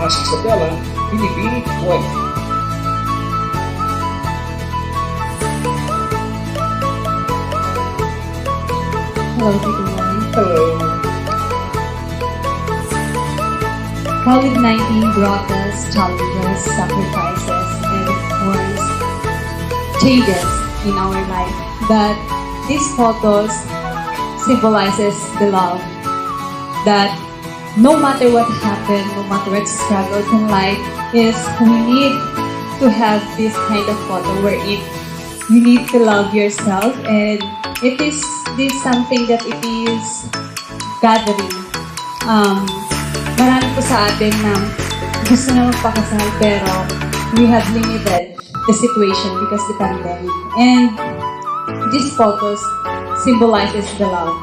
Pasok sa tela, Binibining 20. Hello, everyone. Hello. COVID-19 brought us challenges, sacrifices, and of course, changes in our life. But these photos symbolizes the love that no matter what happened, no matter what struggles in life, is we need to have this kind of photo wherein you need to love yourself, and it is this something that it is gathering. Marami po sa atin na gusto na magpakasal pero we have limited the situation because the pandemic. And these photos symbolizes the love.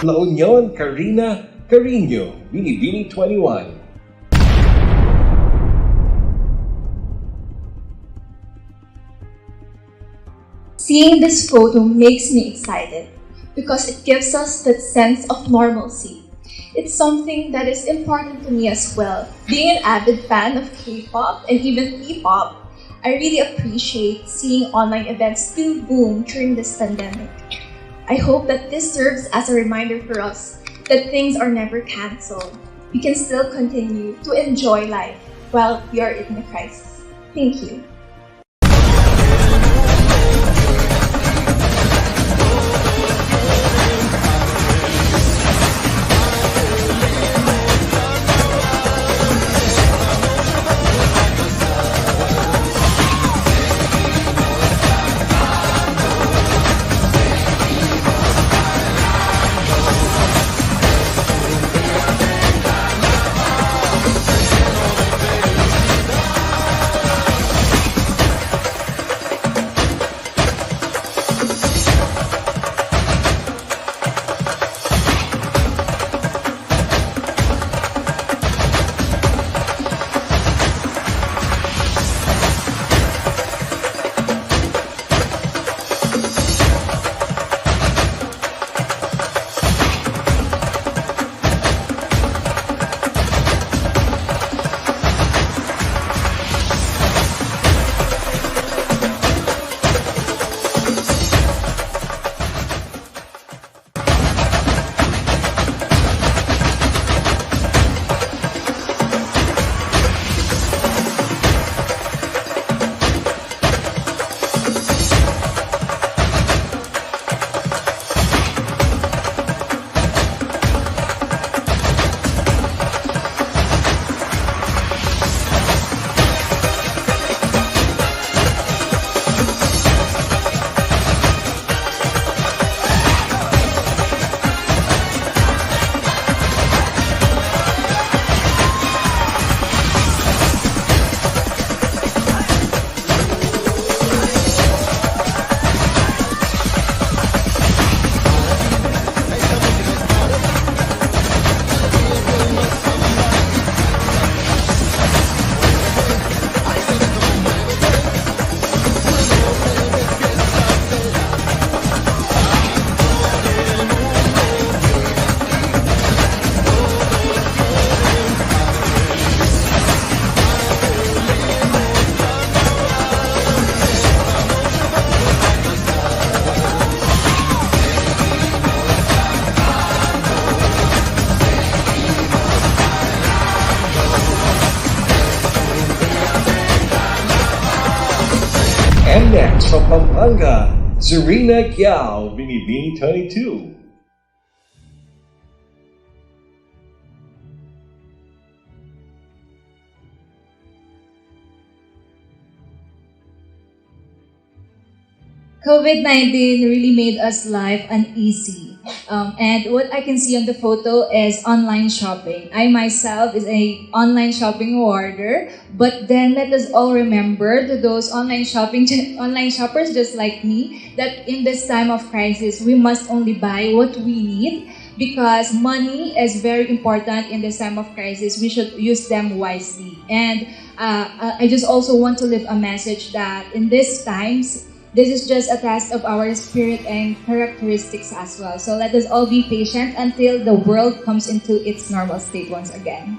La Union, Karina, Carino, Binibining 21. Seeing this photo makes me excited because it gives us that sense of normalcy. It's something that is important to me as well. Being an avid fan of K-pop and even P-pop, I really appreciate seeing online events still boom during this pandemic. I hope that this serves as a reminder for us that things are never cancelled. We can still continue to enjoy life while we are in the crisis. Thank you. from Pampanga, Serena Kiao, Binibini 22. COVID-19 really made us life uneasy. And what I can see on the photo is online shopping. I myself is a online shopping hoarder, but then let us all remember to those online shoppers just like me, that in this time of crisis, we must only buy what we need because money is very important in this time of crisis. We should use them wisely. And I just also want to leave a message that in these times, this is just a test of our spirit and characteristics as well. So let us all be patient until the world comes into its normal state once again.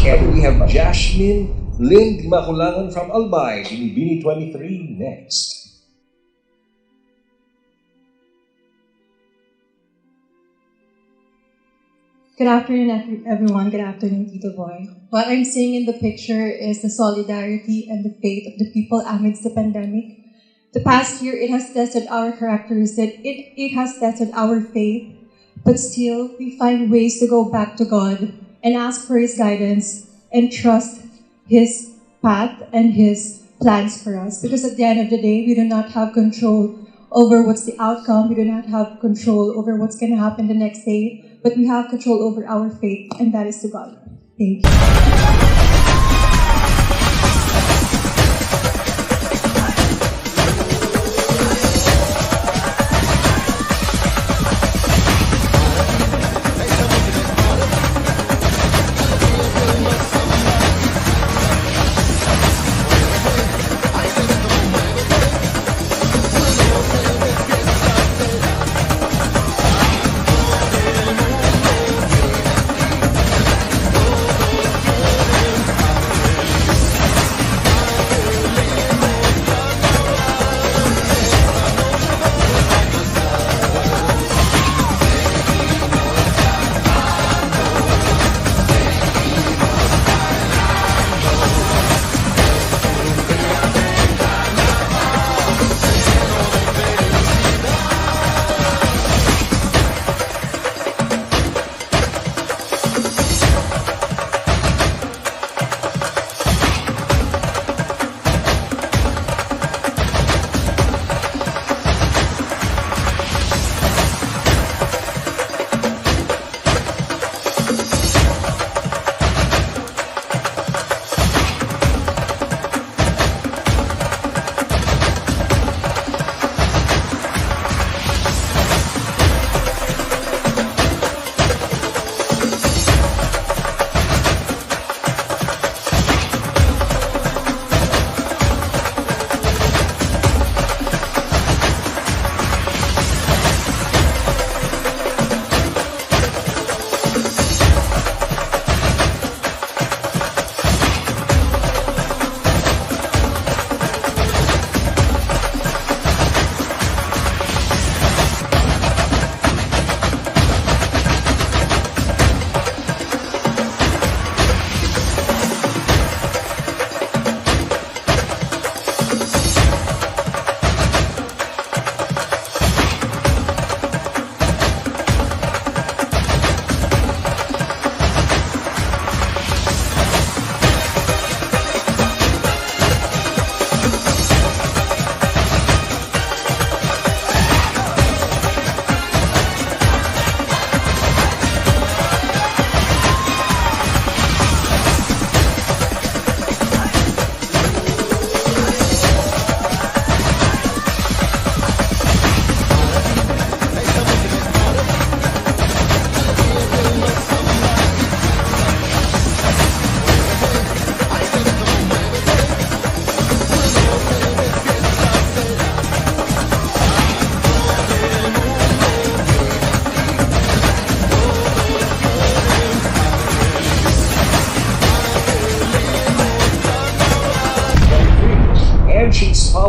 And we have Jasmine Lind Makulangan from Albay, Binibini 23 next. Good afternoon, everyone. Good afternoon, Tito Boy. What I'm seeing in the picture is the solidarity and the faith of the people amidst the pandemic. The past year, it has tested our characteristics, it has tested our faith, but still, we find ways to go back to God and ask for His guidance and trust His path and His plans for us. Because at the end of the day, we do not have control over what's the outcome. We do not have control over what's going to happen the next day. But we have control over our faith, and that is to God. Thank you.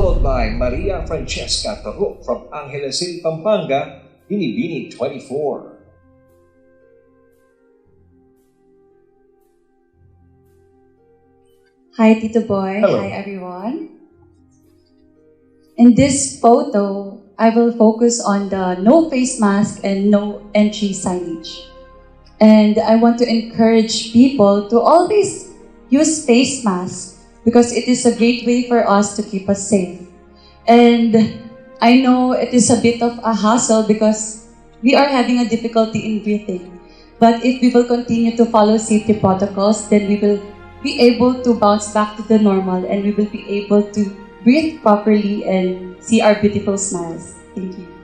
followed by Maria Francesca Taruk from Angeles City, Pampanga, Binibining 24. Hi, Tito Boy. Hello. Hi, everyone. In this photo, I will focus on the no face mask and no entry signage. And I want to encourage people to always use face masks because it is a great way for us to keep us safe. And I know it is a bit of a hassle because we are having a difficulty in breathing. But if we will continue to follow safety protocols, then we will be able to bounce back to the normal and we will be able to breathe properly and see our beautiful smiles. Thank you.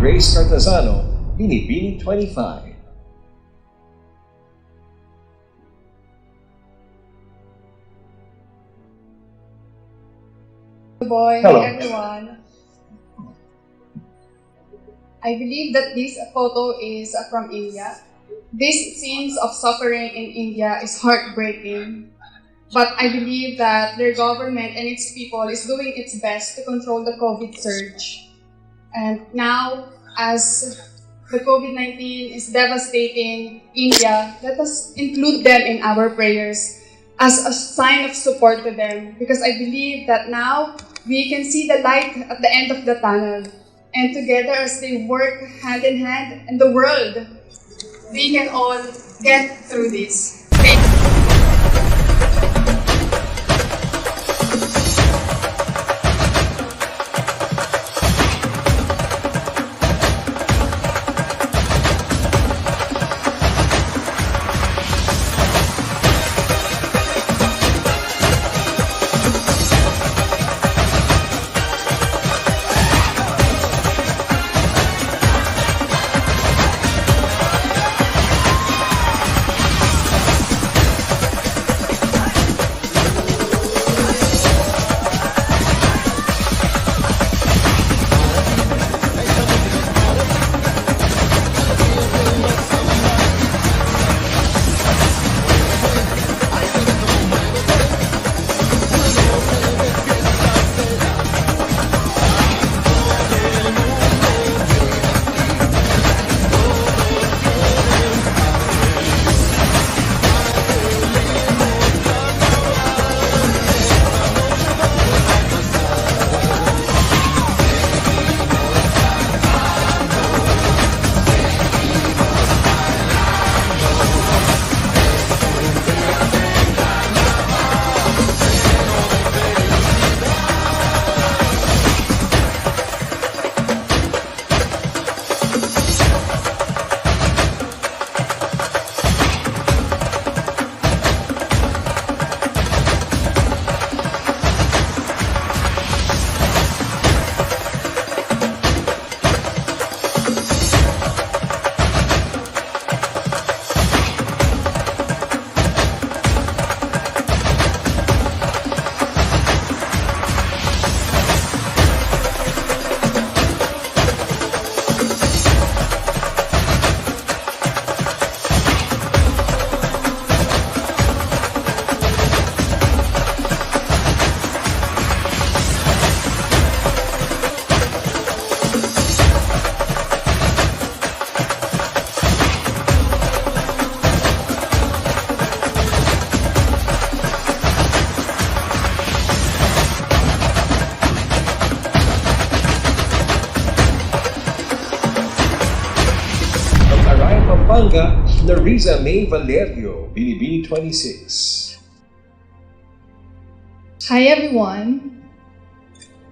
Grace Cartasano, Binibining 25. Boy, Hello. hi everyone. I believe that this photo is from India. This scenes of suffering in India is heartbreaking. But I believe that their government and its people is doing its best to control the COVID surge. And now, as the COVID-19 is devastating India, let us include them in our prayers as a sign of support to them. Because I believe that now we can see the light at the end of the tunnel. And together as they work hand in hand in the world, we can all get through this. Thank you. Pampanga, Narisa May Valerio, Binibini 26. Hi everyone.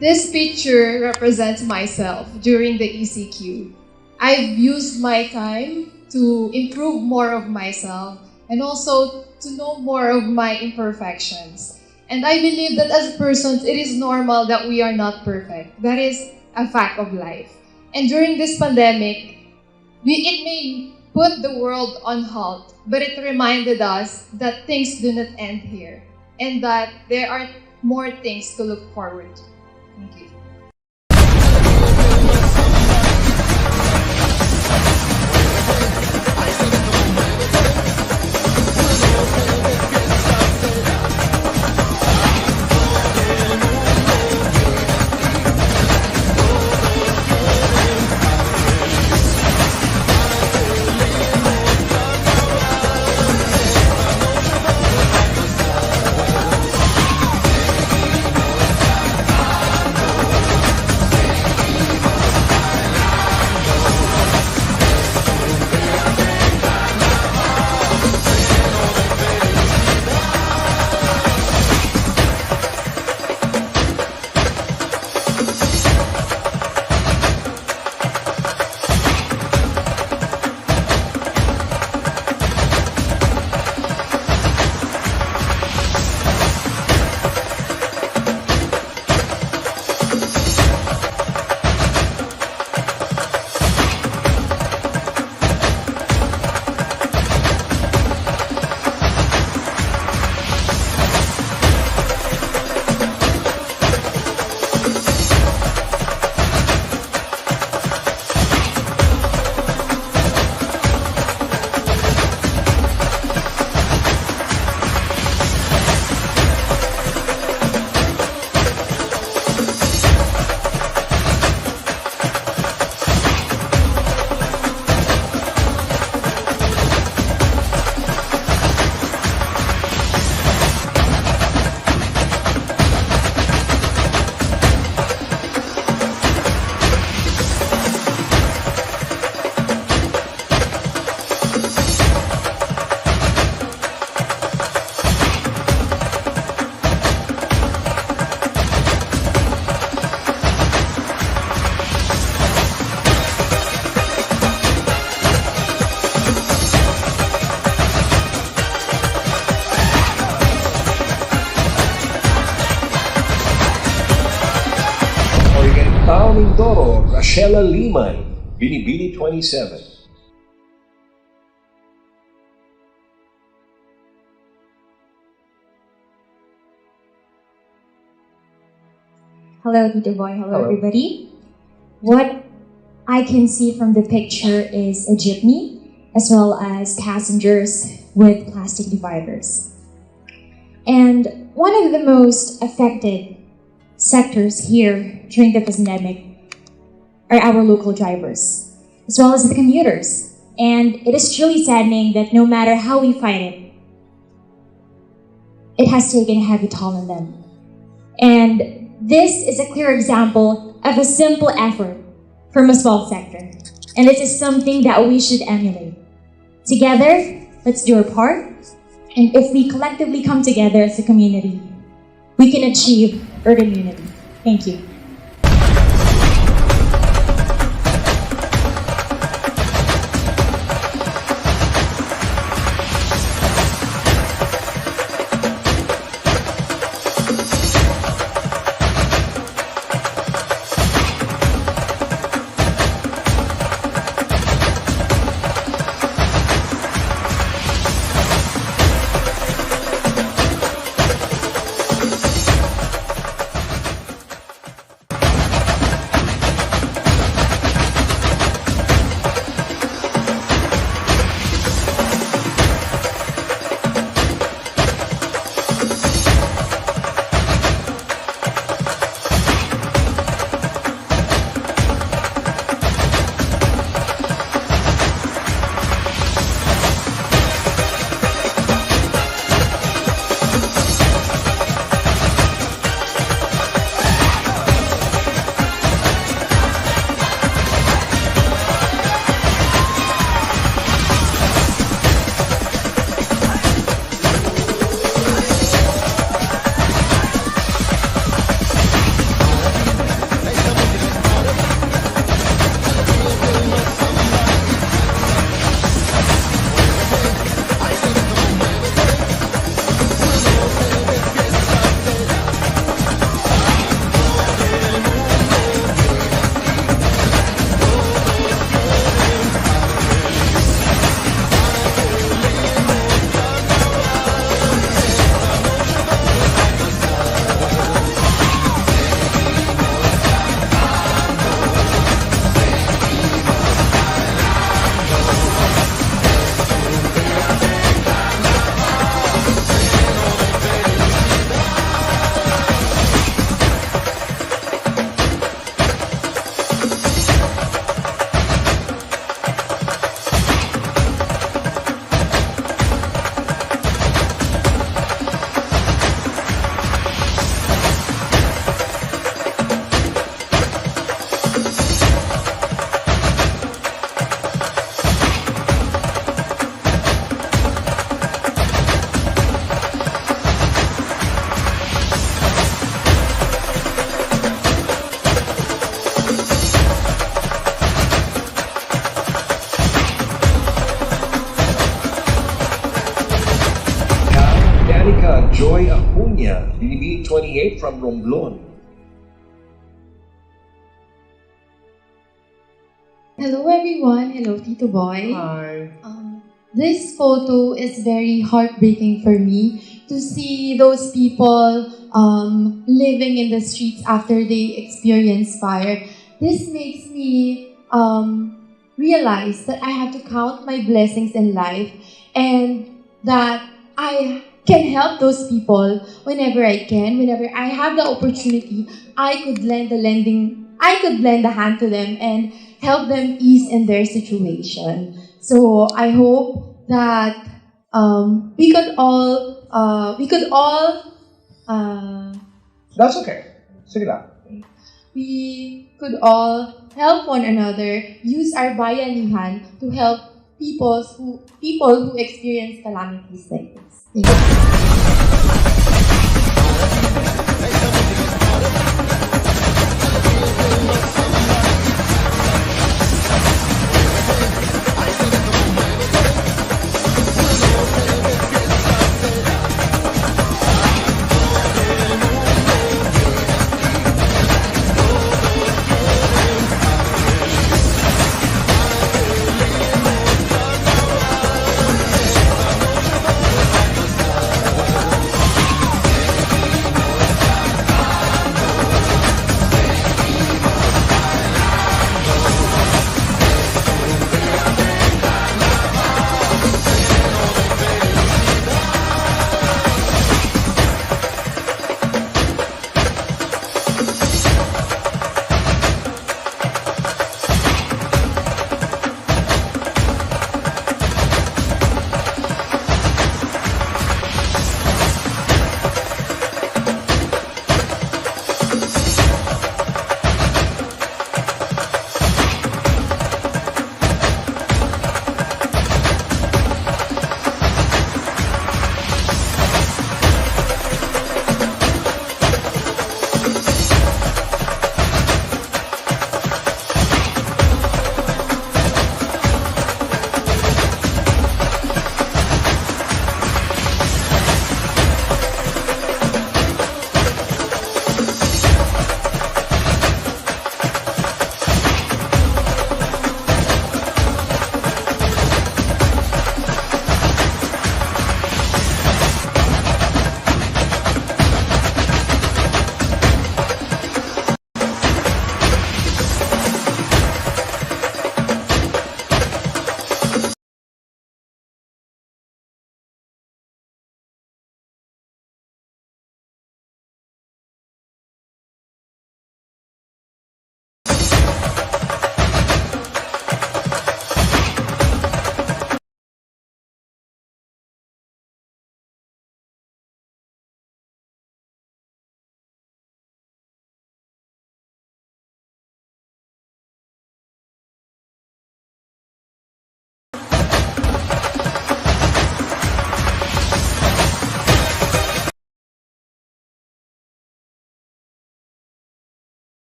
This picture represents myself during the ECQ. I've used my time to improve more of myself and also to know more of my imperfections. And I believe that as persons, it is normal that we are not perfect. That is a fact of life. And during this pandemic, it may put the world on halt, but it reminded us that things do not end here and that there are more things to look forward to. Thank you. Mindoro, Rachela Liman, Binibini 27. Hello, Tito Boy. Hello, Hello. everybody. What I can see from the picture is a jeepney, as well as passengers with plastic dividers. And one of the most affected sectors here during the pandemic are our local drivers, as well as the commuters. And it is truly saddening that no matter how we fight it, it has taken a heavy toll on them. And this is a clear example of a simple effort from a small sector. And this is something that we should emulate. Together, let's do our part. And if we collectively come together as a community, we can achieve urban unity. Thank you. Joy Acuña, Binibining 28 from Romblon. Hello everyone. Hello Tito Boy. Hi. This photo is very heartbreaking for me to see those people living in the streets after they experience fire. This makes me realize that I have to count my blessings in life and that I can help those people whenever I can, whenever I have the opportunity. I could lend a hand to them and help them ease in their situation. So I hope that we could all That's okay. Sige lang. we could all help one another, use our bayanihan to help people who experience calamities like this. Thank you.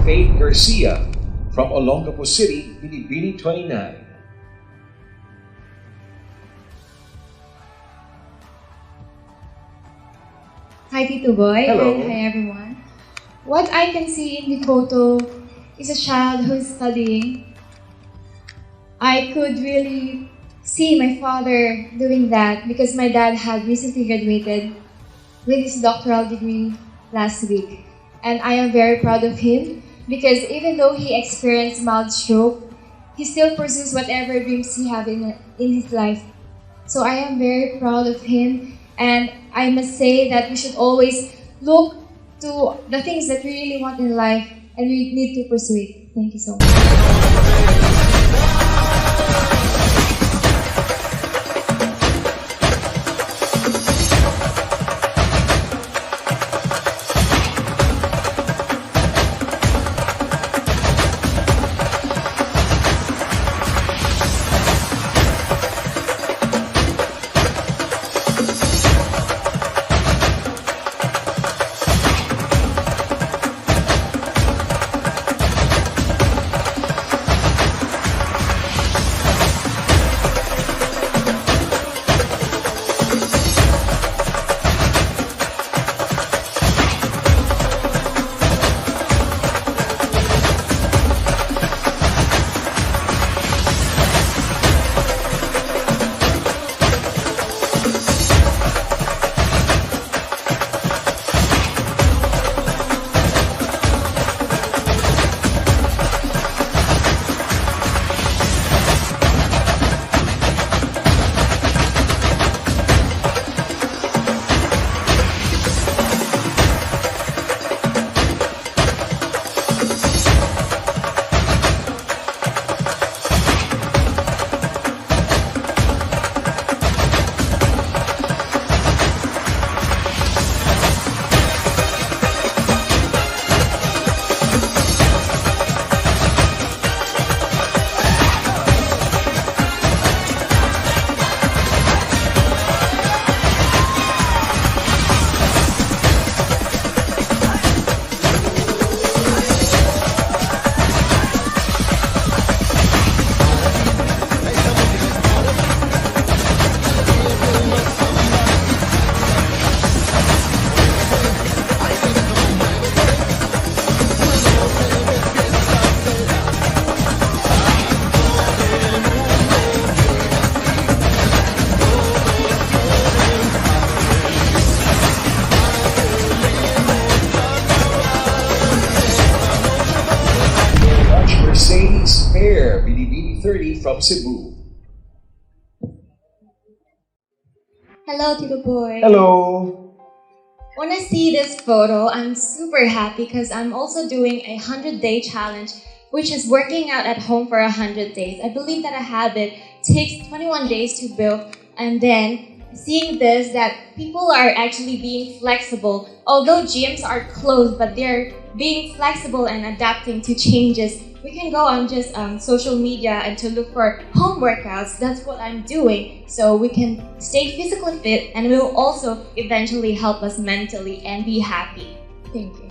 Faith Garcia from Olongapo City, Binibining 29. Hi, Tito Boy, Hello. and hi, everyone. What I can see in the photo is a child who is studying. I could really see my father doing that because my dad had recently graduated with his doctoral degree last week. And I am very proud of him because even though he experienced mild stroke, he still pursues whatever dreams he has in his life. So I am very proud of him, and I must say that we should always look to the things that we really want in life and we need to pursue it. Thank you so much. pair, Binibini 30 from Cebu. Hello, Tito Boy. Hello! When I see this photo, I'm super happy because I'm also doing a 100-day challenge, which is working out at home for 100 days. I believe that a habit takes 21 days to build, and then seeing this, that people are actually being flexible. Although gyms are closed, but they're being flexible and adapting to changes. We can go on just social media and to look for home workouts. That's what I'm doing. So we can stay physically fit, and it will also eventually help us mentally and be happy. Thank you.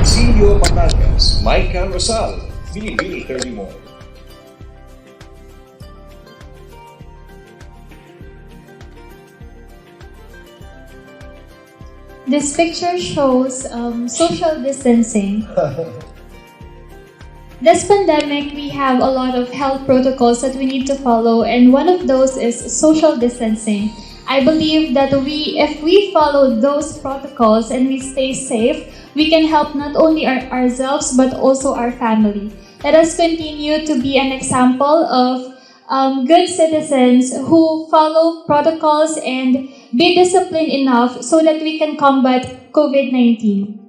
Silvio Batangas, Micah Rosal, Binibini 30 more. This picture shows social distancing. This pandemic, we have a lot of health protocols that we need to follow, and one of those is social distancing. I believe that if we follow those protocols and we stay safe, we can help not only ourselves but also our family. Let us continue to be an example of good citizens who follow protocols and be disciplined enough so that we can combat COVID-19.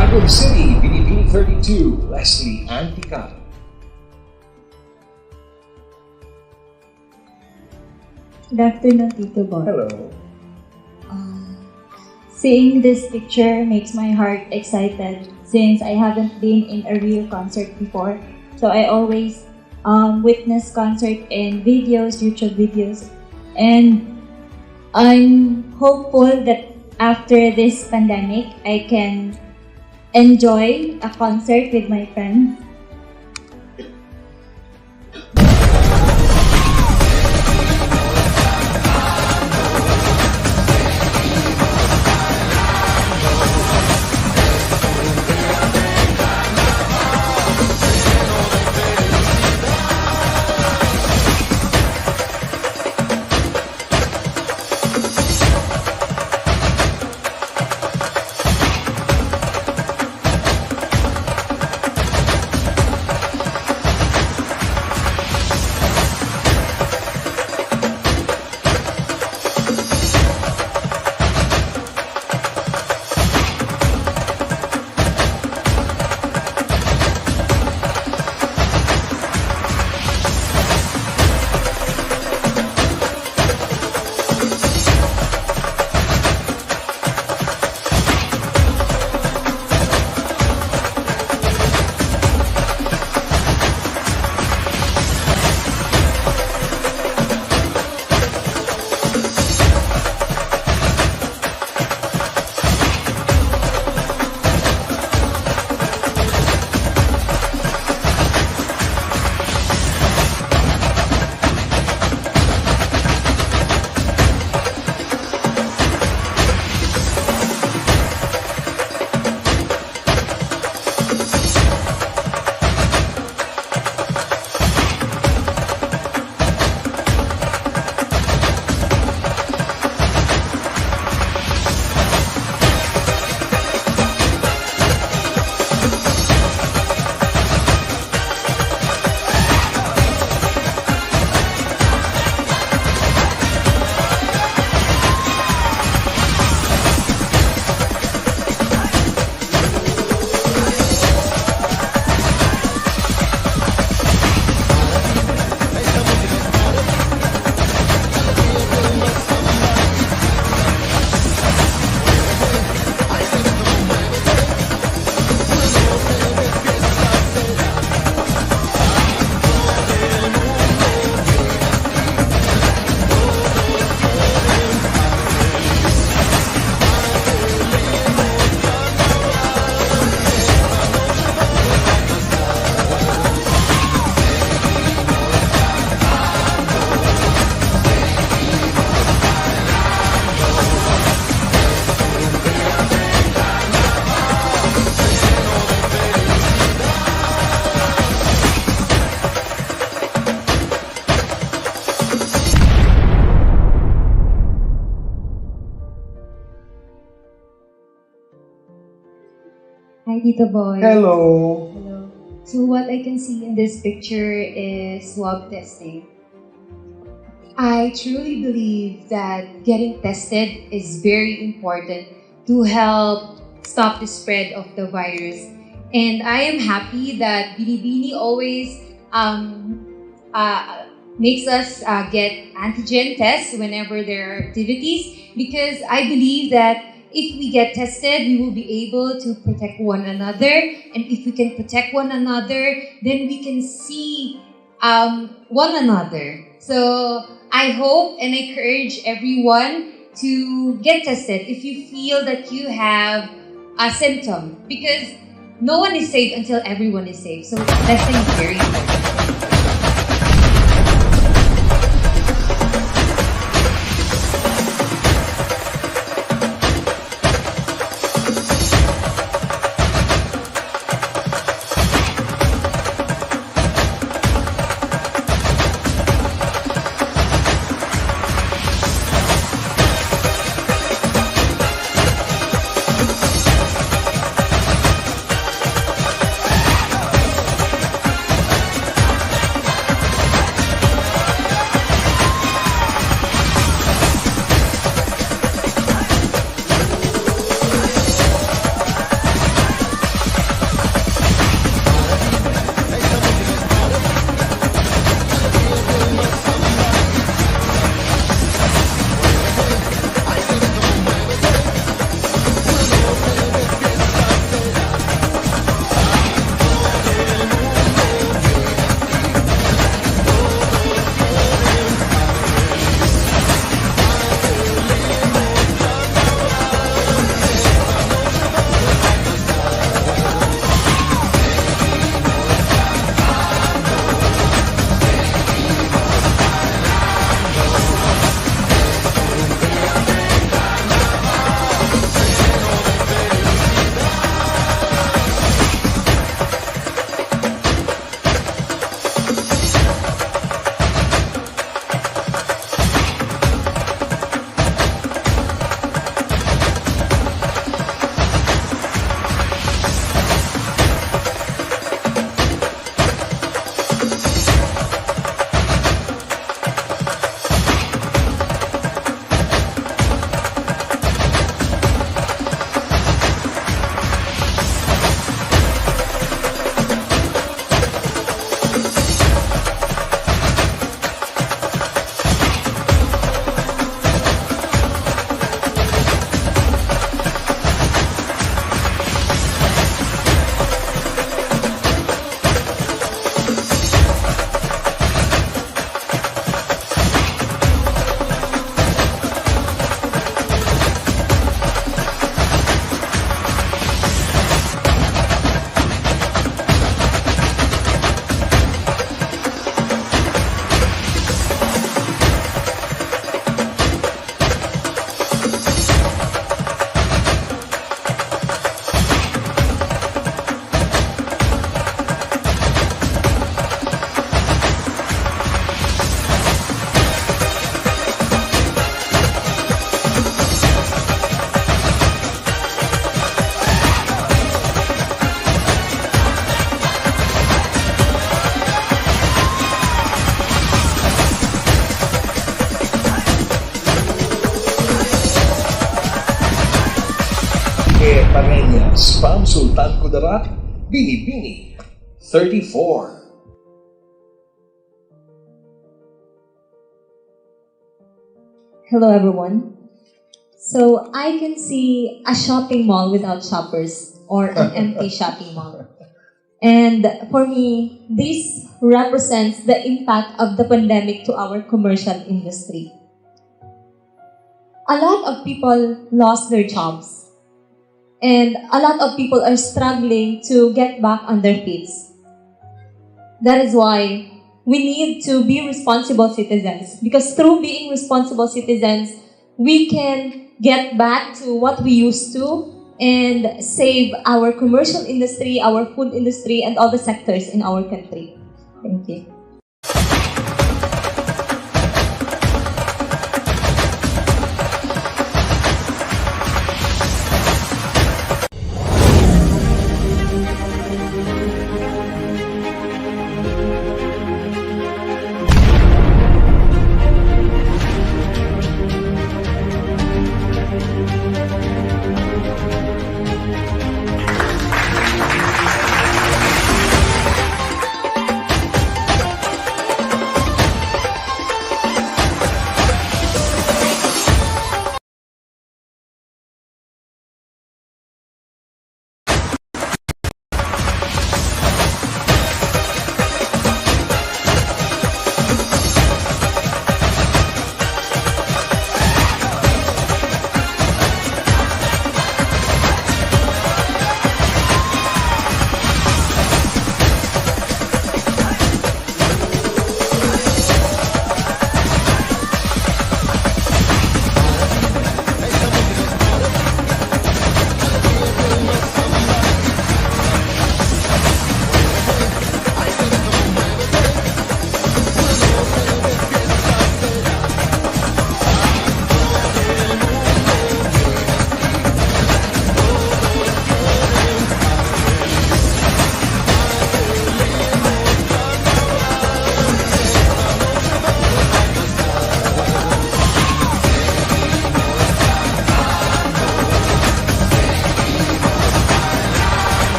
Taguig City, Binibining 32, Leslie Antica. Good afternoon, Tito Boy. Hello. Seeing this picture makes my heart excited since I haven't been in a real concert before. So I always witness concert in videos, YouTube videos. And I'm hopeful that after this pandemic, I can enjoy a concert with my friends. Hi, Tito Boy. Hello. Hello. So what I can see in this picture is swab testing. I truly believe that getting tested is very important to help stop the spread of the virus. And I am happy that Binibini always makes us get antigen tests whenever there are activities, because I believe that if we get tested, we will be able to protect one another. And if we can protect one another, then we can see one another. So I hope and encourage everyone to get tested if you feel that you have a symptom, because no one is safe until everyone is safe. So testing is very important. from Sultan Kudarat, Binibini, 34. Hello everyone. So I can see a shopping mall without shoppers or an empty shopping mall. And for me, this represents the impact of the pandemic to our commercial industry. A lot of people lost their jobs. And a lot of people are struggling to get back on their feet. That is why we need to be responsible citizens, because through being responsible citizens, we can get back to what we used to and save our commercial industry, our food industry, and all the sectors in our country. Thank you.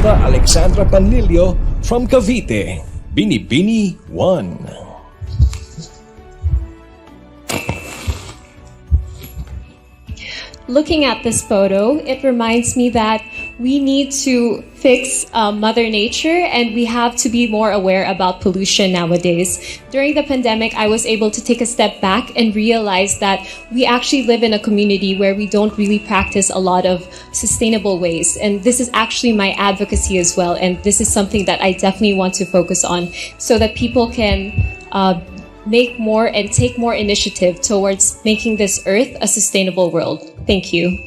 Samantha Alexandra Panlilio from Cavite, Binibini 1. Looking at this photo, it reminds me that we need to fix Mother Nature, and we have to be more aware about pollution nowadays. During the pandemic, I was able to take a step back and realize that we actually live in a community where we don't really practice a lot of sustainable ways. And this is actually my advocacy as well. And this is something that I definitely want to focus on so that people can make more and take more initiative towards making this earth a sustainable world. Thank you.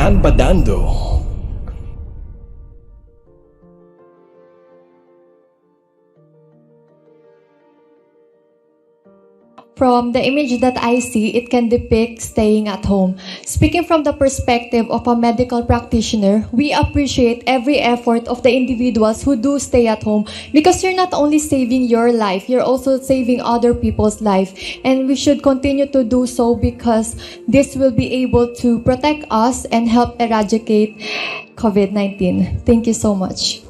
Ann Badando. From the image that I see, it can depict staying at home. Speaking from the perspective of a medical practitioner, we appreciate every effort of the individuals who do stay at home because you're not only saving your life, you're also saving other people's life. And we should continue to do so because this will be able to protect us and help eradicate COVID-19. Thank you so much.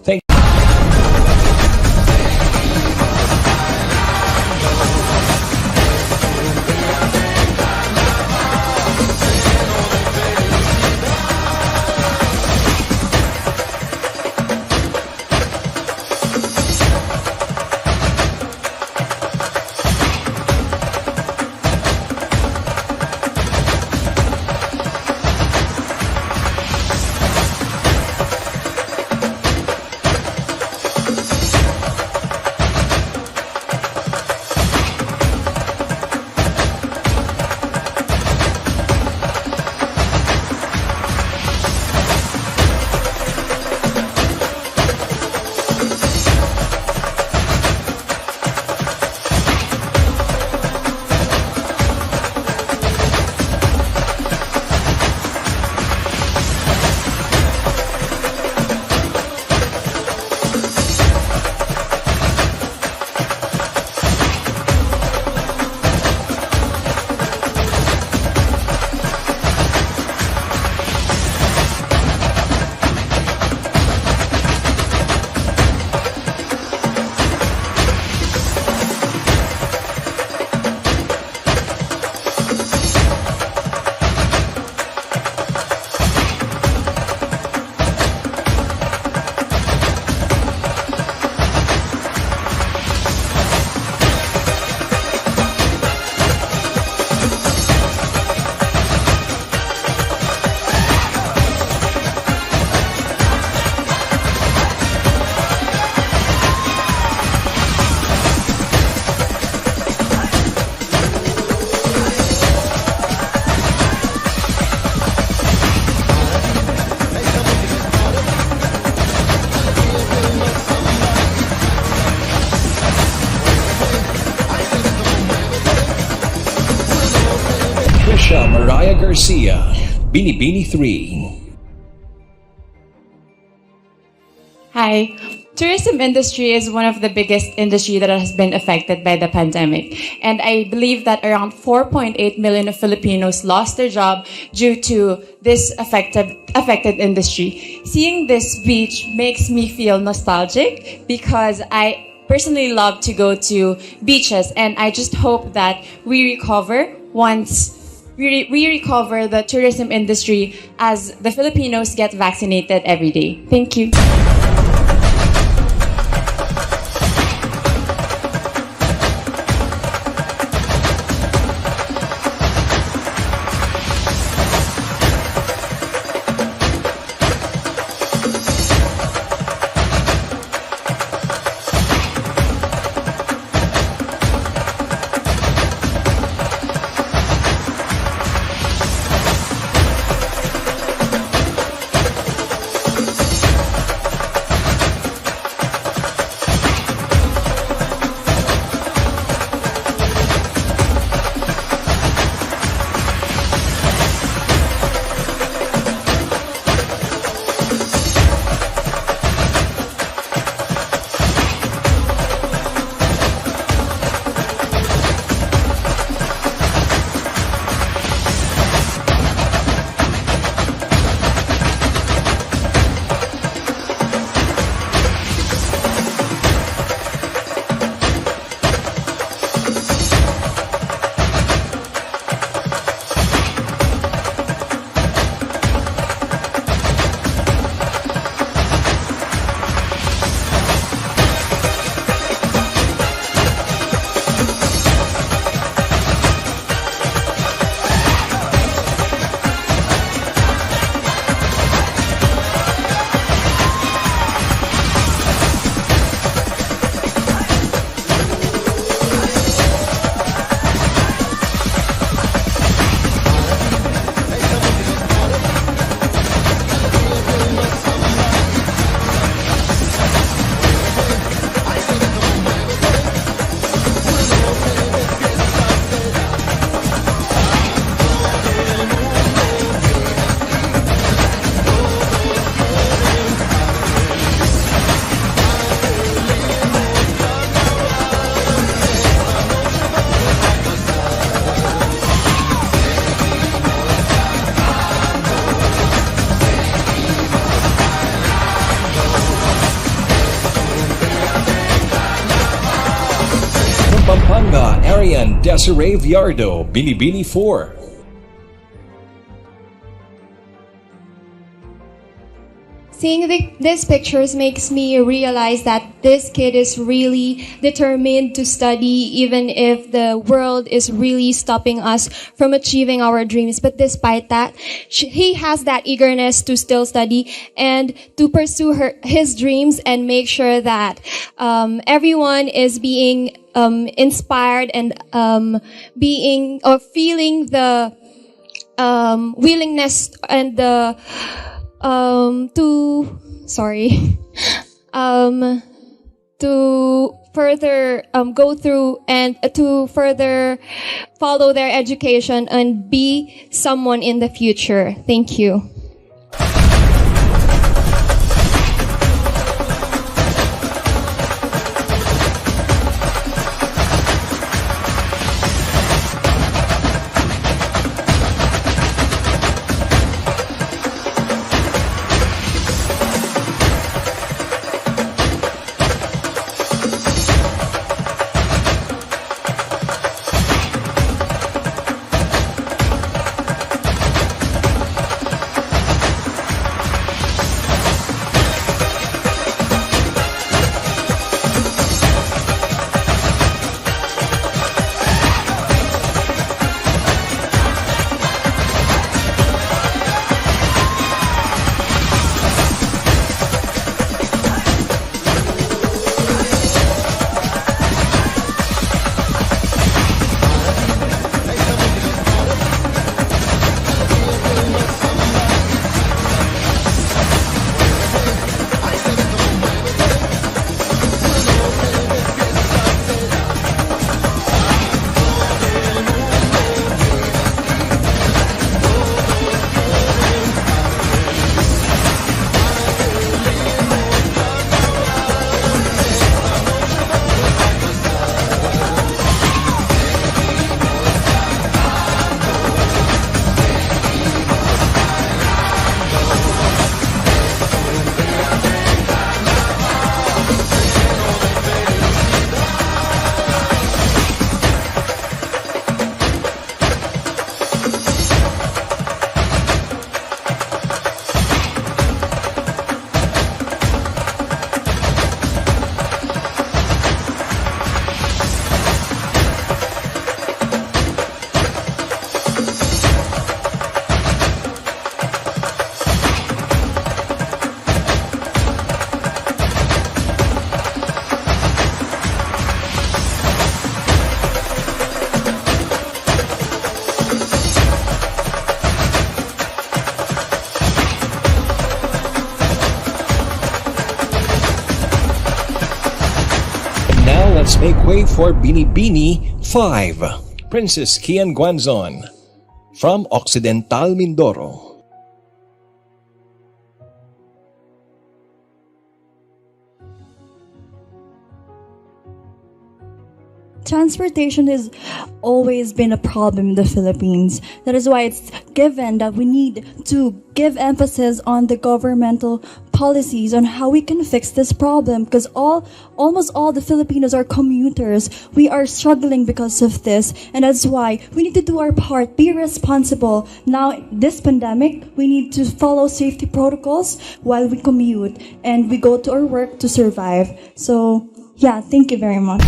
Mariah Garcia, Binibini 3. Hi. Tourism industry is one of the biggest industry that has been affected by the pandemic. And I believe that around 4.8 million of Filipinos lost their job due to this affected industry. Seeing this beach makes me feel nostalgic because I personally love to go to beaches, and I just hope that we recover once we recover the tourism industry as the Filipinos get vaccinated every day. Thank you. Marian Desiree Viardo, Binibini 4. Seeing these pictures makes me realize that this kid is really determined to study even if the world is really stopping us from achieving our dreams. But despite that, he has that eagerness to still study and to pursue his dreams and make sure that everyone is being inspired and being or feeling the willingness and the to further go through and to further follow their education and be someone in the future. Thank you. Let's make way for Binibini 5, Princess Kian Guanzon, from Occidental Mindoro. Transportation has always been a problem in the Philippines. That is why it's given that we need to give emphasis on the governmental policies on how we can fix this problem, because almost all the Filipinos are commuters. We are struggling because of this, and that's why we need to do our part, be responsible. Now, this pandemic, we need to follow safety protocols while we commute and we go to our work to survive. So, yeah, thank you very much.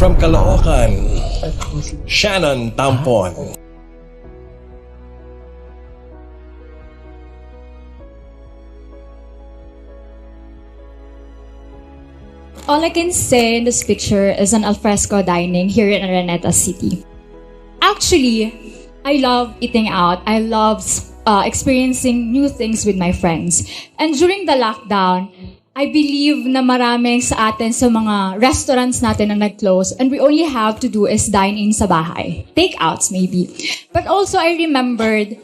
from Caloocan, Shannon Tampon. All I can say in this picture is an alfresco dining here in Araneta City. Actually, I love eating out. I love experiencing new things with my friends. And during the lockdown, I believe na maraming sa atin sa mga restaurants natin na nag-close and we only have to do is dine in sa bahay. Takeouts maybe. But also I remembered,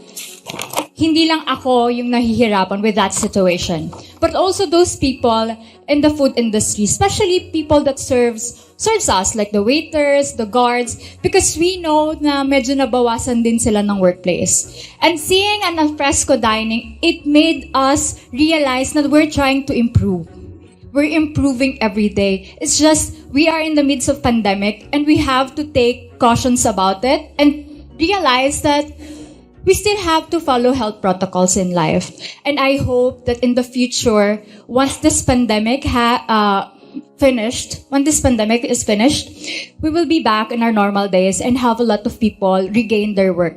hindi lang ako yung nahihirapan with that situation. But also those people in the food industry, especially people that serves us, like the waiters, the guards, because we know na medyo nabawasan din sila ng workplace. And seeing an alfresco dining, it made us realize that we're trying to improve. We're improving every day. It's just, we are in the midst of pandemic and we have to take cautions about it and realize that we still have to follow health protocols in life. And I hope that in the future, once this pandemic is finished, we will be back in our normal days and have a lot of people regain their work.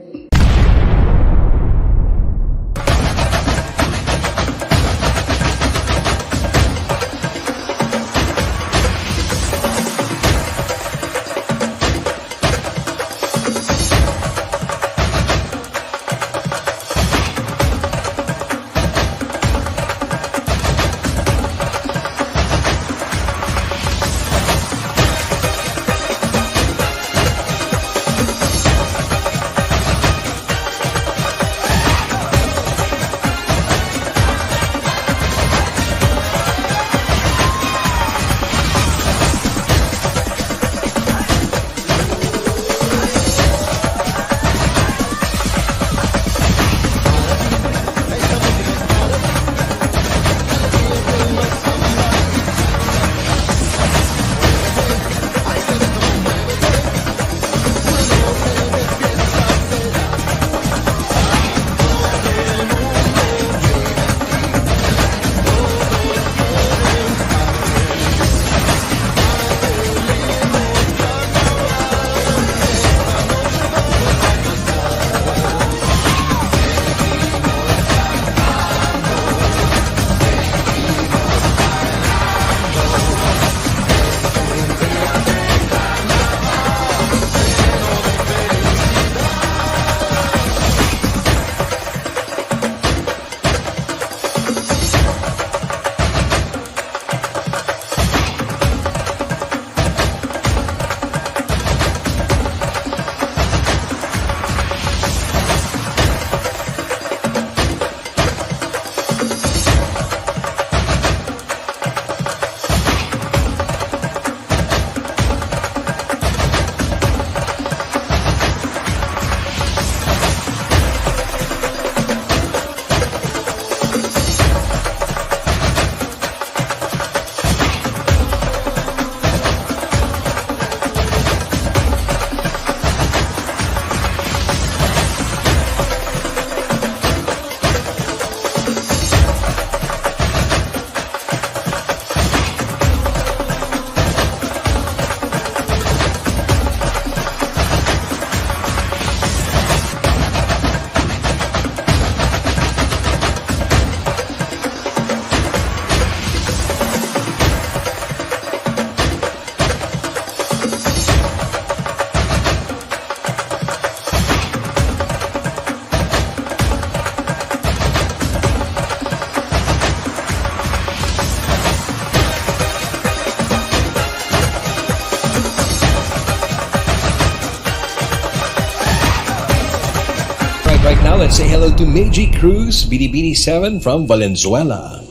Right now, let's say hello to Meiji Cruz, Binibini 7 from Valenzuela.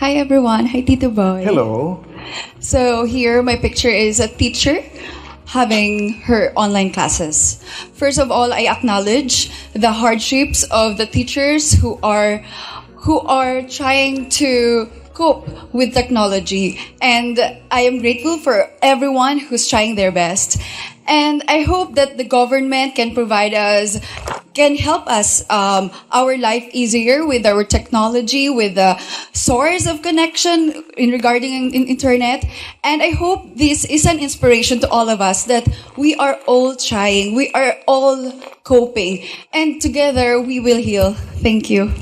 Hi everyone. Hi Tito Boy. Hello. So here my picture is a teacher having her online classes. First of all, I acknowledge the hardships of the teachers who are trying to cope with technology, and I am grateful for everyone who's trying their best. And I hope that the government can provide us can help us our life easier with our technology, with the source of connection in regarding internet. And I hope this is an inspiration to all of us that we are all trying, we are all coping, and together we will heal. Thank you.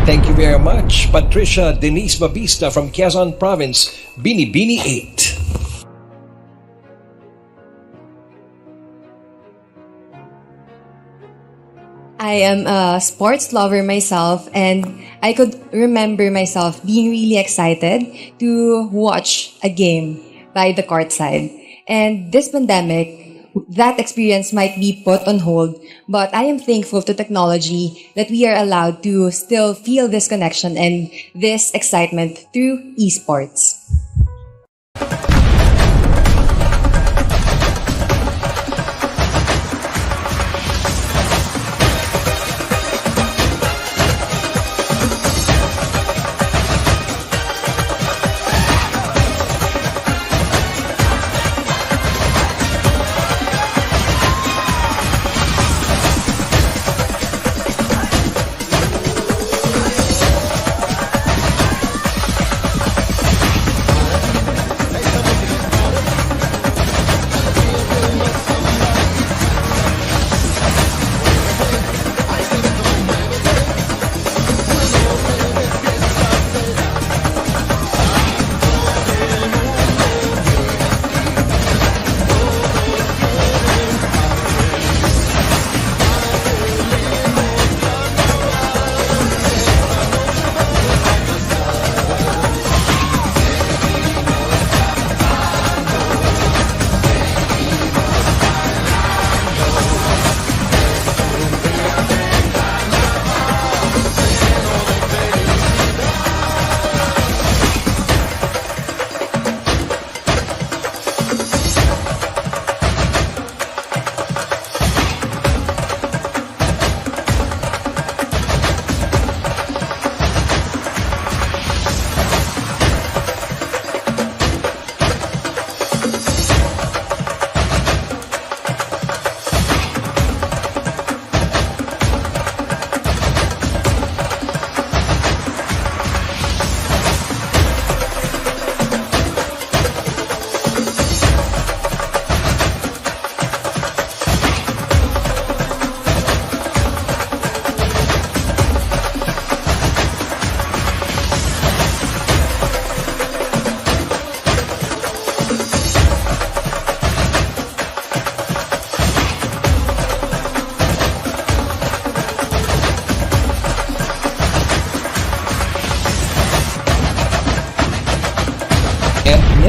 Thank you very much, Patricia Denise Babista from Quezon Province, Binibini 8. I am a sports lover myself, and I could remember myself being really excited to watch a game by the courtside. And this pandemic, that experience might be put on hold, but I am thankful to technology that we are allowed to still feel this connection and this excitement through esports.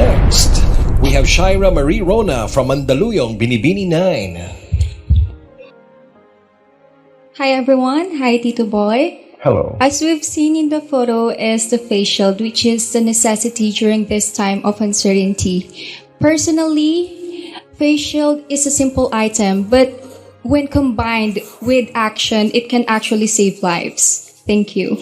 Next, we have Shaira Marie Rona from Mandaluyong, Binibini 9. Hi everyone, hi Tito Boy. Hello. As we've seen in the photo is the face shield, which is the necessity during this time of uncertainty. Personally, face shield is a simple item, but when combined with action, it can actually save lives. Thank you.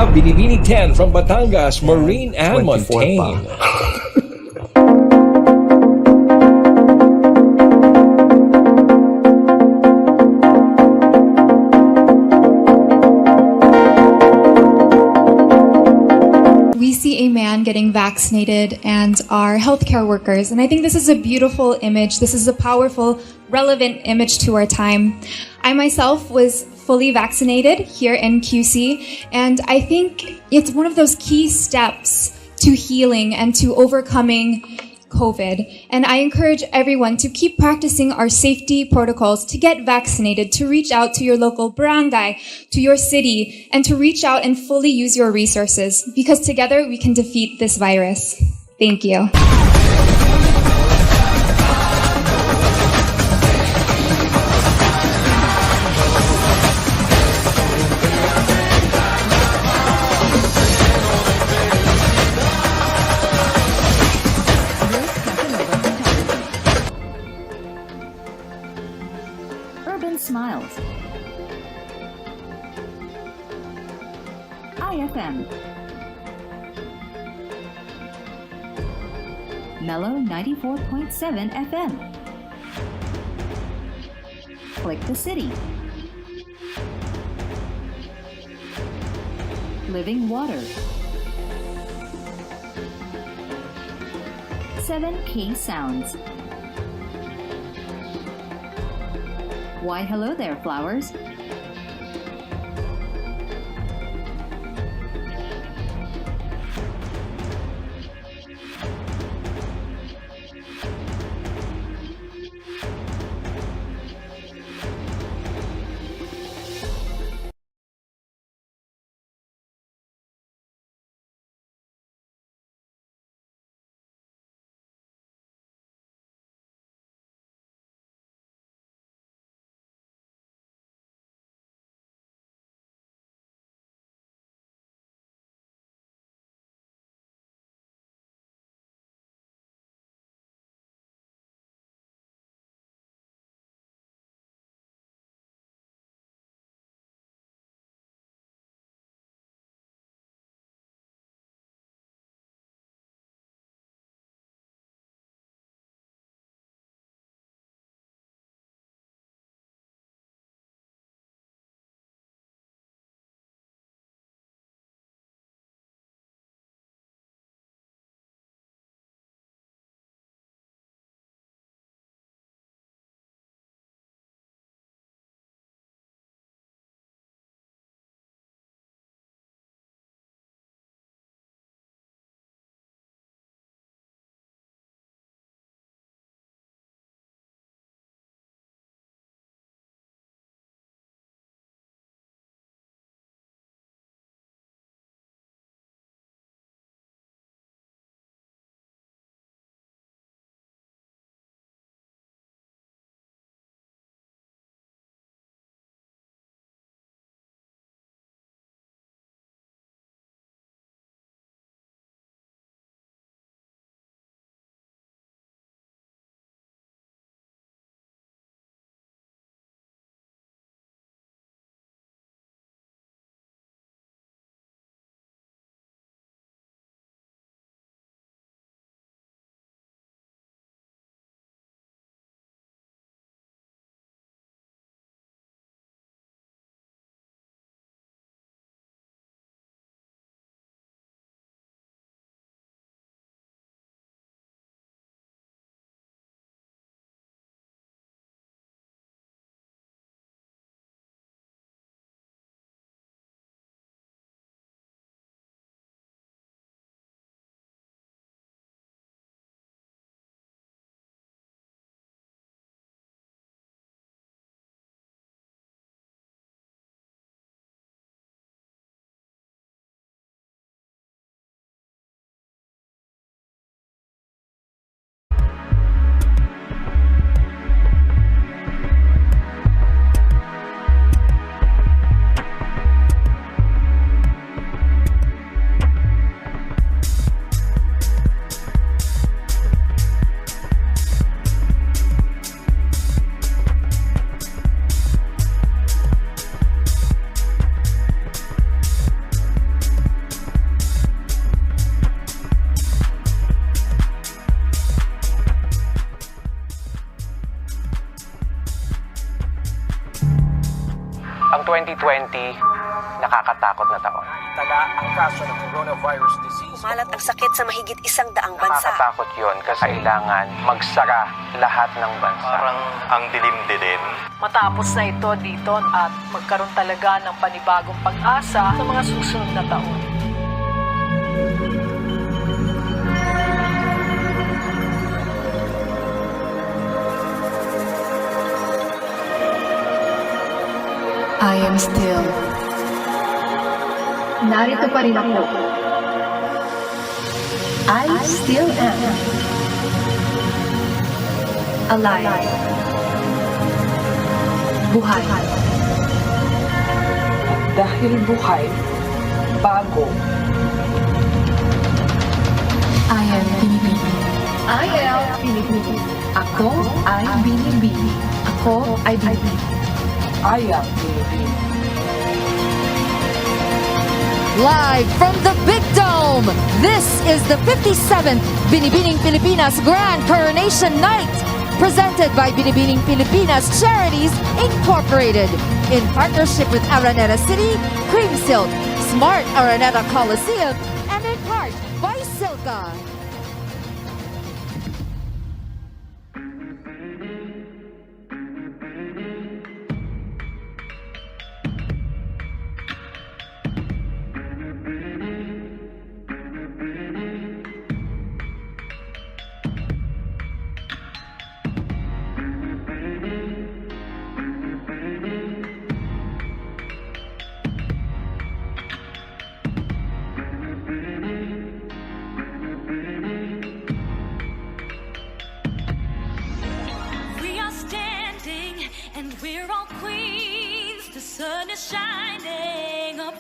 have Binibining 10 from Batangas, Maureen and Montagne. We see a man getting vaccinated and our healthcare workers. And I think this is a beautiful image. This is a powerful, relevant image to our time. I myself was fully vaccinated here in QC, and I think it's one of those key steps to healing and to overcoming COVID. And I encourage everyone to keep practicing our safety protocols, to get vaccinated, to reach out to your local barangay, to your city, and to reach out and fully use your resources, because together we can defeat this virus. Thank you. Smiles. IFM. Mellow 94.7 FM. Click the City. Living Water. 7K Sounds. Why, hello there, flowers. Ang 2020, nakakatakot na taon. Tala ang kaso ng coronavirus disease. Umalat ang sakit sa mahigit 100 bansa. Nakakatakot yun kasi kailangan magsara lahat ng bansa. Parang ang dilim-dilim. Matapos na ito dito at magkaroon talaga ng panibagong pag-asa sa mga susunod na taon. I am still. Narito pa rin ako. I still am. Alive. Buhay. Dahil buhay, bago. I am Binibini. I am Binibini. Ako ay Binibini. Ako ay Binibini. I am Binibini. Live from the Big Dome, this is the 57th Binibining Pilipinas Grand Coronation Night, presented by Binibining Pilipinas Charities Incorporated, in partnership with Araneta City, Cream Silk, Smart Araneta Coliseum, and in part by Silka.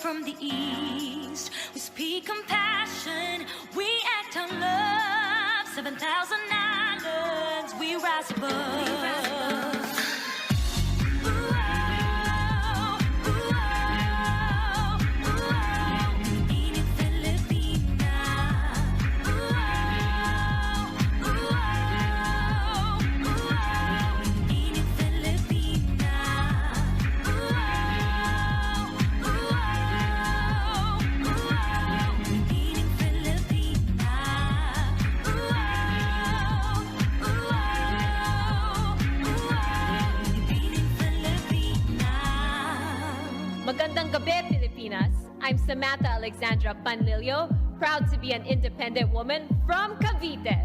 From the east, we speak compassion, we act on love. 7,000 islands, we rise above. Magandang gabi, Pilipinas. I'm Samantha Alexandra Panlilio, proud to be an independent woman from Cavite.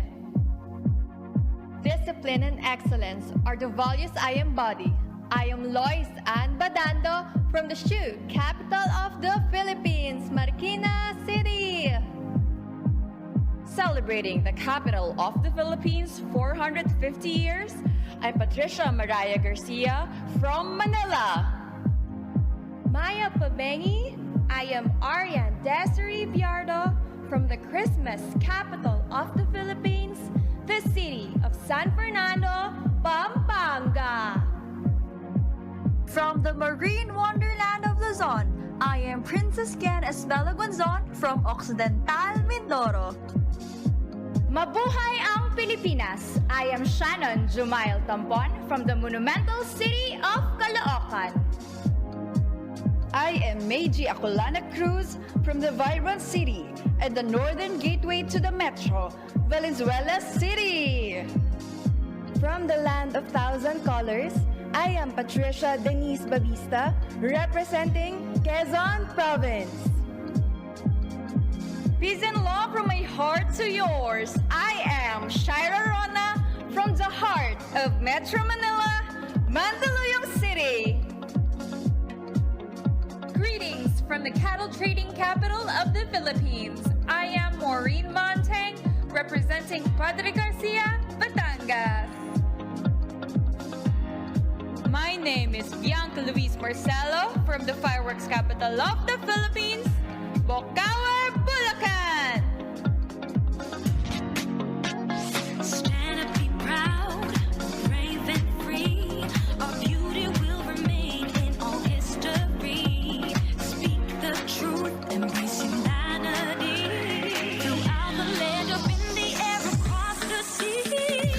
Discipline and excellence are the values I embody. I am Lois Ann Badando from the shoe capital of the Philippines, Marikina City. Celebrating the capital of the Philippines 450 years, I'm Patricia Mariah Garcia from Manila. Maya Pabengi, I am Arian Desiree Biardo from the Christmas capital of the Philippines, the city of San Fernando, Pampanga. From the marine wonderland of Luzon, I am Princess Ken Estela Gonzon from Occidental Mindoro. Mabuhay ang Pilipinas! I am Shannon Jumail Tampon from the monumental city of Caloocan. I am Meiji Acolana Cruz from the vibrant city and the northern gateway to the metro, Valenzuela City. From the land of thousand colors, I am Patricia Denise Babista, representing Quezon Province. Peace and love from my heart to yours. I am Shira Rona from the heart of Metro Manila, Mandaluyong City. Greetings from the cattle trading capital of the Philippines. I am Maureen Montagne, representing Padre Garcia, Batangas. My name is Bianca Luis Marcelo from the fireworks capital of the Philippines, Bocaue, Bulacan. Stand up, be proud, brave and free. Our beauty will remain in all history. Speak the truth, embrace humanity. Throughout the land, up in the air, across the sea.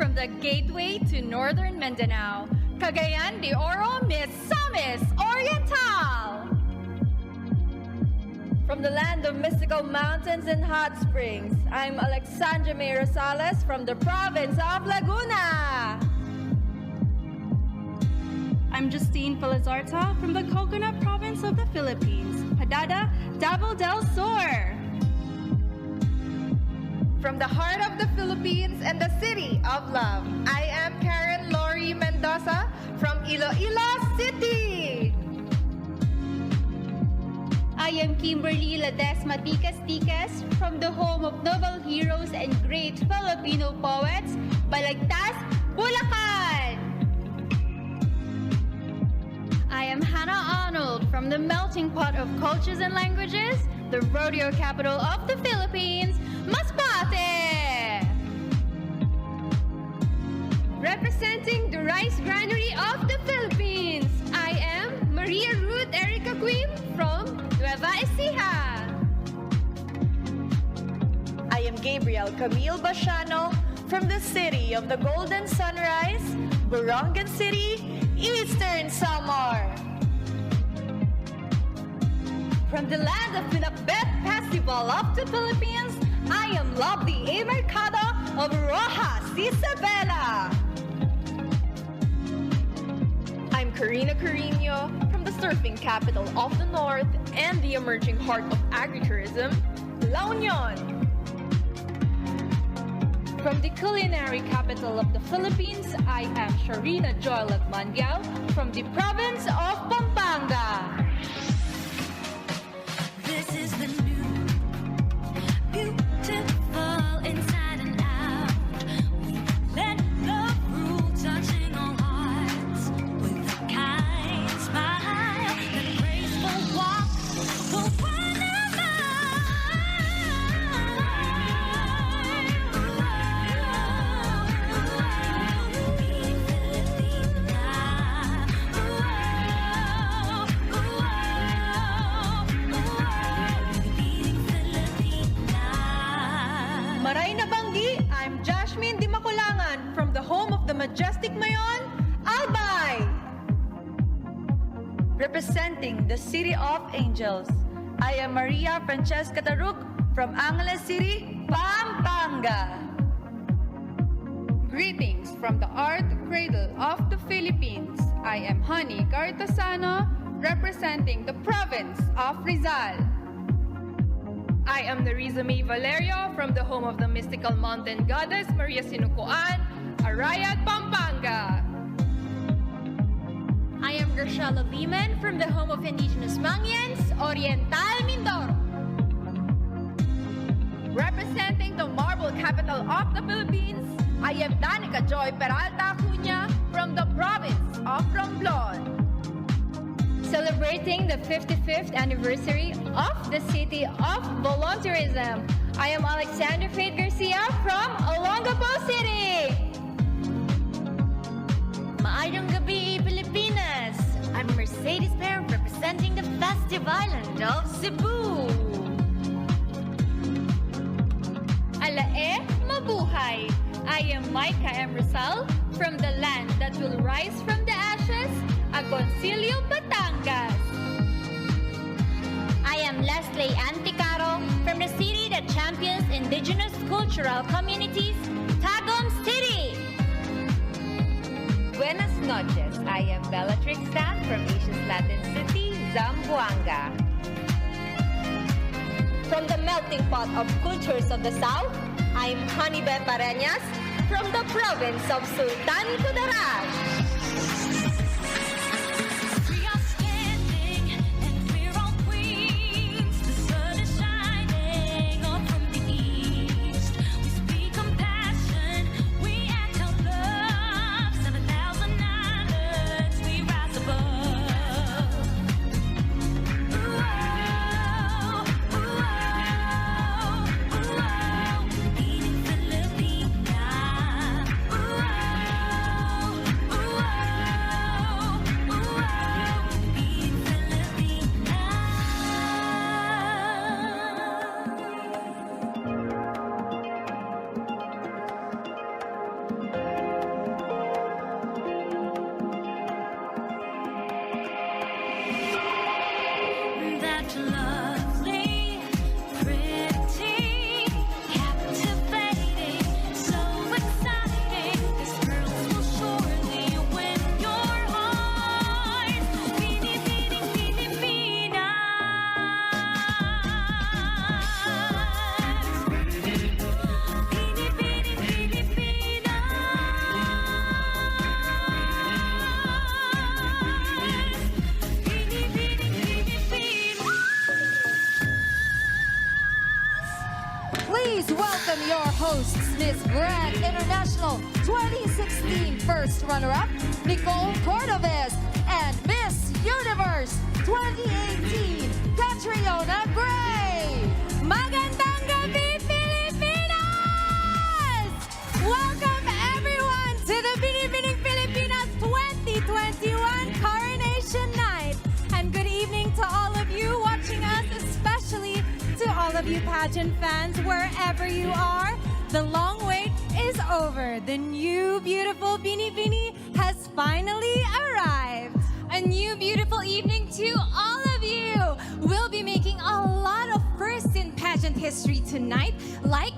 from the gateway to northern Mindanao, Cagayan de Oro, Misamis Oriental. From the land of mystical mountains and hot springs, I'm Alexandra May Rosales from the province of Laguna. I'm Justine Pelizarta from the Coconut Province of the Philippines, Hadada, Davao del Sur. From the heart of the Philippines and the city of love, I am Karen Lori Mendoza from Iloilo City. I am Kimberly Ledesma Tikas from the home of noble heroes and great Filipino poets, Balagtas, Bulacan. I am Hannah Arnold from the melting pot of cultures and languages, the rodeo capital of the Philippines, Masbate. Representing the rice granary of the Philippines, I am Maria Ruth Erica Quim from Nueva Ecija. I am Gabrielle Camille Basiano from the city of the Golden Sunrise, Borongan City, Eastern Samar. From the land of Pinakbet Festival of the Philippines, I am Lovely A. Mercado of Rojas, Isabela. I'm Karina Carino from the surfing capital of the North and the emerging heart of agritourism, La Union. From the culinary capital of the Philippines, I am Sharina Joylet Mangyao from the province of Pampanga. This is the new, beautiful inside and out. We let love rule, touching all hearts with a kind smile and a graceful walk. For one of Maray na Banggi, I'm Jasmine Di Makulangan from the home of the majestic Mayon, Albay. Representing the City of Angels, I am Maria Francesca Taruk from Angeles City, Pampanga. Greetings from the art cradle of the Philippines. I am Honey Cartasano, representing the province of Rizal. I am Nerissa May Valerio from the home of the mystical mountain goddess Maria Sinukuan, Arayat, Pampanga. I am Gershela Liman from the home of indigenous Mangyans, Oriental, Mindoro. Representing the marble capital of the Philippines, I am Danica Joy Peralta Acuña from the province of Romblon. Celebrating the 55th anniversary of the city of volunteerism, I am Alexander Faith Garcia from Olongapo City. Maayong gabi, Pilipinas! I'm Mercedes Pear representing the festive island of Cebu. Alae, mabuhay! I am Micah M. Rizal from the land that will rise from the ashes, Agoncillo, Batangas. I am Leslie Anticaro from the city that champions indigenous cultural communities, Tagum City. Buenas noches, I am Bellatrix Tan from Asia's Latin City, Zamboanga. From the melting pot of cultures of the South, I'm Honeybe Pareñas from the province of Sultan Kudarat. That lovely, pretty, captivating, so exciting. These girls will surely win your heart. Binibining Pilipinas. Binibining Please welcome your hosts, Miss Grand International 2016 first runner-up, Nicole Cordovez, and Miss Universe 2018, Catriona Gray. Magandang gabi, Pilipinas! Welcome everyone to the Binibining Pilipinas 2021 Coronation Night. And good evening to all of you watching us, especially to all of you pageant fans, wherever you are. The long wait is over. The new beautiful Binibini has finally arrived. A new beautiful evening to all of you. We'll be making a lot of firsts in pageant history tonight.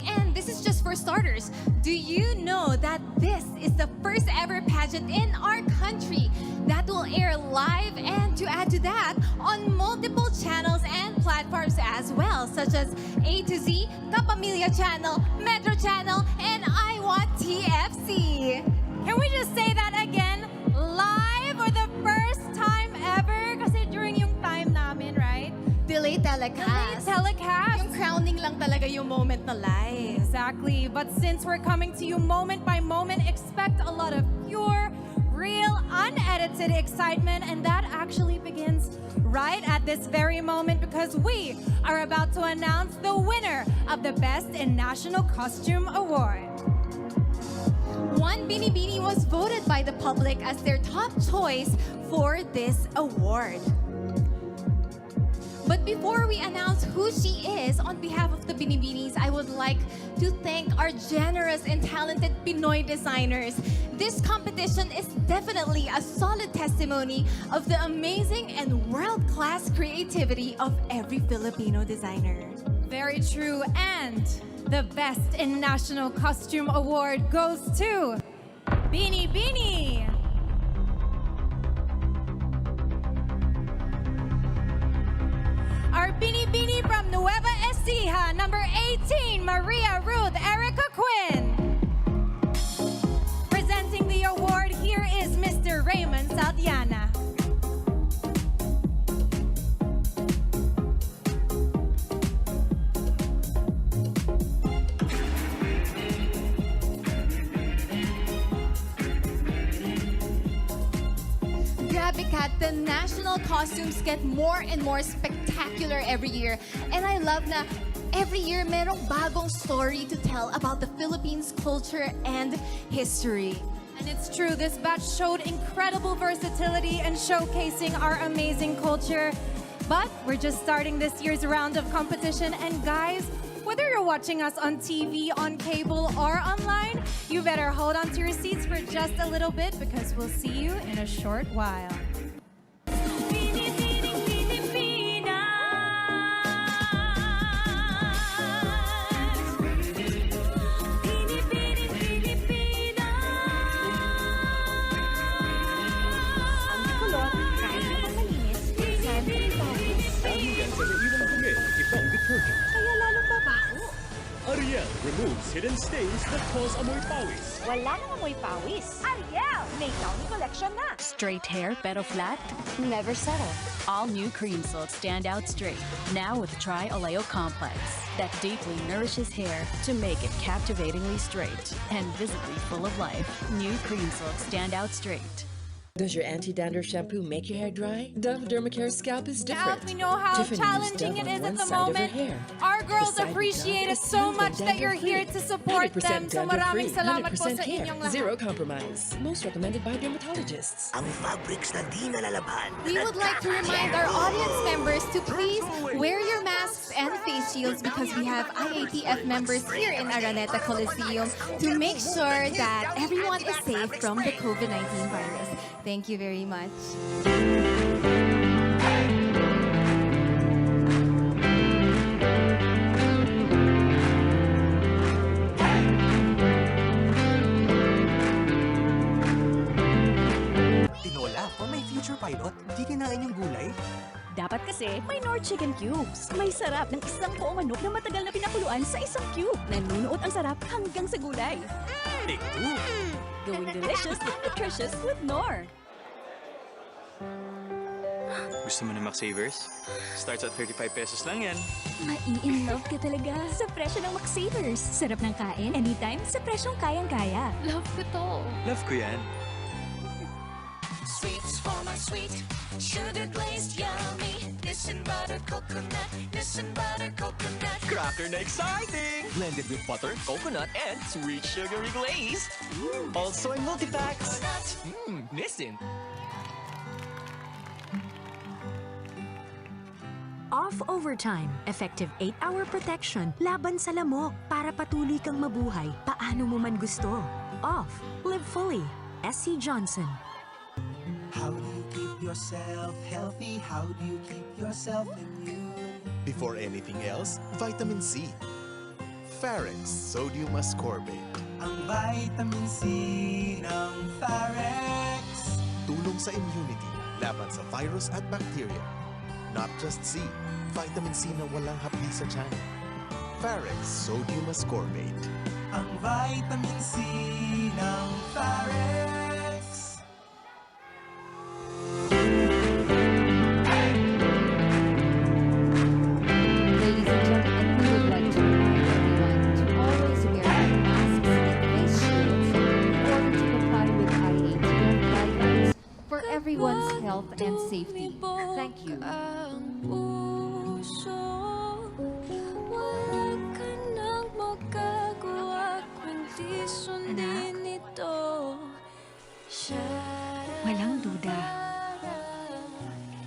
And this is just for starters, do you know that this is the first ever pageant in our country that will air live, and to add to that, on multiple channels and platforms as well, such as A to Z, Kapamilya Channel, Metro Channel, and I Want TFC. Can we just say that again? Live for the first time ever? Kasi during yung time namin, right? Delayed telecast. Delayed telecast. Yung crowning lang talaga yung moment na live. Exactly. But since we're coming to you moment by moment, expect a lot of pure, real, unedited excitement. And that actually begins right at this very moment, because we are about to announce the winner of the Best in National Costume Award. One Binibini was voted by the public as their top choice for this award. But before we announce who she is, on behalf of the Binibinis, I would like to thank our generous and talented Pinoy designers. This competition is definitely a solid testimony of the amazing and world-class creativity of every Filipino designer. Very true. And the Best in National Costume Award goes to Binibini. Our Binibini from Nueva Ecija, number 18, Maria Ruth Erica Quinn. Presenting the award, here is Mr. Raymond Saldiana. Grabe, Kat, the national costumes get more and more spectacular every year. And I love na every year merong bagong story to tell about the Philippines' culture and history. And it's true, this batch showed incredible versatility and showcasing our amazing culture. But we're just starting this year's round of competition, and guys, whether you're watching us on TV, on cable, or online, you better hold on to your seats for just a little bit, because we'll see you in a short while. Kaya lalong babaho. Ariel removes hidden stains that cause amoy pawis. Wala nang amoy pawis. Ariel! May Downy collection na. Straight hair, pero flat? Never settle. All new Cream Silk stand out straight. Now with Tri-Oleo Complex that deeply nourishes hair to make it captivatingly straight and visibly full of life. New Cream Silk stand out straight. Does your anti-dandruff shampoo make your hair dry? Dove Dermacare Scalp is different. Now we know how Tiffany used challenging Dove it on is one at the side of her moment. hair. Our girls Beside appreciate Dove it is so smooth much and that you're here dandruff-free. to support 100% them. So maraming dandruff-free, salamat po 100% sa care, inyong lahat. Zero compromise. Most recommended by dermatologists. Ang fabrics na di nalalabhan. We would like to remind our audience members to please wear your masks and face shields because we have IATF members here in Araneta Coliseum to make sure that everyone is safe from the COVID-19 virus. Thank you very much. Tinola, for my future pilot, di kinain yung gulay? Dapat kasi may Nor Chicken Cubes. May sarap ng isang buong manok na matagal na pinakuluan sa isang cube. Nanunuot ang sarap hanggang sa gulay. Take two. Going delicious, nutritious with Nor. Gusto mo na Mac-Savers? Starts at 35 pesos lang yan. Mai-in-love ka talaga sa presyo ng Mac-Savers. Sarap ng kain, anytime, sa presyong kayang-kaya. Love ko to. Love ko yan. Sweets for my sweet, sugar glazed yummy. This and butter coconut, this and butter coconut. Cracker na exciting! Blended with butter, coconut, and sweet sugary glaze. Also in multi-packs. Missing. Off Overtime, effective 8-hour protection laban sa lamok para patuloy kang mabuhay paano mo man gusto. Off, live fully. SC Johnson. How do you keep yourself healthy? How do you keep yourself immune? Before anything else, vitamin C. Pharex Sodium Ascorbate. Ang vitamin C ng Pharex. Tulong sa immunity laban sa virus at bacteria. Not just C, vitamin C na walang hapdi sa tiyan. Pharex Sodium Ascorbate. Ang vitamin C ng Pharex. Ladies and gentlemen, we would like to remind everyone to always wear your masks and face shields in order to comply with IATF guidelines for everyone's health and safety. Thank you. Walang duda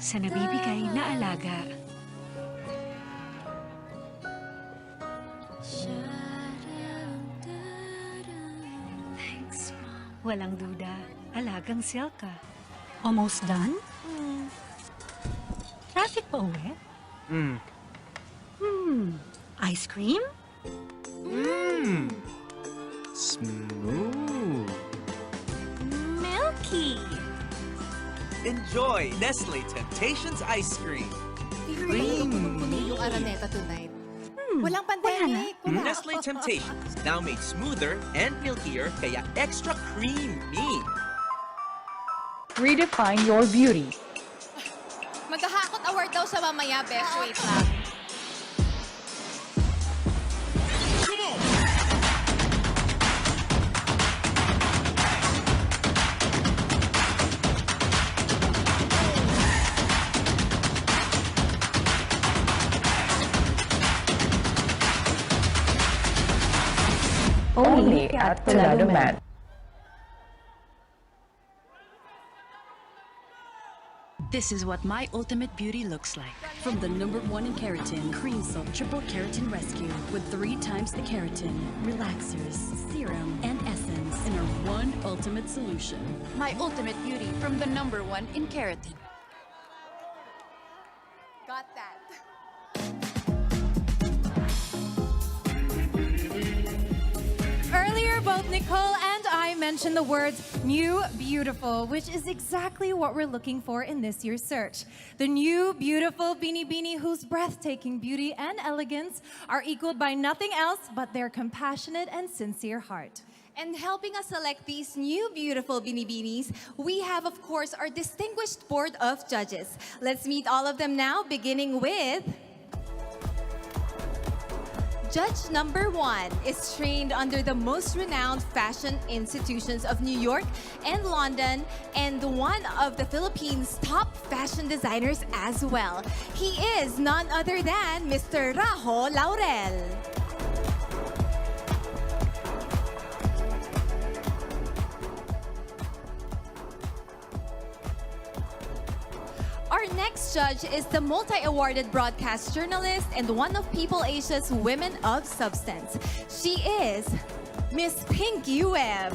sa nabibigay na alaga. Thanks, Mom. Walang duda, alagang Selka. Almost done? Traffic pa uwi? Ice cream? Smooth. Milky. Enjoy Nestle Temptations Ice Cream. Puno yung Araneta tonight. Walang pandemic. Nestle Temptations, now made smoother and milkier, kaya extra creamy. Redefine your beauty. Maghahakot award daw sa mamaya, Bes. Wait lang. Only at Pelado Mat. This is what my ultimate beauty looks like. From the #1 in keratin, Cream Silk Triple Keratin Rescue with 3 times the keratin, relaxers, serum, and essence in our one ultimate solution. My ultimate beauty from the #1 in keratin. Got that. Earlier, both Nicole and I mentioned the words new, beautiful, which is exactly what we're looking for in this year's search. The new, beautiful Binibini whose breathtaking beauty and elegance are equaled by nothing else but their compassionate and sincere heart. And helping us select these new beautiful Binibinis, we have, of course, our distinguished board of judges. Let's meet all of them now, beginning with Judge number 1 is trained under the most renowned fashion institutions of New York and London, and one of the Philippines' top fashion designers as well. He is none other than Mr. Rajo Laurel. Our next judge is the multi-awarded broadcast journalist and one of People Asia's Women of Substance. She is Miss Pinky Webb.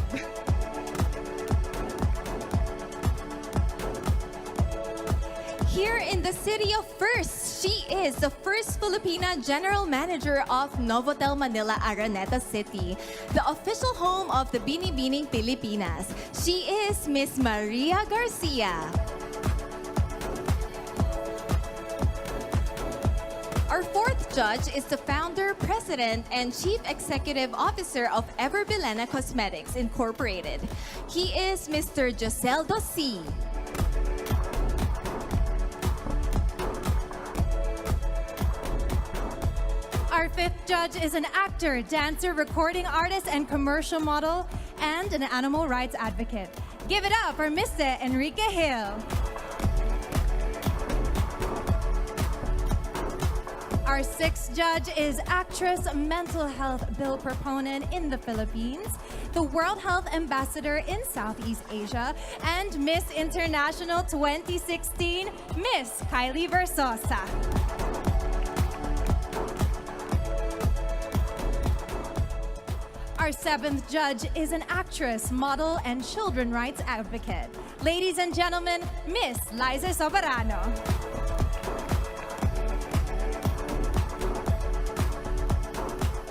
Here in the city of First, she is the first Filipina General Manager of Novotel Manila Araneta City, the official home of the Binibining Pilipinas. She is Miss Maria Garcia. Our fourth judge is the founder, president, and chief executive officer of Everbilena Cosmetics Incorporated. He is Mr. Joseldo C. Our fifth judge is an actor, dancer, recording artist, and commercial model, and an animal rights advocate. Give it up for Mr. Enrique Hill. Our sixth judge is actress, mental health bill proponent in the Philippines, the World Health Ambassador in Southeast Asia, and Miss International 2016, Miss Kylie Versosa. Our seventh judge is an actress, model, and children rights advocate. Ladies and gentlemen, Miss Liza Soberano.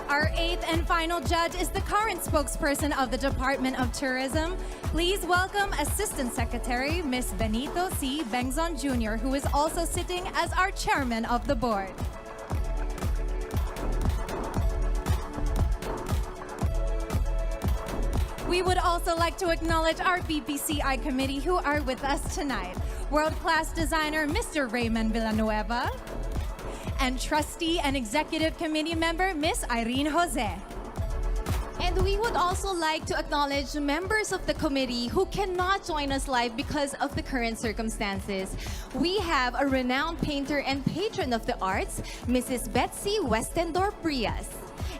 Our eighth and final judge is the current spokesperson of the Department of Tourism. Please welcome Assistant Secretary Ms. Benito C. Bengzon Jr., who is also sitting as our chairman of the board. We would also like to acknowledge our BPCI committee who are with us tonight. World-class designer Mr. Raymond Villanueva, and trustee and executive committee member, Miss Irene Jose. And we would also like to acknowledge members of the committee who cannot join us live because of the current circumstances. We have a renowned painter and patron of the arts, Mrs. Betsy Westendorf Prias.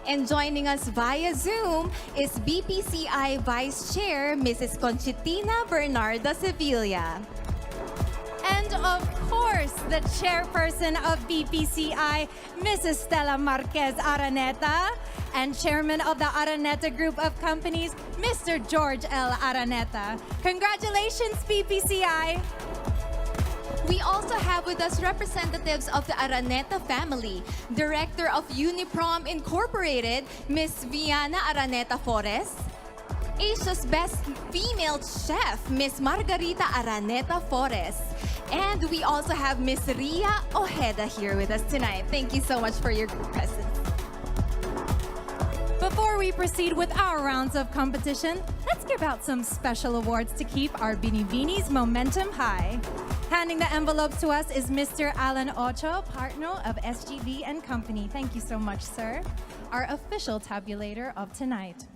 And joining us via Zoom is BPCI Vice Chair, Mrs. Conchitina Bernardo Sevilla. And of course, the chairperson of BPCI, Mrs. Stella Marquez Araneta, and chairman of the Araneta Group of Companies, Mr. George L. Araneta. Congratulations, BPCI! We also have with us representatives of the Araneta family, Director of Uniprom Incorporated, Miss Viana Araneta Forres, Asia's Best Female Chef, Miss Margarita Araneta Forres. And we also have Miss Ria Ojeda here with us tonight. Thank you so much for your presence. Before we proceed with our rounds of competition, let's give out some special awards to keep our Binibinis momentum high. Handing the envelopes to us is Mr. Alan Ocho, partner of SGB and Company. Thank you so much, sir. Our official tabulator of tonight.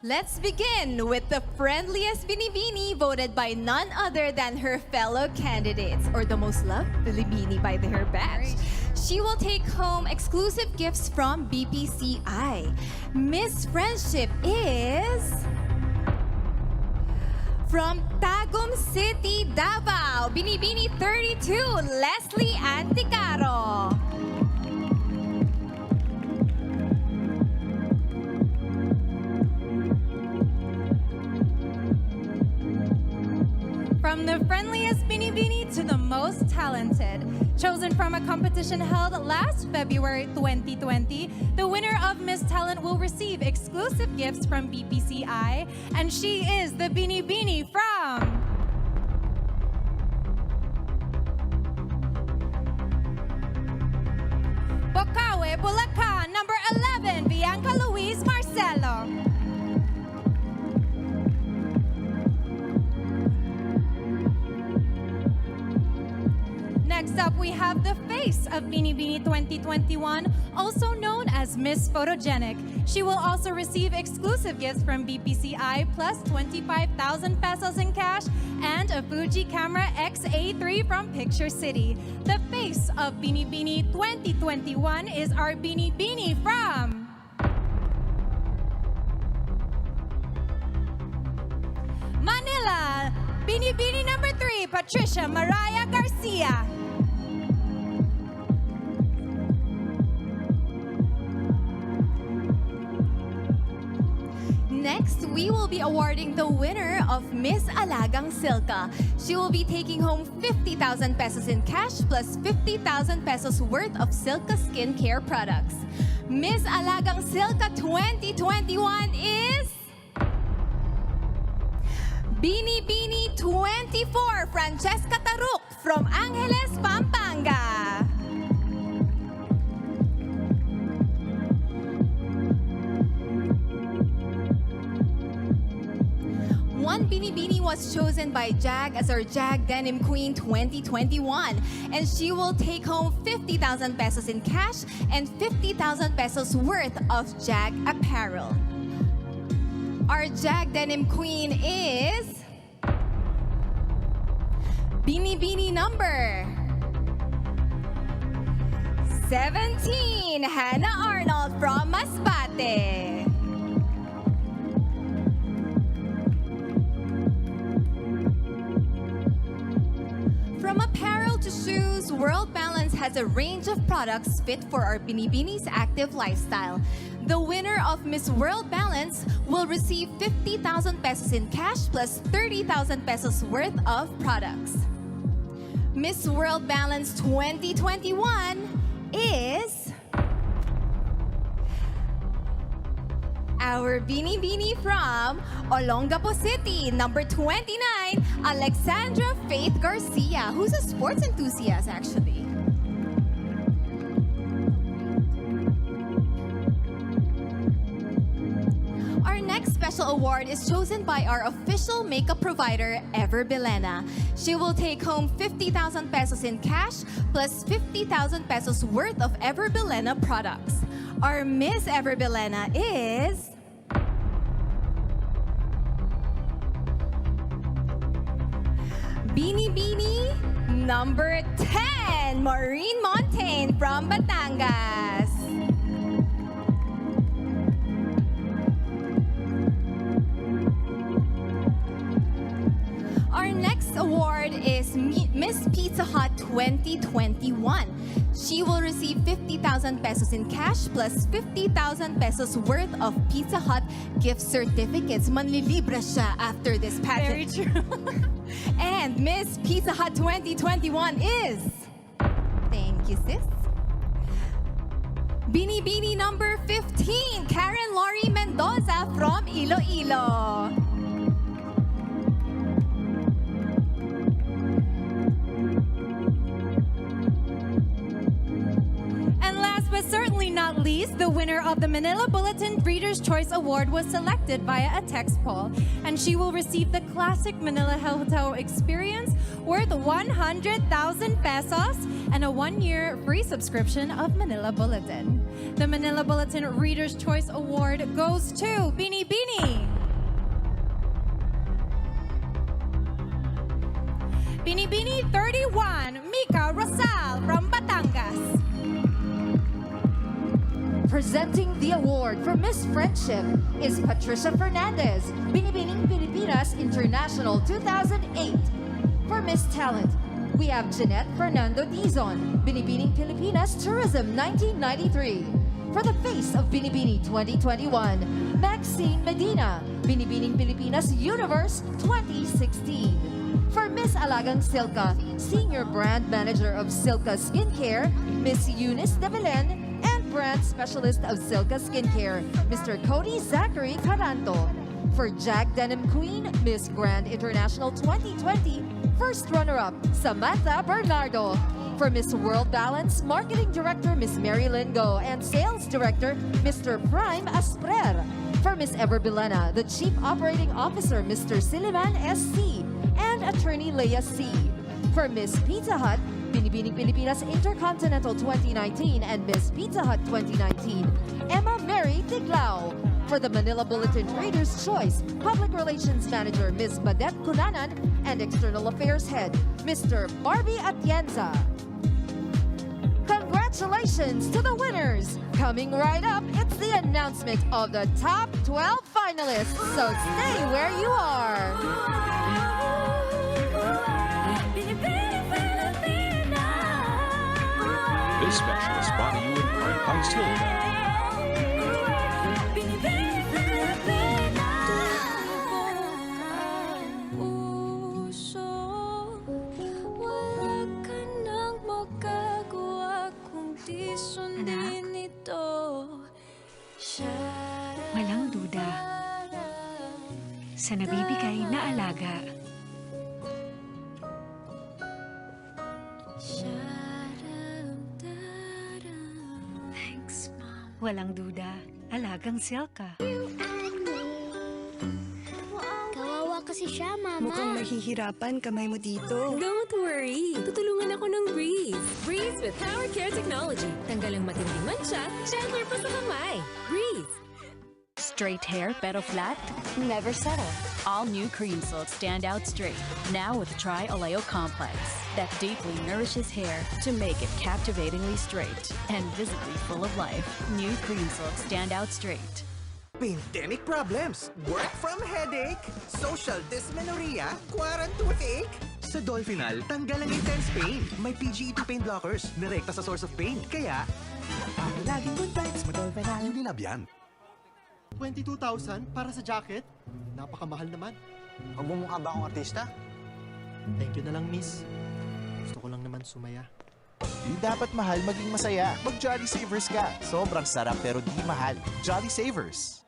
Let's begin with the friendliest Binibini voted by none other than her fellow candidates, or the most loved Binibini by her batch. She will take home exclusive gifts from BPCI. Miss Friendship is from Tagum City, Davao, Binibini 32, Leslie Anticaro. From the friendliest Binibini to the most talented. Chosen from a competition held last February 2020, the winner of Miss Talent will receive exclusive gifts from BPCI, and she is the Binibini from Bocaue, Bulacan, number 11, Bianca Luis Marcelo. Next up, we have the face of Binibini 2021, also known as Miss Photogenic. She will also receive exclusive gifts from BPCI plus 25,000 pesos in cash and a Fuji Camera X-A3 from Picture City. The face of Binibini 2021 is our Binibini from Manila, Binibini number 3, Patricia Mariah Garcia. Next, we will be awarding the winner of Miss Alagang Silka. She will be taking home 50,000 pesos in cash plus 50,000 pesos worth of Silka skincare products. Miss Alagang Silka 2021 is Binibini 24, Francesca Taruk from Angeles, Pampanga. One Binibini was chosen by Jag as our Jag Denim Queen 2021, and she will take home 50,000 pesos in cash and 50,000 pesos worth of Jag apparel. Our Jag Denim Queen is Binibini number 17, Hannah Arnold from Masbate. From apparel to shoes, World Balance has a range of products fit for our Binibinis active lifestyle. The winner of Miss World Balance will receive 50,000 pesos in cash plus 30,000 pesos worth of products. Miss World Balance 2021 is our Binibini from Olongapo City, number 29, Alexandra Faith Garcia, who's a sports enthusiast actually. Our next special award is chosen by our official makeup provider, Ever Bilena. She will take home 50,000 pesos in cash plus 50,000 pesos worth of Ever Bilena products. Our Miss Ever Bilena is Binibini number 10, Maureen Montagne from Batangas. Our next award is Miss Pizza Hut 2021. She will receive 50,000 pesos in cash plus 50,000 pesos worth of Pizza Hut gift certificates. Manlilibra siya after this pageant. Very true. And Miss Pizza Hut 2021 is... Thank you, sis. Binibini number 15, Karen Laurie Mendoza from Iloilo. But certainly not least, the winner of the Manila Bulletin Reader's Choice Award was selected via a text poll, and she will receive the classic Manila Hotel experience worth 100,000 pesos and a 1-year free subscription of Manila Bulletin. The Manila Bulletin Reader's Choice Award goes to Binibini. Binibini 31, Mika Rosal from Batangas. Presenting the award for Miss Friendship is Patricia Fernandez, Binibining Pilipinas International 2008. For Miss Talent, we have Jeanette Fernando Dizon, Binibining Pilipinas Tourism 1993. For the face of Binibini 2021, Maxine Medina, Binibining Pilipinas Universe 2016. For Miss Alagang Silka, Senior Brand Manager of Silka Skincare, Miss Eunice De Belen, and Brand Specialist of Silka Skincare, Mr. Cody Zachary Caranto. For Jag Denim Queen, Miss Grand International 2020, first runner-up, Samantha Bernardo. For Miss World Balance, Marketing Director, Miss Mary Lynn Go, and Sales Director, Mr. Prime Asprer. For Miss Ever Bilena, the Chief Operating Officer, Mr. Siliman SC, and Attorney Leia C. For Miss Pizza Hut, Binibining Pilipinas Intercontinental 2019 and Miss Pizza Hut 2019, Emma Mary Tiglao. For the Manila Bulletin Reader's Choice, Public Relations Manager Ms. Madet Cunanan and External Affairs Head Mr. Barbie Atienza. Congratulations to the winners! Coming right up, it's the announcement of the top 12 finalists, so stay where you are. This special is brought to you in part by Silva. Walang duda sa nabibigay na alaga. Thanks, Mom. Walang duda, alagang Silka. Kawawa kasi siya, Mama. Mukhang mahihirapan kamay mo dito. Don't worry. Tutulungan ako ng Breeze. Breeze with Power Care Technology. Tanggal ang matinding mancha, gentler pa sa kamay. Breeze. Straight hair pero flat? Never settle. All new Cream Silk Stand Out Straight. Now with Tri-Oleo Complex that deeply nourishes hair to make it captivatingly straight and visibly full of life. New Cream Silk Stand Out Straight. Pandemic problems, work from headache, social dysmenorrhea, quarant toothache. Sa Dolphinal, tanggal ang intense pain. May PGE2 pain blockers, direkta sa source of pain. Kaya, laging good vibes mo, Dolphinal. Unilab yan. 22,000 para sa jacket? Napakamahal naman. Magmumukha ba akong artista? Thank you na lang, miss. Gusto ko lang naman sumaya. Di dapat mahal maging masaya. Mag Jolly Savers ka. Sobrang sarap pero di mahal. Jolly Savers.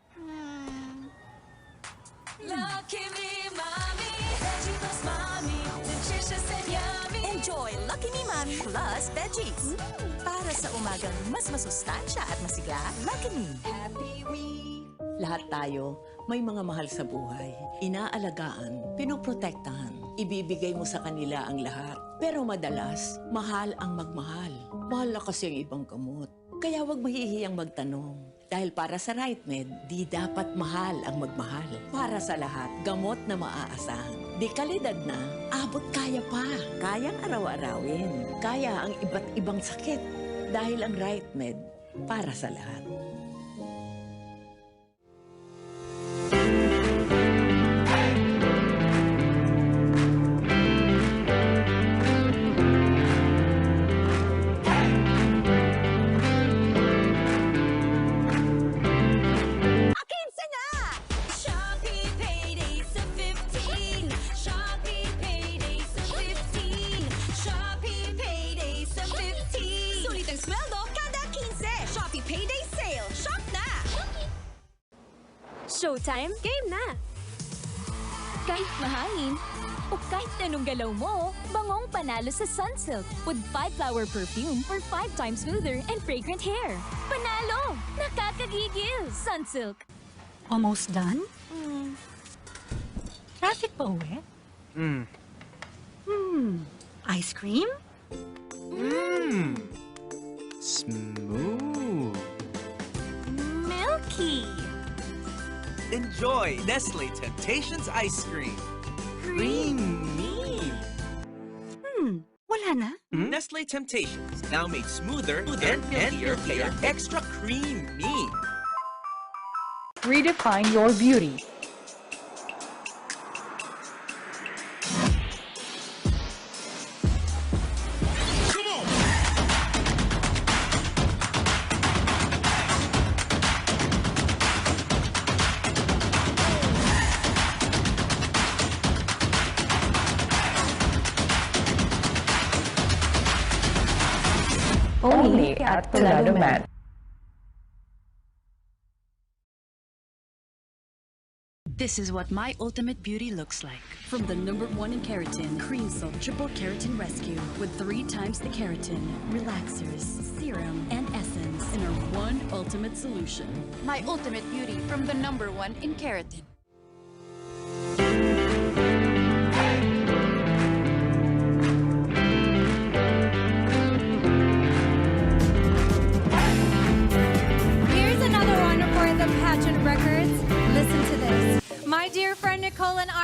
Lucky Me Mommy, Veggie Plus Mommy, nutritious and yummy. Enjoy Lucky Me Mommy Plus Veggies. Para sa umagang mas masustansya at masigla, Lucky Me. Happy We. Lahat tayo may mga mahal sa buhay. Inaalagaan, pinoprotektahan. Ibibigay mo sa kanila ang lahat. Pero madalas, mahal ang magmahal. Mahal na kasi ang ibang gamot. Kaya huwag mahihiyang magtanong. Dahil para sa RightMed, di dapat mahal ang magmahal. Para sa lahat, gamot na maaasahan. Di kalidad na, abot kaya pa. Kayang araw-arawin. Kaya ang iba't ibang sakit. Dahil ang RightMed, para sa lahat. Showtime, game na! Kahit mahangin, o kahit anong galaw mo, bangong panalo sa Sunsilk with 5-flower perfume for 5 times smoother and fragrant hair. Panalo! Nakakagigil! Sunsilk! Almost done? Traffic pa uwi? Ice cream? Smooth. Milky! Enjoy Nestle Temptations Ice Cream. Creamy. Wala na? Nestle Temptations, now made smoother and milkier, kaya extra creamy. Redefine your beauty. Only at Bernardo Mat. This is what my ultimate beauty looks like. From the #1 in keratin, Cream Silk Triple Keratin Rescue with 3 times the keratin, relaxers, serum, and essence in our one ultimate solution. My ultimate beauty from the #1 in keratin.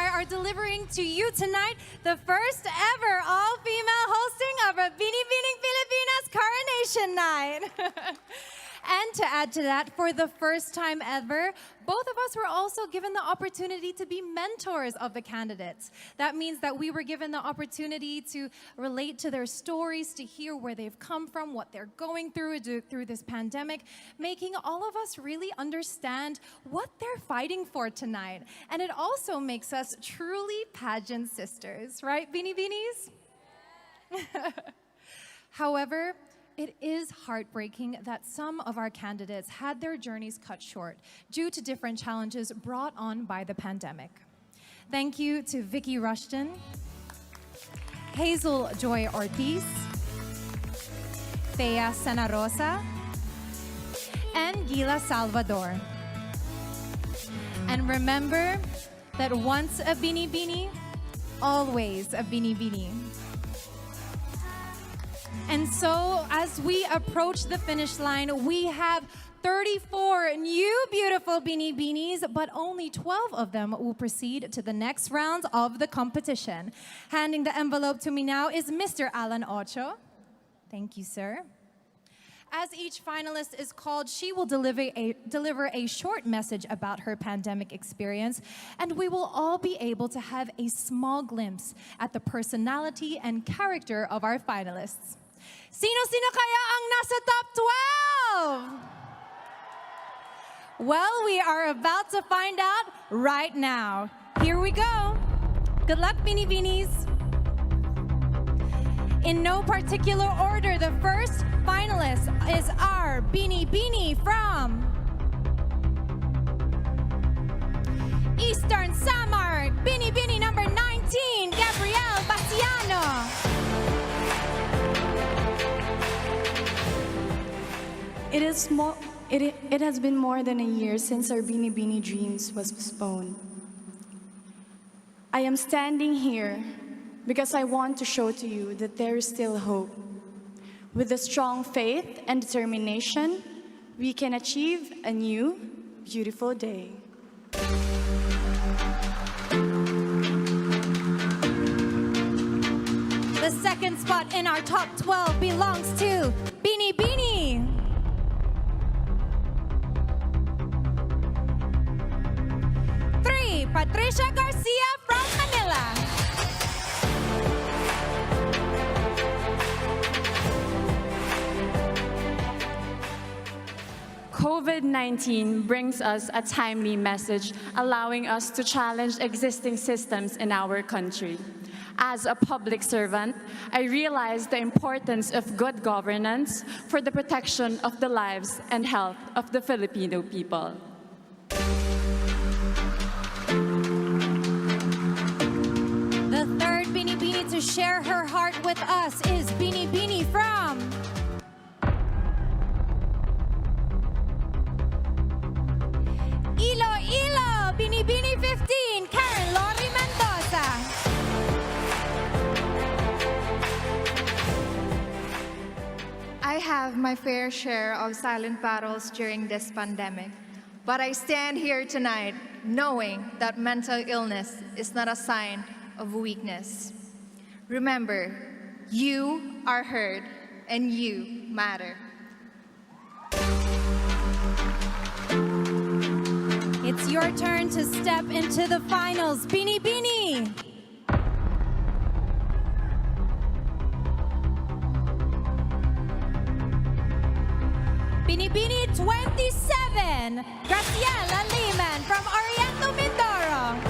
Joy are delivering to you tonight the first ever all-female hosting of a Binibining Pilipinas Coronation Night. And to add to that, for the first time ever, both of us were also given the opportunity to be mentors of the candidates. That means that we were given the opportunity to relate to their stories, to hear where they've come from, what they're going through this pandemic, making all of us really understand what they're fighting for tonight. And it also makes us truly pageant sisters, right, Binibinis? However, it is heartbreaking that some of our candidates had their journeys cut short due to different challenges brought on by the pandemic. Thank you to Vickie Ruston, Hazel Joy Ortiz, Thea Senarosa, and Gila Salvador. And remember that once a Binibini, always a Binibini. And so, as we approach the finish line, we have 34 new beautiful Binibinis, but only 12 of them will proceed to the next rounds of the competition. Handing the envelope to me now is Mr. Alan Ocho. Thank you, sir. As each finalist is called, she will deliver a short message about her pandemic experience, and we will all be able to have a small glimpse at the personality and character of our finalists. Sino-sino kaya ang nasa top 12? Well, we are about to find out right now. Here we go. Good luck, Binibinis. In no particular order, the first finalist is our Binibini from Eastern Samar, Binibini number 19, Gabrielle Basiano. It has been more than a year since our Binibini dreams was postponed. I am standing here because I want to show to you that there is still hope. With a strong faith and determination, we can achieve a new, beautiful day. The second spot in our top 12 belongs to Binibini. Patricia Garcia from Manila. COVID-19 brings us a timely message, allowing us to challenge existing systems in our country. As a public servant, I realize the importance of good governance for the protection of the lives and health of the Filipino people. The third Binibini to share her heart with us is Binibini from Iloilo, Binibini 15, Karen Lori Mendoza. I have my fair share of silent battles during this pandemic, but I stand here tonight knowing that mental illness is not a sign of weakness. Remember, you are heard and you matter. It's your turn to step into the finals, Binibini. Binibini 27, Graciela Lehman from Oriental Mindoro.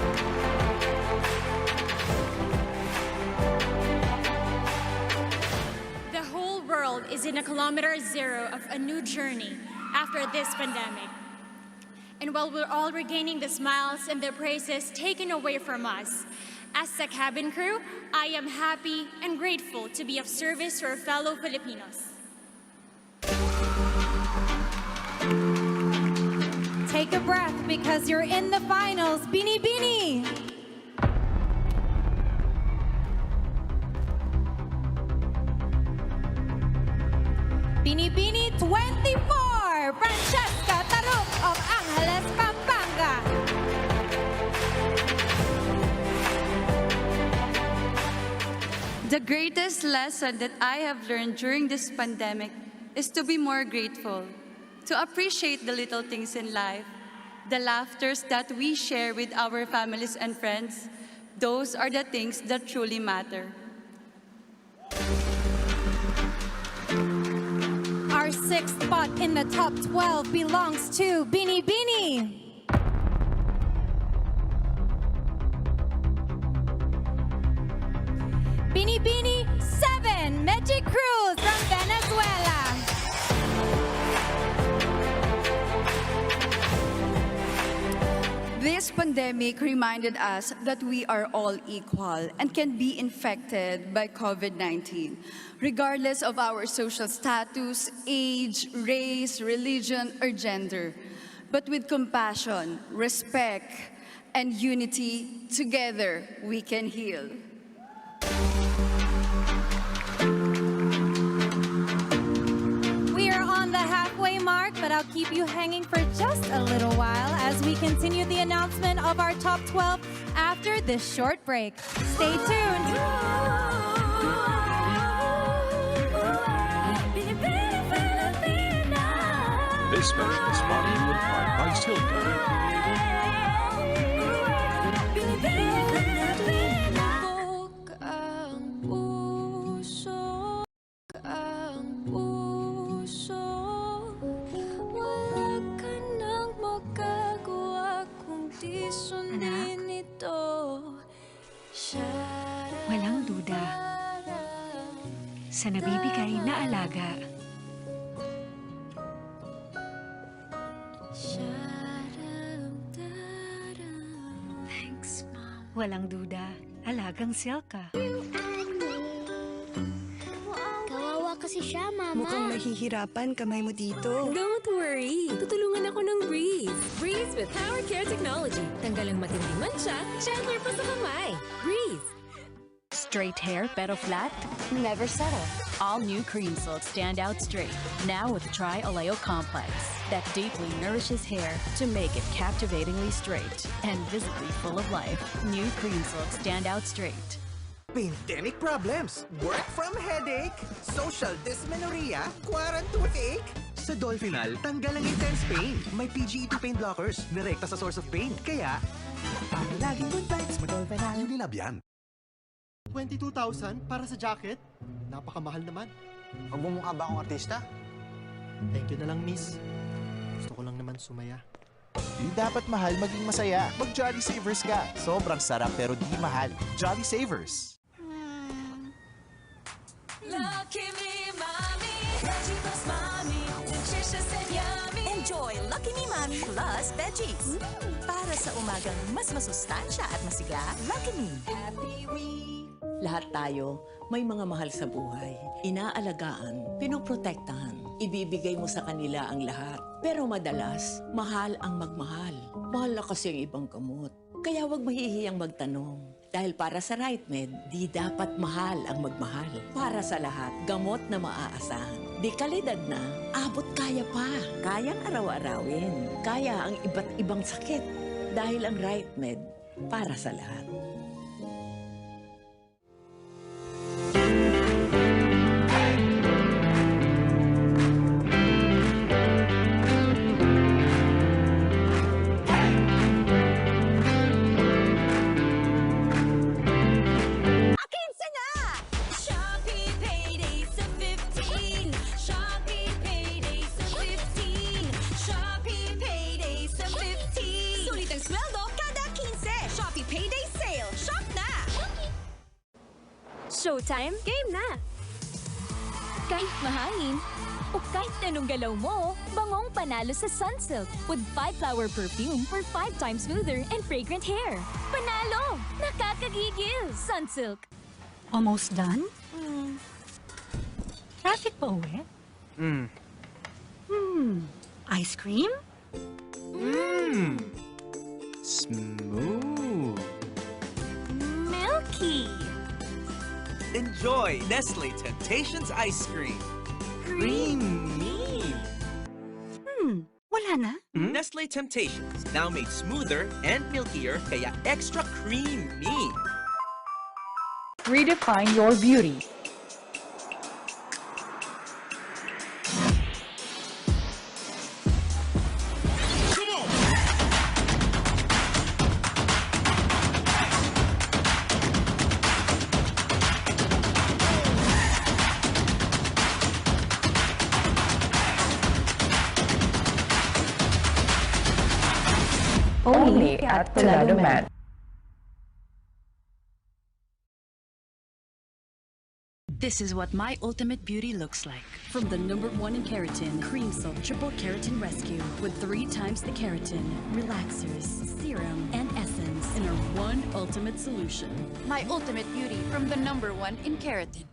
The whole world is in a kilometer zero of a new journey after this pandemic. And while we're all regaining the smiles and the praises taken away from us, as a cabin crew, I am happy and grateful to be of service to our fellow Filipinos. Take a breath because you're in the finals, Binibini. Binibini 24, Francesca Taruk of Angeles, Pampanga. The greatest lesson that I have learned during this pandemic is to be more grateful, to appreciate the little things in life, the laughters that we share with our families and friends. Those are the things that truly matter. Our sixth spot in the top 12 belongs to Binibini. Binibini 7, Magic Cruz from Venezuela. This pandemic reminded us that we are all equal and can be infected by COVID-19, regardless of our social status, age, race, religion, or gender. But with compassion, respect, and unity, together we can heal. We are on the halfway mark, but I'll keep you hanging for just a little while as we continue the announcement of our top 12 after this short break. Stay tuned. This special is brought to you in part by Silka. Walang duda sa nabibigay na alaga. Thanks, Mom. Walang duda, alagang Silka. Kawawa kasi siya, Mama. Mukhang nahihirapan kamay mo dito. Don't worry. Tutulungan ako ng Breeze. Breeze with Power Care Technology. Tanggalang matinding mancha, gentler pa sa kamay. Breeze. Straight hair pero flat? Never settle. All new Cream Silk stand out straight. Now with Tri-Oleo Complex that deeply nourishes hair to make it captivatingly straight and visibly full of life. New Cream Silk stand out straight. Pandemic problems, work from headache, social dysmenorrhea, quarantine ache. Sa Dolphinal, tanggal ang intense pain. May PGE2 pain blockers, direkta sa source of pain. Kaya, laging good vibes mo, Dolphinal. Yung nilab yan. 22,000 para sa jacket? Napakamahal naman. Magmumukha ba akong artista? Thank you na lang, miss. Gusto ko lang naman sumaya. Di dapat mahal maging masaya. Mag Jolly Savers ka. Sobrang sarap pero di mahal. Jolly Savers. Lucky Me Mommy, veggie plus mommy, nutritious and yummy. Enjoy Lucky Me Mommy plus veggies. Para sa umagang mas masustansya at masigla, Lucky Me. Happy Week! Lahat tayo may mga mahal sa buhay. Inaalagaan, pinoprotektahan. Ibibigay mo sa kanila ang lahat. Pero madalas, mahal ang magmahal. Mahal na kasi ang ibang gamot. Kaya huwag mahihiyang magtanong. Dahil para sa RightMed, di dapat mahal ang magmahal. Para sa lahat, gamot na maaasahan. Di kalidad na, abot kaya pa. Kayang araw-arawin. Kaya ang iba't ibang sakit. Dahil ang RightMed, para sa lahat. Showtime, game na! Kahit mahangin, o kahit anong galaw mo, bangong panalo sa Sunsilk with 5-flower perfume for 5 times smoother and fragrant hair. Panalo! Nakakagigil! Sunsilk! Almost done? Traffic pa uwi? Ice cream? Smooth. Milky! Enjoy Nestle Temptations Ice Cream. Creamy. Wala na? Nestle Temptations, now made smoother and milkier, kaya extra creamy. Redefine your beauty. Only at Pelado Mat. This is what my ultimate beauty looks like. From the #1 in keratin, Cream Silk Triple Keratin Rescue with 3 times the keratin, relaxers, serum, and essence in our one ultimate solution. My ultimate beauty from the #1 in keratin.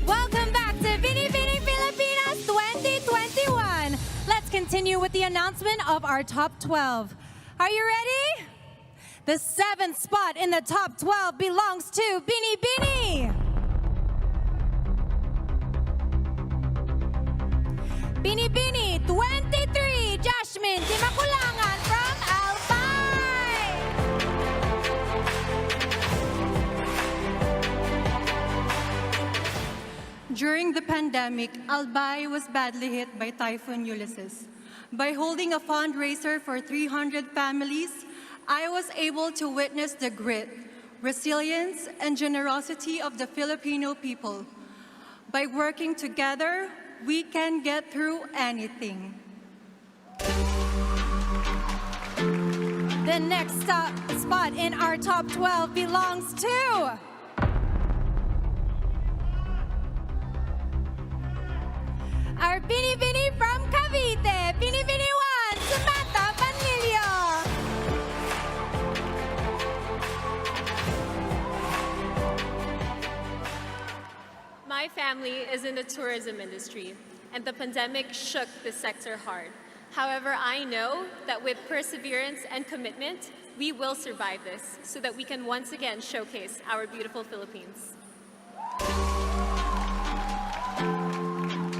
Welcome back to Binibining Pilipinas 2021. Let's continue with the announcement of our top 12. Are you ready? The 7th spot in the top 12 belongs to Binibini. Binibini 23, Jasmine Timakulangan from Albay. During the pandemic, Albay was badly hit by Typhoon Ulysses. By holding a fundraiser for 300 families, I was able to witness the grit, resilience, and generosity of the Filipino people. By working together, we can get through anything. The next spot in our top 12 belongs to our Binibini from Cavite, Binibini 1, Samantha Panilio. My family is in the tourism industry, and the pandemic shook the sector hard. However, I know that with perseverance and commitment, we will survive this so that we can once again showcase our beautiful Philippines.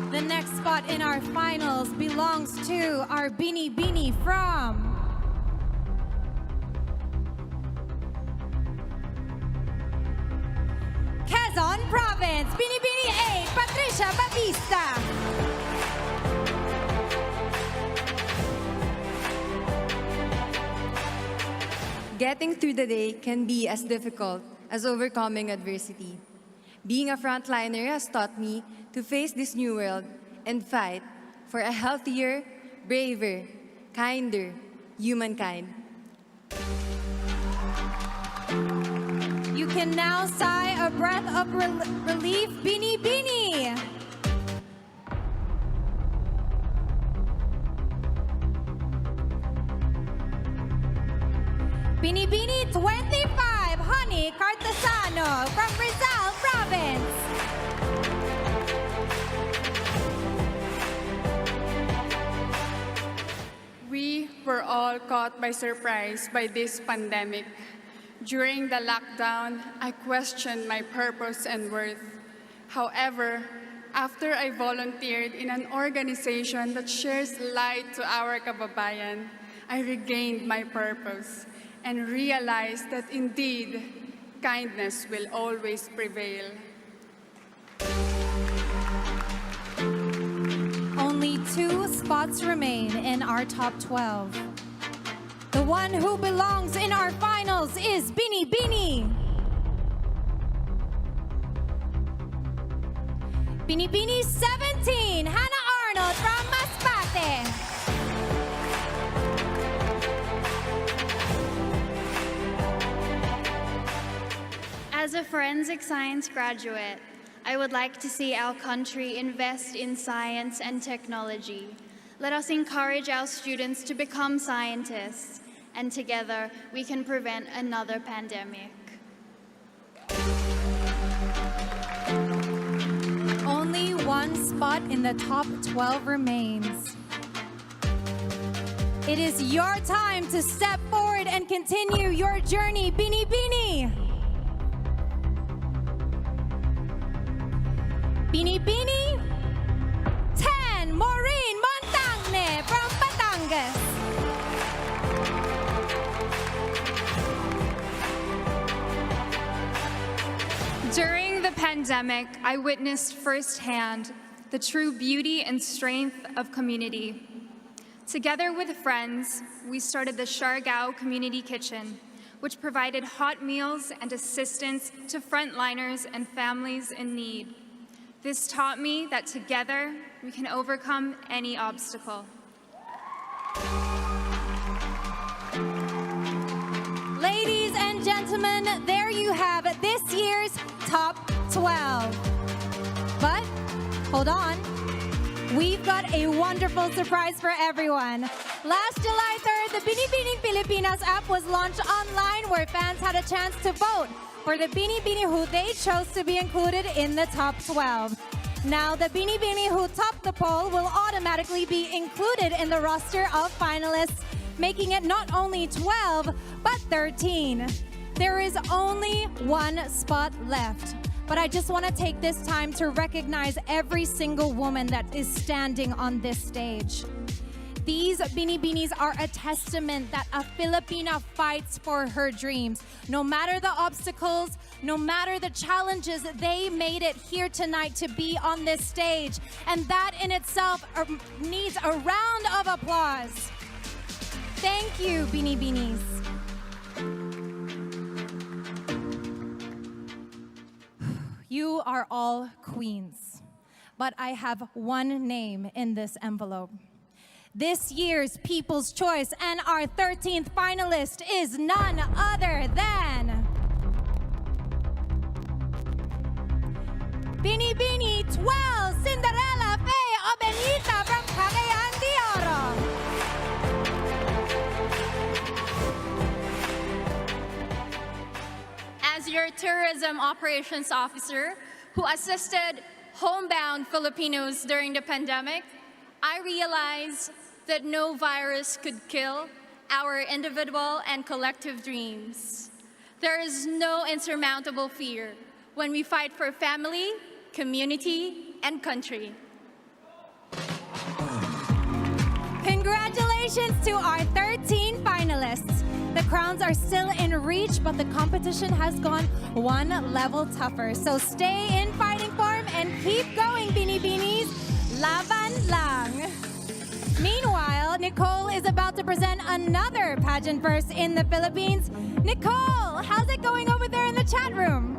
The next spot in our finals belongs to our Binibini from Quezon Province, Binibini 8, Patricia Batista. Getting through the day can be as difficult as overcoming adversity. Being a frontliner has taught me to face this new world and fight for a healthier, braver, kinder humankind. You can now sigh a breath of relief, Binibini. Binibini 25, Honey Cartasano from Rizal Province. We were all caught by surprise by this pandemic. During the lockdown, I questioned my purpose and worth. However, after I volunteered in an organization that shares light to our kababayan, I regained my purpose and realized that indeed, kindness will always prevail. Only 2 spots remain in our top 12. The one who belongs in our finals is Binibini. Binibini 17, Hannah Arnold from Masbate. As a forensic science graduate, I would like to see our country invest in science and technology. Let us encourage our students to become scientists, and together we can prevent another pandemic. spot in the top 12 remains. It is your time to step forward and continue your journey, Binibini. Binibini 10, Maureen Montagne from Batangas. During the pandemic, I witnessed firsthand the true beauty and strength of community. Together with friends, we started the Siargao Community Kitchen, which provided hot meals and assistance to frontliners and families in need. This taught me that together we can overcome any obstacle. Ladies and gentlemen, there you have it, this year's top 12. But, hold on. We've got a wonderful surprise for everyone. Last July 3rd, the Binibining Pilipinas app was launched online where fans had a chance to vote for the Binibini who they chose to be included in the top 12. Now, the Binibini who topped the poll will automatically be included in the roster of finalists, making it not only 12, but 13. There is only one spot left. But I just want to take this time to recognize every single woman that is standing on this stage. These Binibinis are a testament that a Filipina fights for her dreams. No matter the obstacles, no matter the challenges, they made it here tonight to be on this stage. And that in itself needs a round of applause. Thank you, Binibinis. You are all queens, but I have one name in this envelope. This year's People's Choice and our 13th finalist is none other than Binibini 12, Cinderella Faye Obenita from Cagayan de Oro. As your tourism operations officer who assisted homebound Filipinos during the pandemic, I realized that no virus could kill our individual and collective dreams. There is no insurmountable fear when we fight for family, community, and country. Congratulations to our 13 finalists. The crowns are still in reach, but the competition has gone one level tougher. So stay in fighting form and keep going, Binibinis. Laban lang. Meanwhile, Nicole is about to present another pageant first in the Philippines. Nicole, how's it going over there in the chat room?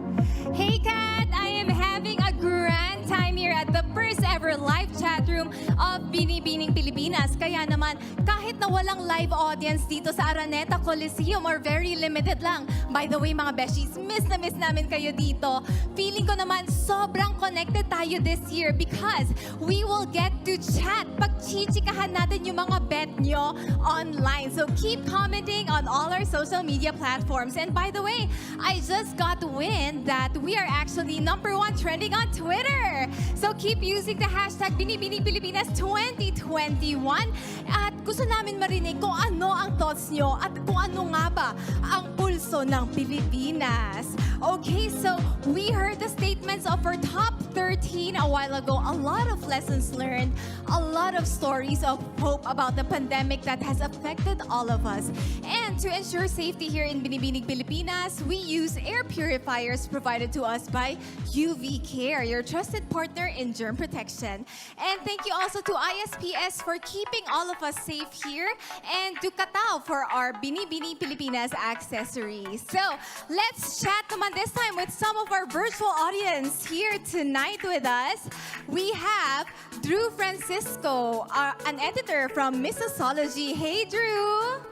Hey Kat, I am having a grand time here at the first ever live chat room of Binibining Pilipinas. Kaya naman, kahit na walang live audience dito sa Araneta Coliseum or very limited lang. By the way mga beshies, miss na miss namin kayo dito. Feeling ko naman sobrang connected tayo this year because we will get to chat. Pagchichikahan natin yung mga bet nyo online. So keep commenting on all our social media platforms. And by the way, I just got wind that we are actually #1 trending on Twitter. So keep using the hashtag Binibining Pilipinas 2021 at gusto namin marinig kung ano ang thoughts nyo at kung ano nga ba ang pulso ng Pilipinas. Okay, so we heard the statements of our top 13 a while ago. A lot of lessons learned, a lot of stories of hope about the pandemic that has affected all of us. And to ensure safety here in Binibining Pilipinas, we use air purifiers provided to us by UV Care, your trusted partner in germ protection. And thank you also to ISPS for keeping all of us safe here and to Katao for our Binibining Pilipinas accessories. So let's chat naman this time with some of our virtual audience here tonight with us. We have Drew Francisco, an editor from Missosology. Hey, Drew.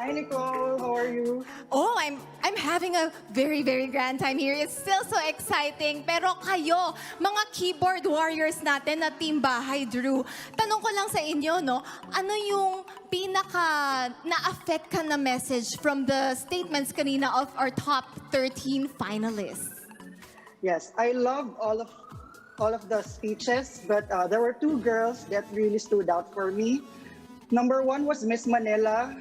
Hi, Nicole. How are you? Oh, I'm having a very, very grand time here. It's still so exciting. Pero kayo, mga keyboard warriors natin na team bahay, Drew, tanong ko lang sa inyo, no? Ano yung pinaka na-affect ka na message from the statements kanina of our top 13 finalists? Yes, I love all of all of the speeches, but there were two girls that really stood out for me. Number one was Miss Manila,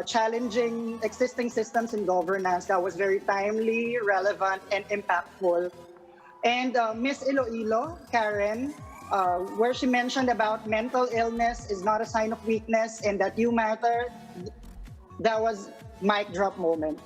challenging existing systems in governance. That was very timely, relevant, and impactful. And Miss Iloilo, Karen, where she mentioned about mental illness is not a sign of weakness and that you matter. That was mic drop moment.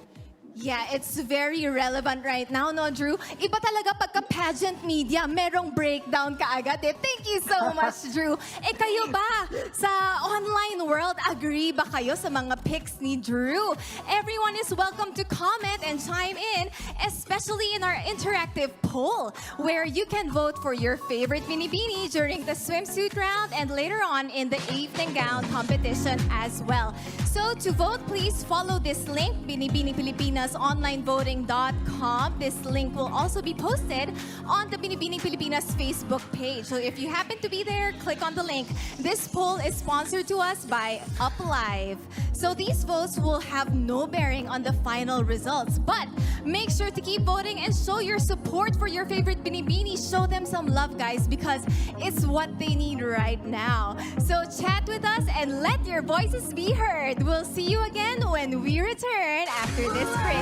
Yeah, it's very relevant right now, no, Drew? Iba talaga pagka pageant media, merong breakdown kaagad eh. Thank you so much, Drew. Eh kayo ba, sa online world, agree ba kayo sa mga picks ni Drew? Everyone is welcome to comment and chime in, especially in our interactive poll, where you can vote for your favorite Binibini during the swimsuit round and later on in the evening gown competition as well. So to vote, please follow this link, Binibining Pilipinas onlinevoting.com. This link will also be posted on the Binibining Pilipinas Facebook page. So if you happen to be there, click on the link. This poll is sponsored to us by UpLive. So these votes will have no bearing on the final results. But make sure to keep voting and show your support for your favorite Binibini. Show them some love, guys, because it's what they need right now. So chat with us and let your voices be heard. We'll see you again when we return after this break.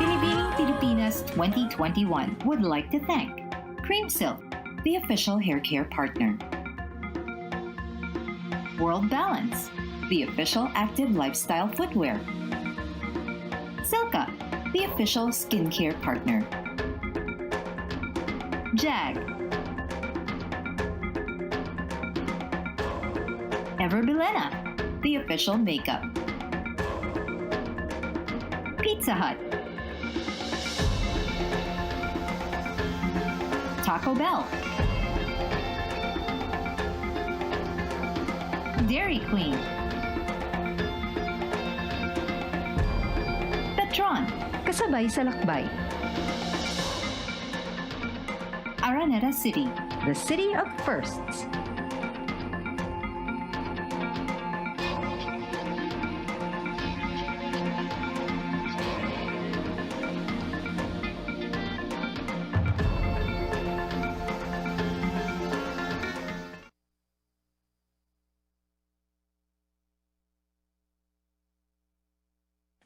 Binibining Pilipinas 2021 would like to thank Cream Silk, the official hair care partner. World Balance, the official active lifestyle footwear. Silka, the official skincare partner. Jag. Everbilena, the official makeup. Pizza Hut. Taco Bell. Dairy Queen. Petron, kasabay sa lakbay. Araneta City, the city of firsts.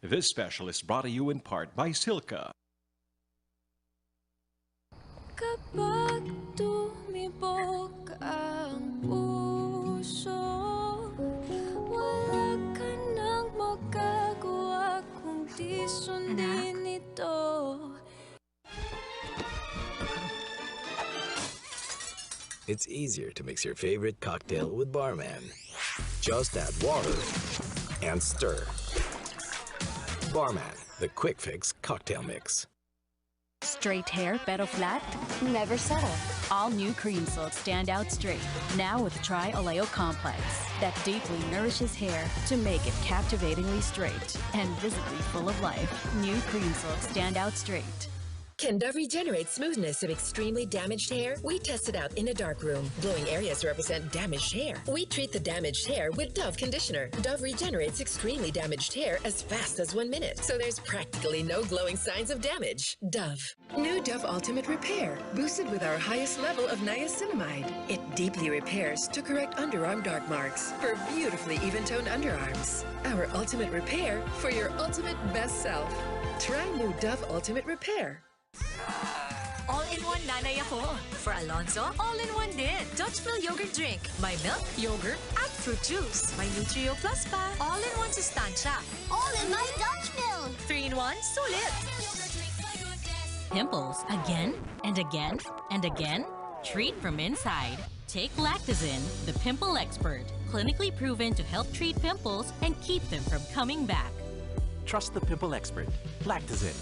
This special is brought to you in part by Silka. Kapag tumibok ang puso, wala ka nang magagawa kundi sundin ito. It's easier to mix your favorite cocktail with Barman. Just add water and stir. Barman, the quick fix cocktail mix. Straight hair, pero flat? Never settle. All new Cream Silk stand out straight. Now with Tri-Oleo Complex that deeply nourishes hair to make it captivatingly straight and visibly full of life. New Cream Silk stand out straight. Can Dove regenerate smoothness of extremely damaged hair? We test it out in a dark room. Glowing areas represent damaged hair. We treat the damaged hair with Dove conditioner. Dove regenerates extremely damaged hair as fast as 1 minute, so there's practically no glowing signs of damage. Dove. New Dove Ultimate Repair, boosted with our highest level of niacinamide. It deeply repairs to correct underarm dark marks for beautifully even-toned underarms. Our ultimate repair for your ultimate best self. Try new Dove Ultimate Repair. All-in-one nanay ako. For Alonzo, all-in-one din. Dutch Mill yogurt drink. May milk, yogurt, at fruit juice. May Nutrio Plus pa. All-in-one sustansya. All in my Dutch Mill. 3-in-1, sulit. Pimples again and again and again? Treat from inside. Take Lactazin, the pimple expert. Clinically proven to help treat pimples and keep them from coming back. Trust the pimple expert, Lactazin.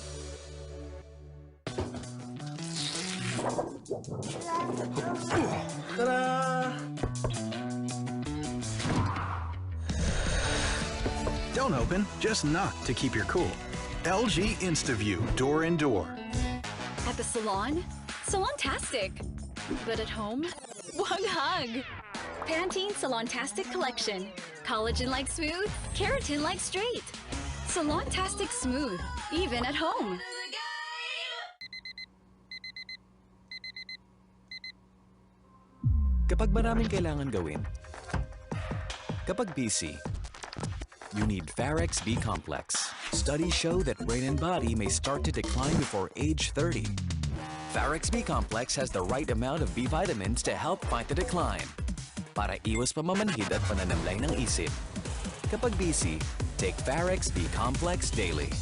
Ta-da! Don't open, just knock to keep your cool. LG InstaView Door and Door. At the salon? Salontastic. But at home? One hug. Pantene Salontastic Collection. Collagen-like smooth, keratin-like straight. Salontastic smooth, even at home. Kapag maraming kailangan gawin, kapag busy, you need Varex B Complex. Studies show that brain and body may start to decline before age 30. Varex B Complex has the right amount of B vitamins to help fight the decline. Para iwas pamamanhid at pananamlay ng isip. Kapag busy, take Varex B Complex daily.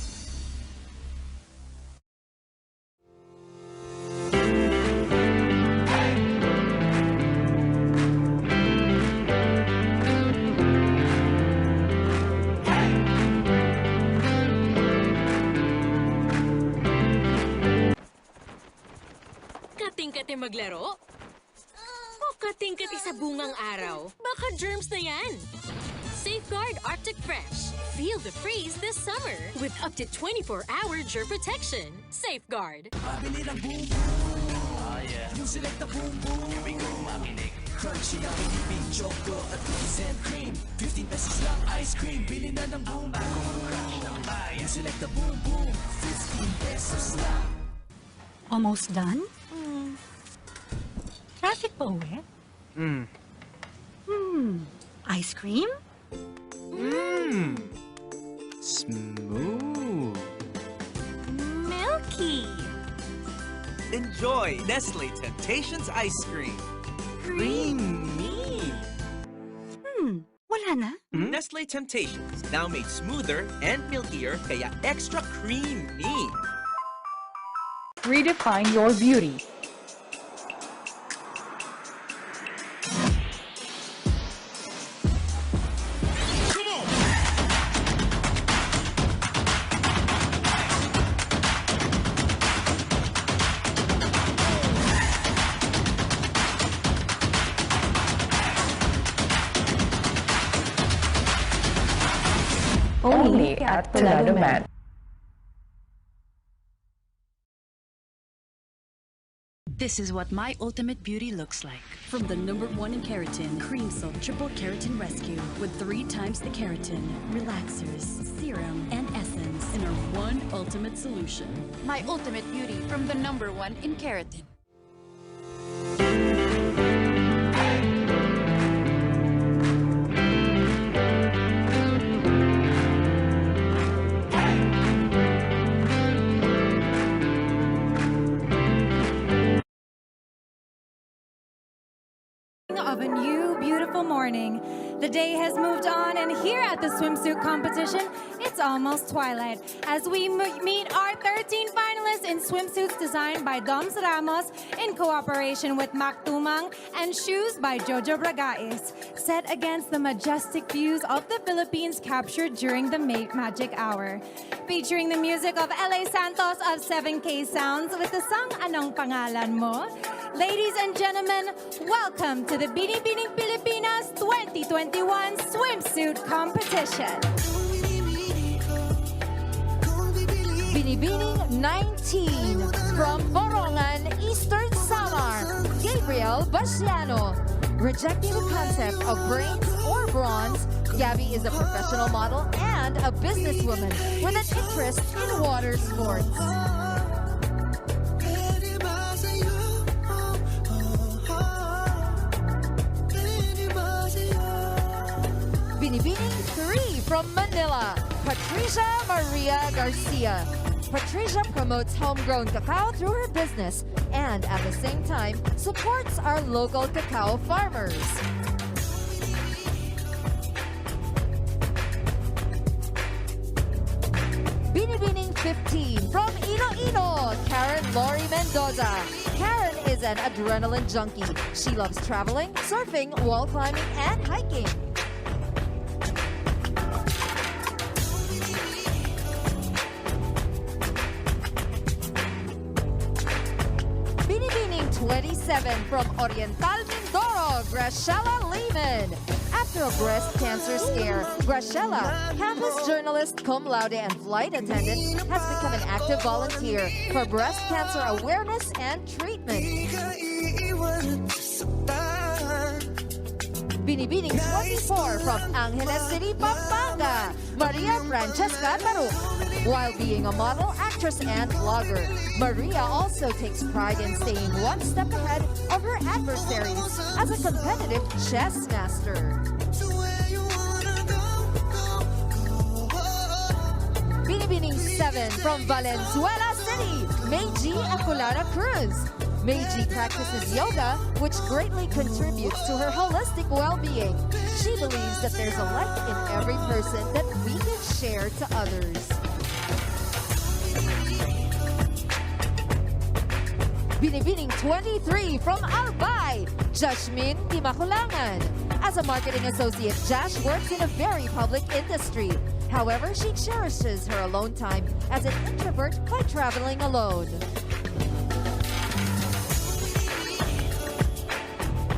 Kating-kati maglaro? O kating-kati sa bungang araw? Baka germs na yan. Safeguard Arctic Fresh. Feel the freeze this summer with up to 24-hour germ protection. Safeguard. Mabili ng boom boom. Yung select na boom boom. Here we go, makinig. Crunchy na Binibining Choco at cookies and cream. 15 pesos lang ice cream. Bili na ng boom boom. Yung select na boom boom. 15 pesos lang. Almost done? Traffic pa uwi? Ice cream? Smooth. Milky. Enjoy Nestle Temptations ice cream. Creamy. Wala na? Nestle Temptations, now made smoother and milkier, kaya extra creamy. Redefine your beauty. Only at Bernardo Man. This is what my ultimate beauty looks like. From the #1 in keratin, Cream Silk Triple Keratin Rescue with 3 times the keratin, relaxers, serum, and essence in our one ultimate solution. My ultimate beauty from the #1 in keratin. Of a new, beautiful morning. The day has moved on, and here at the swimsuit competition, it's almost twilight as we meet our 13 finalists in swimsuits designed by Doms Ramos in cooperation with Mac Tumang and shoes by Jojo Bragais, set against the majestic views of the Philippines captured during the Magic Hour. Featuring the music of LA Santos of 7K Sounds with the song Anong Pangalan Mo? Ladies and gentlemen, welcome to the Binibining Pilipinas 2021 Swimsuit Competition. Binibining 19 from Borongan, Eastern Samar, Gabrielle Basiano. Rejecting the concept of brains or bronze, Gabby is a professional model and a businesswoman with an interest in water sports. Binibining 3 from Manila, Patricia Maria Garcia. Patricia promotes homegrown cacao through her business and at the same time supports our local cacao farmers. Binibining 15 from Iloilo, Karen Lori Mendoza. Karen is an adrenaline junkie. She loves traveling, surfing, wall climbing, and hiking. Binibining 27 from Oriental Mindoro, Graciela Lehman. After a breast cancer scare, Graciela, campus journalist, cum laude, and flight attendant, has become an active volunteer for breast cancer awareness and treatment. Binibining 24 from Angeles City, Pampanga, Maria Francesca Taruk. While being a model, actress, and blogger, Maria also takes pride in staying one step ahead of her adversaries as a competitive chess master. Binibining 7 from Valenzuela City, Meiji Aculana Cruz. Meiji practices yoga, which greatly contributes to her holistic well-being. She believes that there's a light in every person that we can share to others. Binibining 23 from Albay, Jasmine Timakulangan. As a marketing associate, Jash works in a very public industry. However, she cherishes her alone time as an introvert by traveling alone.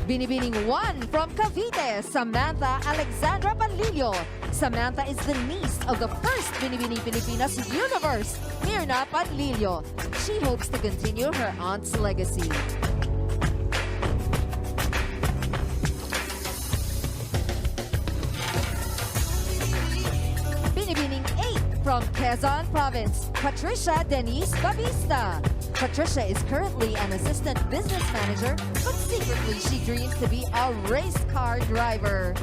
Binibining 1 from Cavite, Samantha Alexandra Panlillo. Samantha is the niece of the first Binibining Pilipinas universe, Mirna Panlillo. She hopes to continue her aunt's legacy. Binibining 8 from Quezon Province, Patricia Denise Babista. Patricia is currently an assistant business manager, but secretly she dreams to be a race car driver.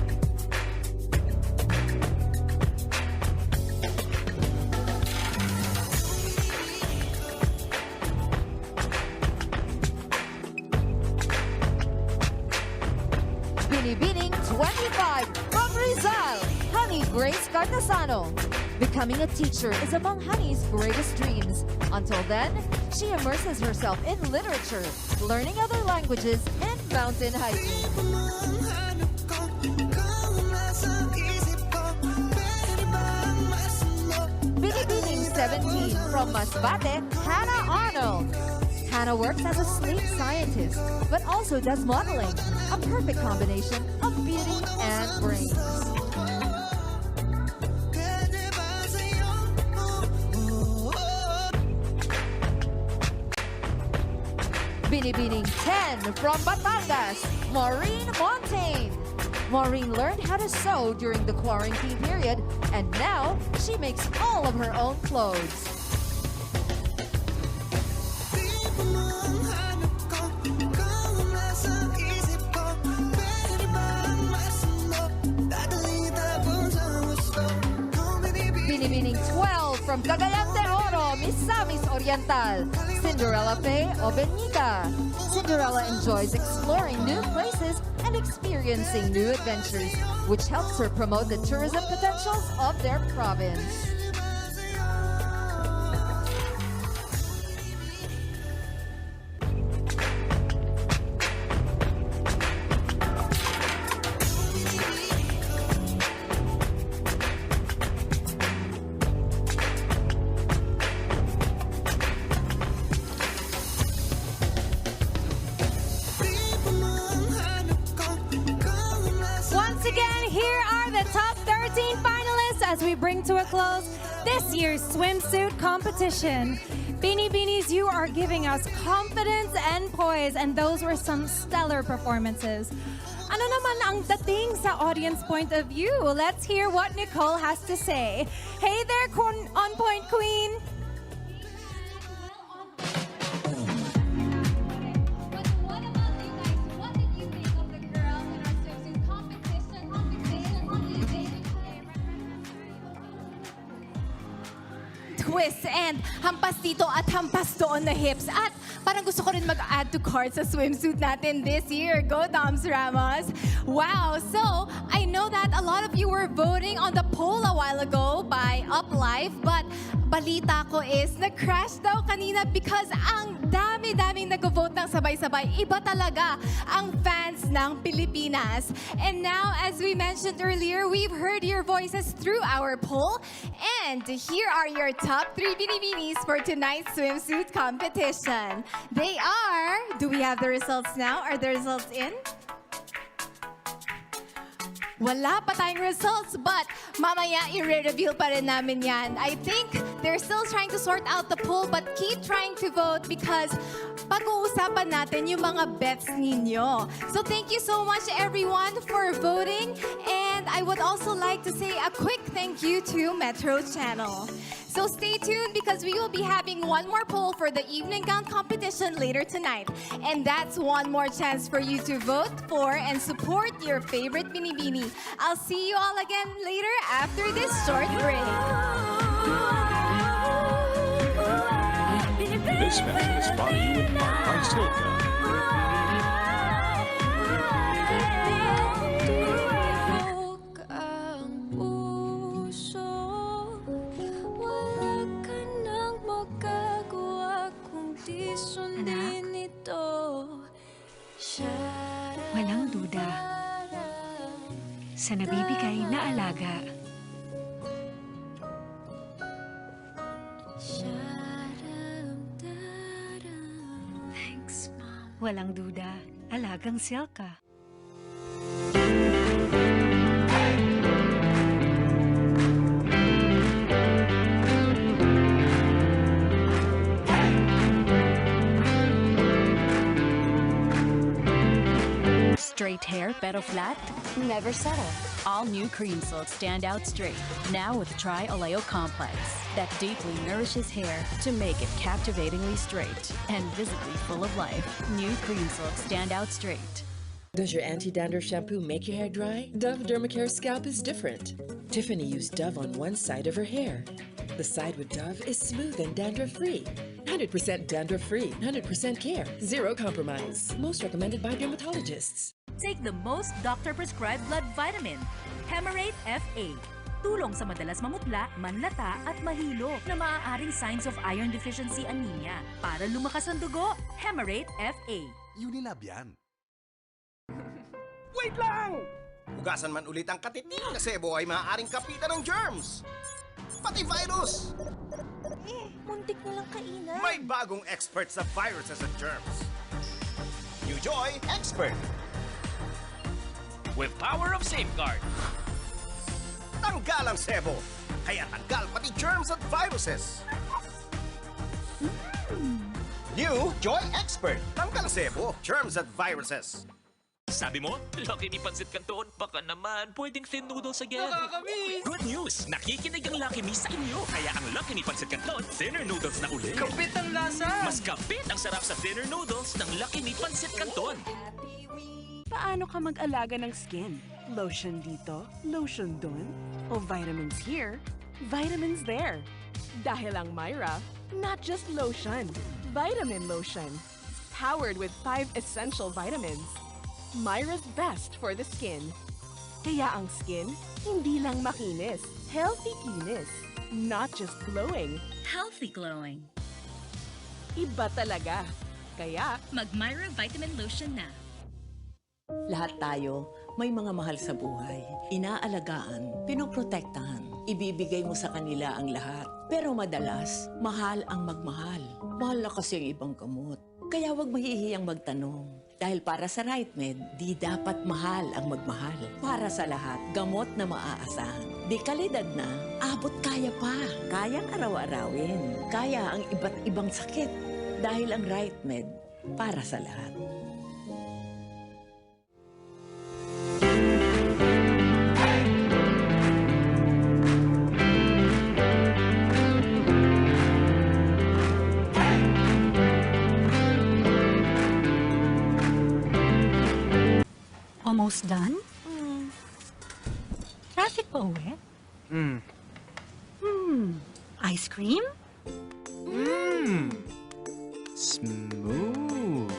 Binibining 25 from Rizal, Honey Grace Cartasano. Becoming a teacher is among Honey's greatest dreams. Until then, she immerses herself in literature, learning other languages, and mountain hiking. Binibining 17 from Masbate, Hannah Arnold. Hannah works as a sleep scientist, but also does modeling, a perfect combination of beauty and brains. Binibining 10 from Batangas, Maureen Montagne. Maureen learned how to sew during the quarantine period, and now she makes all of her own clothes. Binibining 12 from Cagayan de Oro, Misamis Oriental, Cinderella Faye Obenita. Cinderella enjoys exploring new places and experiencing new adventures, which helps her promote the tourism potentials of their province. As we bring to a close this year's swimsuit competition. Binibinis, you are giving us confidence and poise, and those were some stellar performances. Ano naman ang dating sa audience point of view? Let's hear what Nicole has to say. Hey there, On Point Queen! Twist and hampas dito at hampas doon na hips. At parang gusto ko rin mag-add to cart sa swimsuit natin this year. Go, Doms Ramos! Wow! So, I know that a lot of you were voting on the poll a while ago by UpLife, but balita ko is nag-crash daw kanina because ang dami-daming nag-vote ng sabay-sabay. Iba talaga ang fans ng Pilipinas. And now, as we mentioned earlier, we've heard your voices through our poll. And here are your top 3 Binibinis for tonight's swimsuit competition. They are... Do we have the results now? Are the results in? Wala pa tayong results, but mamaya i-reveal pa rin namin yan. I think they're still trying to sort out the poll, but keep trying to vote because pag-uusapan natin yung mga bets ninyo. So thank you so much everyone for voting, and I would also like to say a quick thank you to Metro Channel. So stay tuned because we will be having one more poll for the evening gown competition later tonight. And that's one more chance for you to vote for and support your favorite Binibini. I'll see you all again later after this short break. This special is brought to you in part by Silka. Walang duda. Sa nabibigay na alaga. Thanks, Mom. Walang duda. Alagang Silka. Straight hair, pero flat? Never settle. All new Cream Silk stand out straight. Now with Tri-Oleo Complex that deeply nourishes hair to make it captivatingly straight and visibly full of life. New Cream Silk stand out straight. Does your anti-dandruff shampoo make your hair dry? Dove Dermacare Scalp is different. Tiffany used Dove on one side of her hair. The side with Dove is smooth and dandruff-free. 100% dandruff-free, 100% care, zero compromise. Most recommended by dermatologists. Take the most doctor-prescribed blood vitamin, Hemarate FA. Tulong sa madalas mamutla, manlata at mahilo na maaaring signs of iron deficiency anemia. Para lumakas ang dugo, Hemarate FA. Unilab yan. Wait lang! Hugasan man ulit ang katiting na sebo ay maaaring kapitan ng germs. Pati virus! Muntik na lang kainan. May bagong expert sa viruses and germs. New Joy Expert. With power of safeguard. Tanggal ang sebo. Kaya tanggal pati germs at viruses. New Joy Expert. Tanggal ang sebo, germs at viruses. Sabi mo, Lucky Me Pancit Canton, baka naman pwedeng thin noodles again. Nakakamiss! Good news! Nakikinig ang Lucky Me sa inyo. Kaya ang Lucky Me Pancit Canton, thinner noodles na uli. Kapit ang lasa! Mas kapit ang sarap sa thinner noodles ng Lucky Me Pancit Canton. Paano ka mag-alaga ng skin? Lotion dito, lotion dun, o vitamins here, vitamins there. Dahil ang Myra, not just lotion, vitamin lotion. Powered with 5 essential vitamins. Myra's best for the skin. Kaya ang skin, hindi lang makinis, healthy kinis. Not just glowing. Healthy glowing. Iba talaga. Kaya, Mag-Myra Vitamin Lotion na. Lahat tayo may mga mahal sa buhay. Inaalagaan, pinoprotektahan. Ibibigay mo sa kanila ang lahat. Pero madalas, mahal ang magmahal. Mahal na kasi ang ibang gamot. Kaya huwag mahihiyang magtanong. Dahil para sa RightMed, di dapat mahal ang magmahal. Para sa lahat, gamot na maaasahan. Di kalidad na, abot kaya pa. Kayang araw-arawin. Kaya ang iba't ibang sakit. Dahil ang RightMed, para sa lahat. Almost done? Traffic pa uwi? Ice cream? Smooth.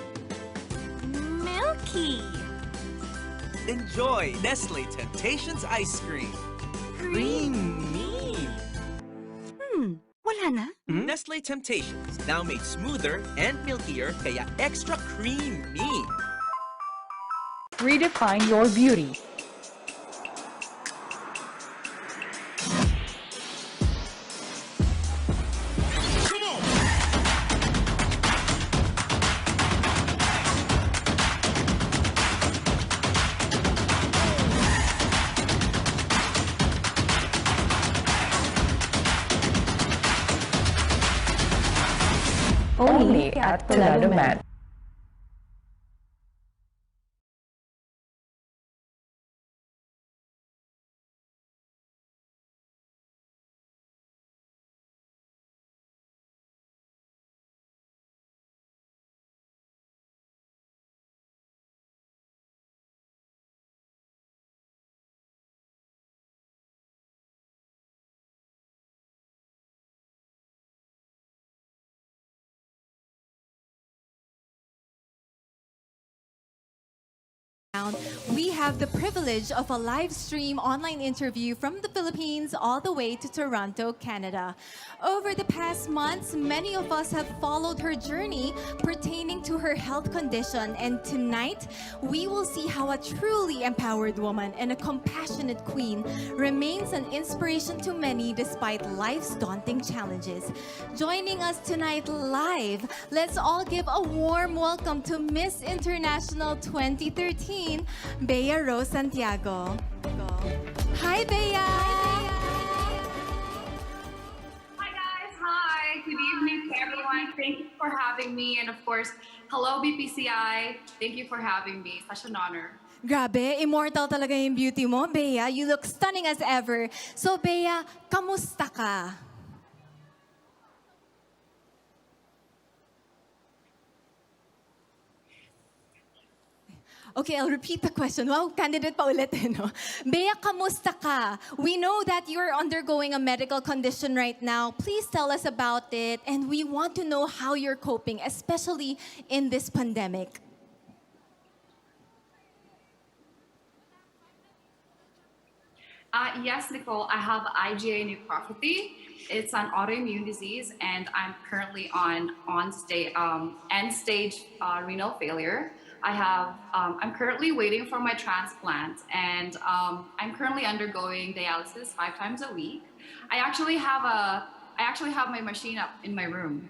Milky! Enjoy Nestle Temptations Ice Cream. Creamy. Wala na? Nestle Temptations, now made smoother and milkier, kaya extra creamy. Redefine your beauty. Only at Bernardo Mat. town, we have the privilege of a live stream online interview from the Philippines all the way to Toronto, Canada. Over the past months, many of us have followed her journey pertaining to her health condition, and tonight we will see how a truly empowered woman and a compassionate queen remains an inspiration to many despite life's daunting challenges. Joining us tonight live, let's all give a warm welcome to Miss International 2013, Bea Rose Santiago. Hi, Bea! Hi, guys. Hi. Good evening to everyone. Thank you for having me. And of course, hello, BPCI. Thank you for having me. Such an honor. Grabe, immortal talaga yung beauty mo, Bea. You look stunning as ever. So, Bea, kamusta ka? Okay, I'll repeat the question. Wow, candidate pa ulit eh, no? Bea, kamusta ka? We know that you're undergoing a medical condition right now. Please tell us about it, and we want to know how you're coping, especially in this pandemic. Yes, Nicole, I have IgA nephropathy. It's an autoimmune disease, and I'm currently on end-stage renal failure. I'm currently waiting for my transplant, and I'm currently undergoing dialysis 5 times a week. I actually have my machine up in my room.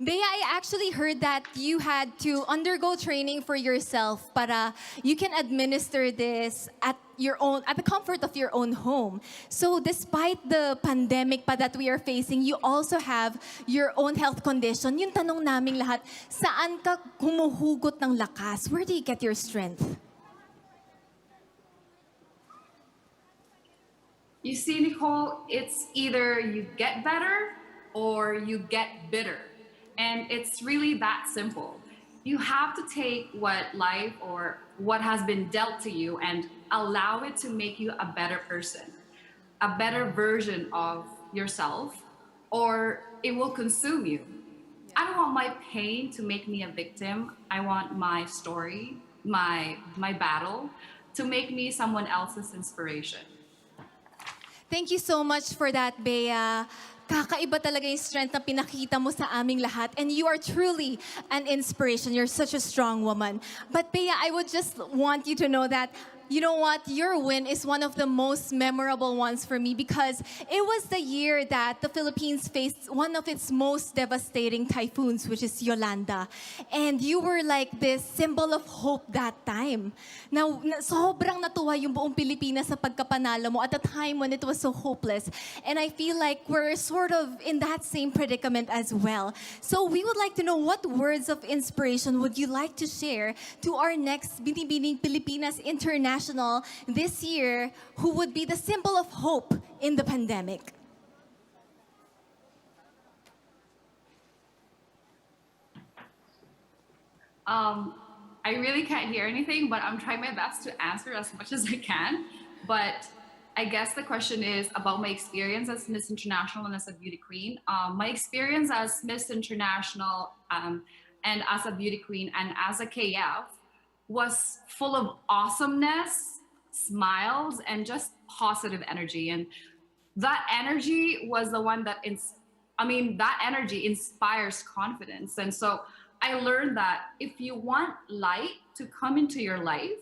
Bea, I actually heard that you had to undergo training for yourself, but you can administer this at the comfort of your own home. So despite the pandemic pa that we are facing, you also have your own health condition. Yung tanong naming lahat, saan ka humuhugot ng lakas? Where do you get your strength? You see, Nicole, it's either you get better or you get bitter. And it's really that simple. You have to take what life or what has been dealt to you and allow it to make you a better person, a better version of yourself, or it will consume you. I don't want my pain to make me a victim. I want my story, my battle, to make me someone else's inspiration. Thank you so much for that, Bea. Kakaiba talaga yung strength na pinakita mo sa aming lahat. And you are truly an inspiration. You're such a strong woman. But Bea, I would just want you to know that, you know what, your win is one of the most memorable ones for me because it was the year that the Philippines faced one of its most devastating typhoons, which is Yolanda. And you were like this symbol of hope that time. Now, sobrang natuwa yung buong Pilipinas sa pagkapanalo mo at a time when it was so hopeless. And I feel like we're sort of in that same predicament as well. So we would like to know what words of inspiration would you like to share to our next Binibining Pilipinas International this year, who would be the symbol of hope in the pandemic? I really can't hear anything, but I'm trying my best to answer as much as I can. But I guess the question is about my experience as Miss International and as a beauty queen. My experience as Miss International and as a beauty queen and as a KF was full of awesomeness, smiles, and just positive energy. And that energy was the one that, that energy inspires confidence. And so I learned that if you want light to come into your life,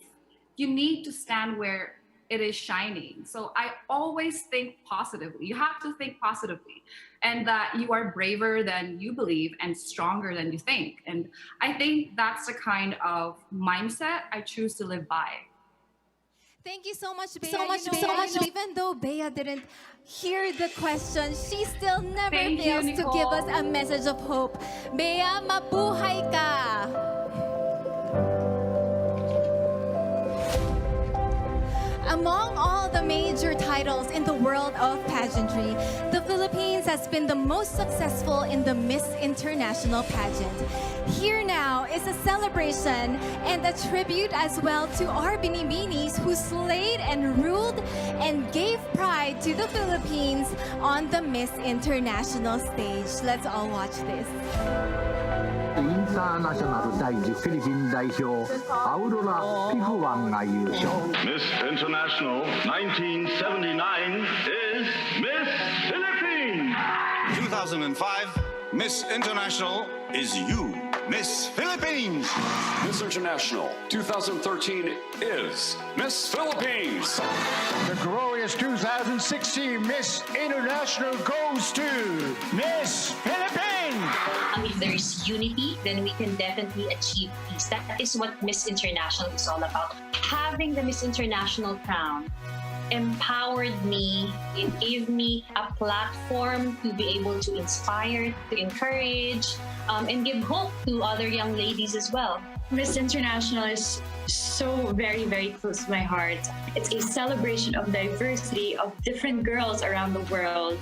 you need to stand where it is shining. So I always think positively. You have to think positively, and that you are braver than you believe and stronger than you think. And I think that's the kind of mindset I choose to live by. Thank you so much, Bea. Even though Bea didn't hear the question, she still never fails to give us a message of hope. Bea, mabuhay ka! Among all all the major titles in the world of pageantry, the Philippines has been the most successful in the Miss International pageant. Here now is a celebration and a tribute as well to our Binibinis who slayed and ruled and gave pride to the Philippines on the Miss International stage. Let's all watch this. インターナショナル第10フィリピン代表アウロラ・ピフワンが優勝。 Miss International 1979 is Miss Philippines. 2005 Miss International is you, Miss Philippines. Miss International 2013 is Miss Philippines. The glorious 2016 Miss International goes to Miss Philippines. If there is unity, then we can definitely achieve peace. That is what Miss International is all about. Having the Miss International crown empowered me. It gave me a platform to be able to inspire, to encourage, and give hope to other young ladies as well. Miss International is so very, very close to my heart. It's a celebration of diversity of different girls around the world.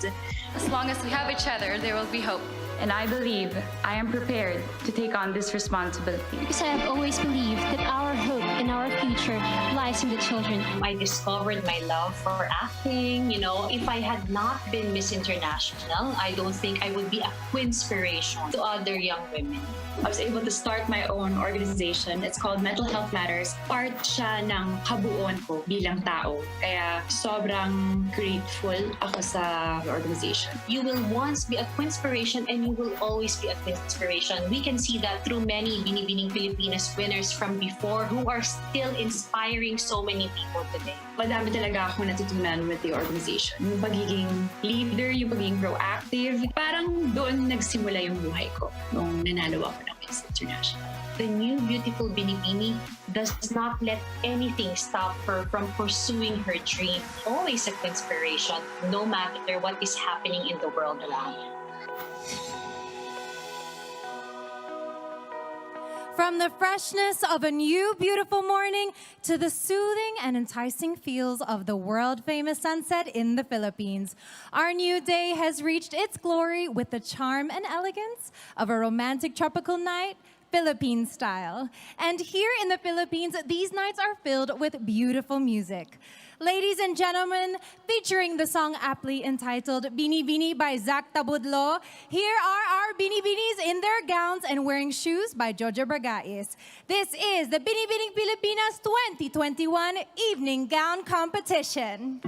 As long as we have each other, there will be hope. And I believe I am prepared to take on this responsibility. Because I have always believed that our hope and our future lies in the children. I discovered my love for acting. You know, if I had not been Miss International, I don't think I would be a inspiration to other young women. I was able to start my own organization. It's called Mental Health Matters. Part siya ng kabuuan ko bilang tao. Kaya sobrang grateful ako sa organization. You will once be a inspiration and you will always be a inspiration. We can see that through many Binibining Pilipinas winners from before who are still inspiring so many people today. Madami talaga ako natutunan with the organization. Yung pagiging leader, yung pagiging proactive. Parang doon nagsimula yung buhay ko nung nanalo ako ng Miss International. The new beautiful Binibini does not let anything stop her from pursuing her dream. Always an inspiration, no matter what is happening in the world around her. From the freshness of a new beautiful morning to the soothing and enticing feels of the world-famous sunset in the Philippines, our new day has reached its glory with the charm and elegance of a romantic tropical night, Philippine style. And here in the Philippines, these nights are filled with beautiful music. Ladies and gentlemen, featuring the song aptly entitled Binibini by Zach Tabudlo, here are our Binibinis in their gowns and wearing shoes by Jojo Bragais. This is the Binibining Pilipinas 2021 Evening Gown Competition.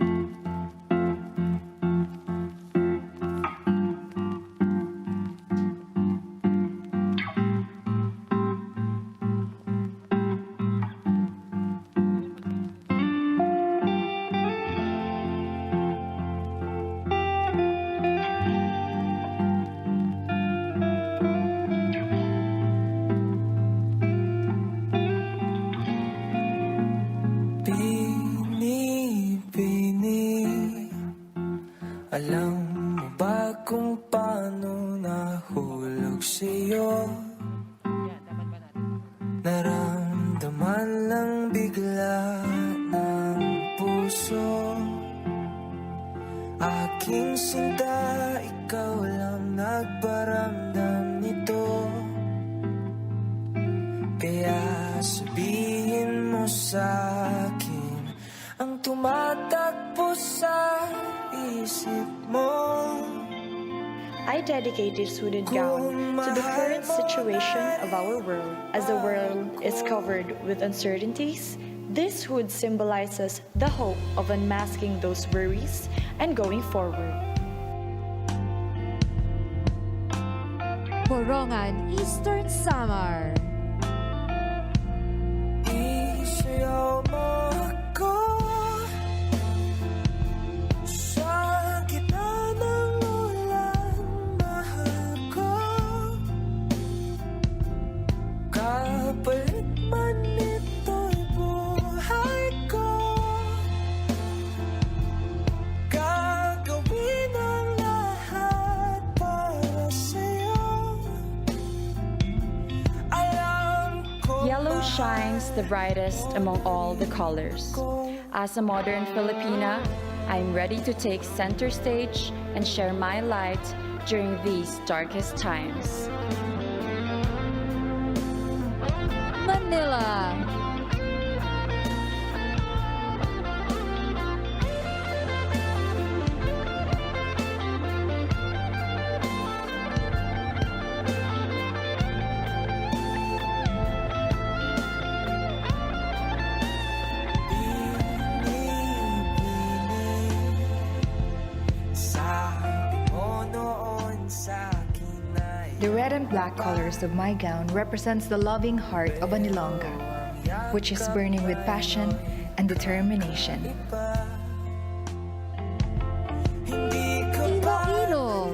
Alam mo ba kung paano nahulog sa'yo? Naramdaman lang bigla ng puso. Aking sinta, ikaw lang nagparamdam nito. Kaya sabihin mo sa'kin ang tumatakbo sa isip mo. I dedicate this hooded gown to the current situation of our world. As the world is covered with uncertainties, this hood symbolizes the hope of unmasking those worries and going forward. Coronation, Eastern Samar. Isayaw mo ako sa gitna ng ulan, mahal ko. Kapalit man ito'y buhay ko. Gagawin ang lahat para sa'yo. Alam Yellow shines the brightest among all the colors. As a modern Filipina, I'm ready to take center stage and share my light during these darkest times. Manila. The red and black colors of my gown represents the loving heart of a Nilonga, which is burning with passion and determination. Iloilo.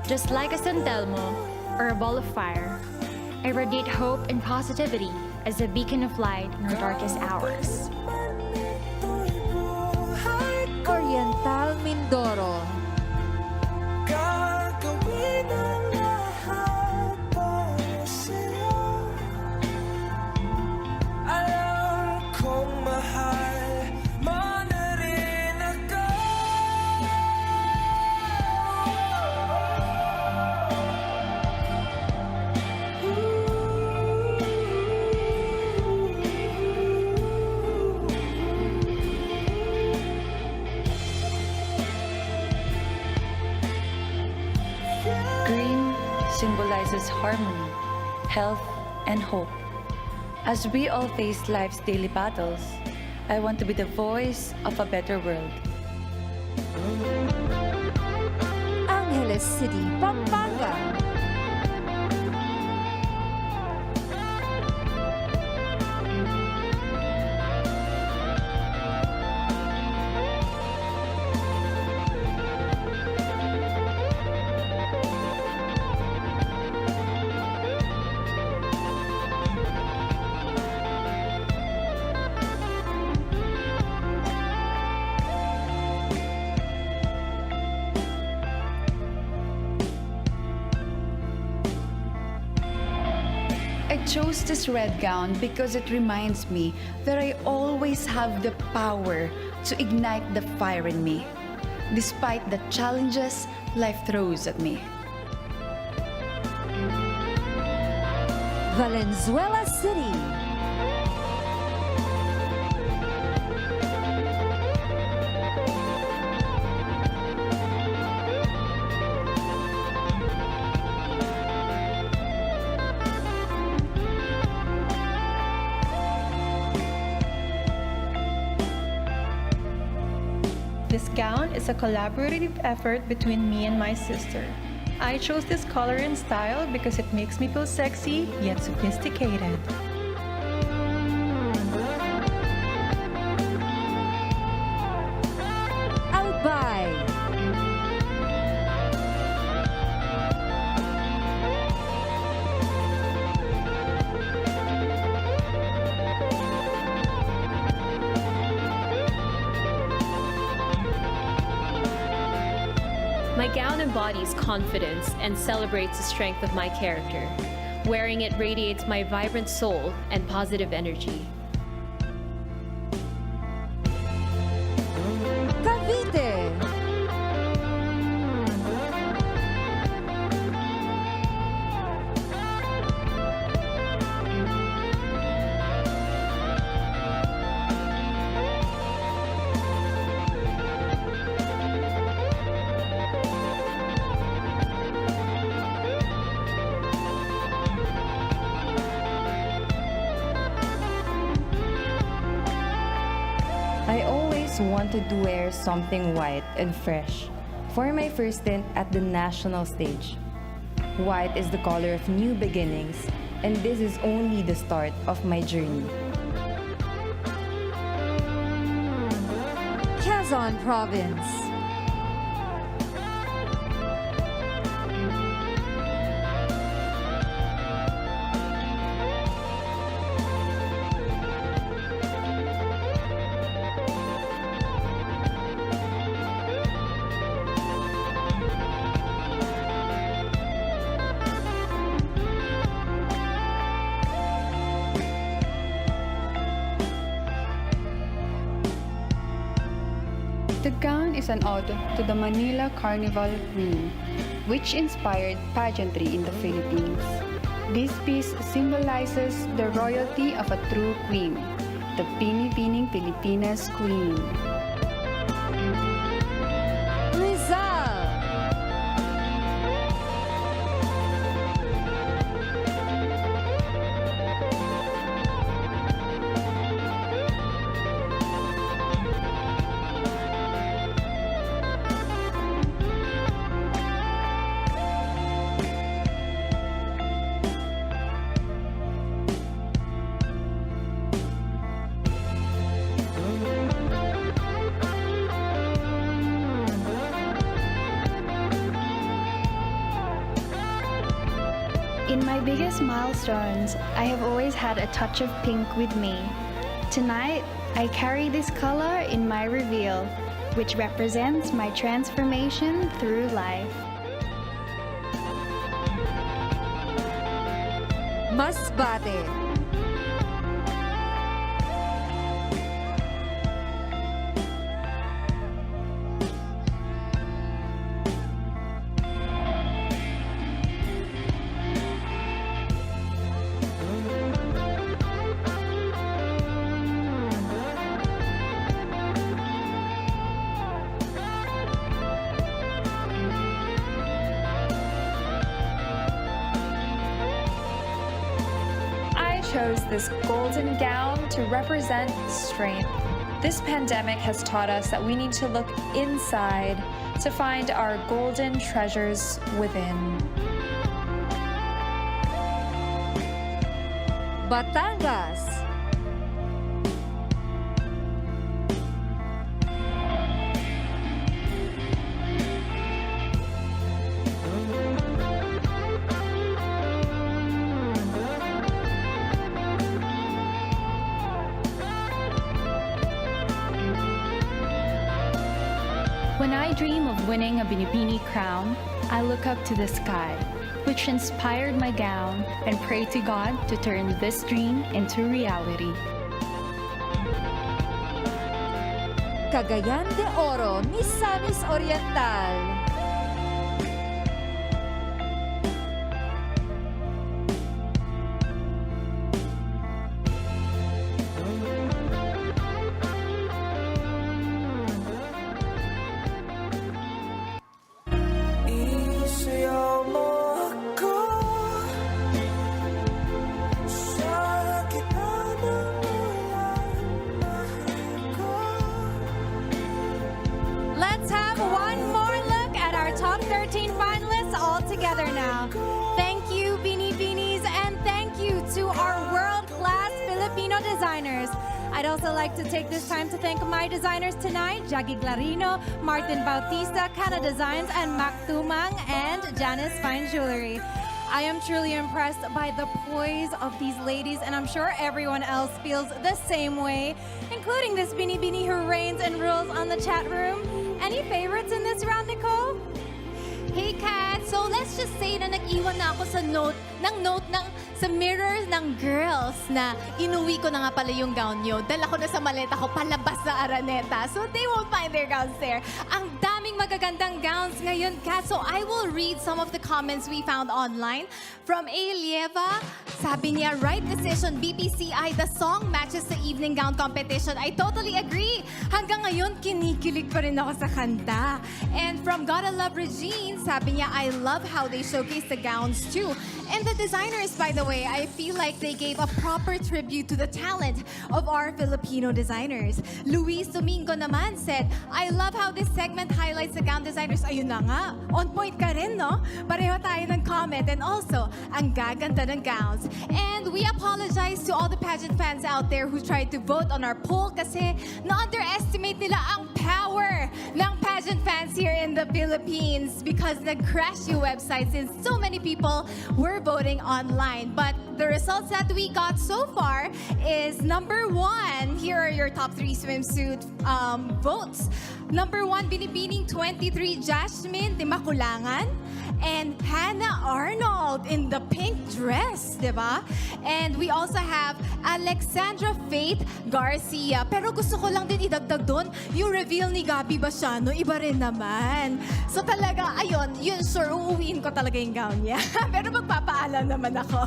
Just like a Santelmo or a ball of fire, I radiate hope and positivity as a beacon of light in our darkest hours. Oriental Mindoro. Symbolizes harmony, health, and hope. As we all face life's daily battles, I want to be the voice of a better world. Angeles City, Pampanga. I chose this red gown because it reminds me that I always have the power to ignite the fire in me, despite the challenges life throws at me. Valenzuela City. This gown is a collaborative effort between me and my sister. I chose this color and style because it makes me feel sexy yet sophisticated. Albay. My gown embodies confidence and celebrates the strength of my character. Wearing it radiates my vibrant soul and positive energy. Cavite. I always wanted to wear something white and fresh for my first stint at the national stage. White is the color of new beginnings, and this is only the start of my journey. Quezon Province. The gown is an ode to the Manila Carnival Queen, which inspired pageantry in the Philippines. This piece symbolizes the royalty of a true queen, the Binibining Pilipinas Queen. Rizal. In my biggest milestones, I have always had a touch of pink with me. Tonight, I carry this color in my reveal, which represents my transformation through life. Masbate. Chose this golden gown to represent strength. This pandemic has taught us that we need to look inside to find our golden treasures within. Batangas. When I dream of winning a Binibini crown, I look up to the sky, which inspired my gown, and pray to God to turn this dream into reality. Cagayan de Oro, Misamis Oriental. Let's have one more look at our top 13 finalists all together now. Thank you, Binibinis, and thank you to our world-class Filipino designers. I'd also like to take this time to thank my designers tonight, Jaggy Glarino, Martin Bautista, Cana Designs, and Mac Tumang, and Janice Fine Jewelry. I am truly impressed by the poise of these ladies, and I'm sure everyone else feels the same way, including this Binibini who reigns and rules on the chat room. Any favorites in this round, Nicole? Hey, Kat! So, let's just say na nag-iwan na ako sa sa mirror ng girls na inuwi ko na nga pala yung gown nyo. Dala ko na sa maleta ko palabas sa Araneta. So, they won't find their gowns there. Ang daming magagandang gowns ngayon, Kat. So, I will read some of the comments we found online. From Elieva, sabi niya, right decision, BPCI, the song matches the evening gown competition. I totally agree. Hanggang ngayon, kinikilig pa rin ako sa kanta. And from Gotta Love Regine, sabi niya, I love how they showcase the gowns too. And the designers, by the way, I feel like they gave a proper tribute to the talent of our Filipino designers. Luis Domingo naman said, I love how this segment highlights the gown designers. Ayun na nga, on point ka rin, no? Pareho tayo ng comment. And also, ang gaganda ng gowns. And we apologize to all the pageant fans out there who tried to vote on our poll kasi na-underestimate nila ang power ng pageant fans here in the Philippines because nag-crash yung website since so many people were voting online. But the results that we got so far is number 1. Here are your top 3 swimsuit votes. Number 1, Binibining 23, Jasmine Timakulangan. And Hannah Arnold in the pink dress, diba? And we also have Alexandra Faith Garcia. Pero gusto ko lang din idagdag doon, yung reveal ni Gabi Basiano, iba rin naman. So talaga, ayun, yun sure, uuwiin ko talaga yung gown niya. Pero magpapaalam naman ako.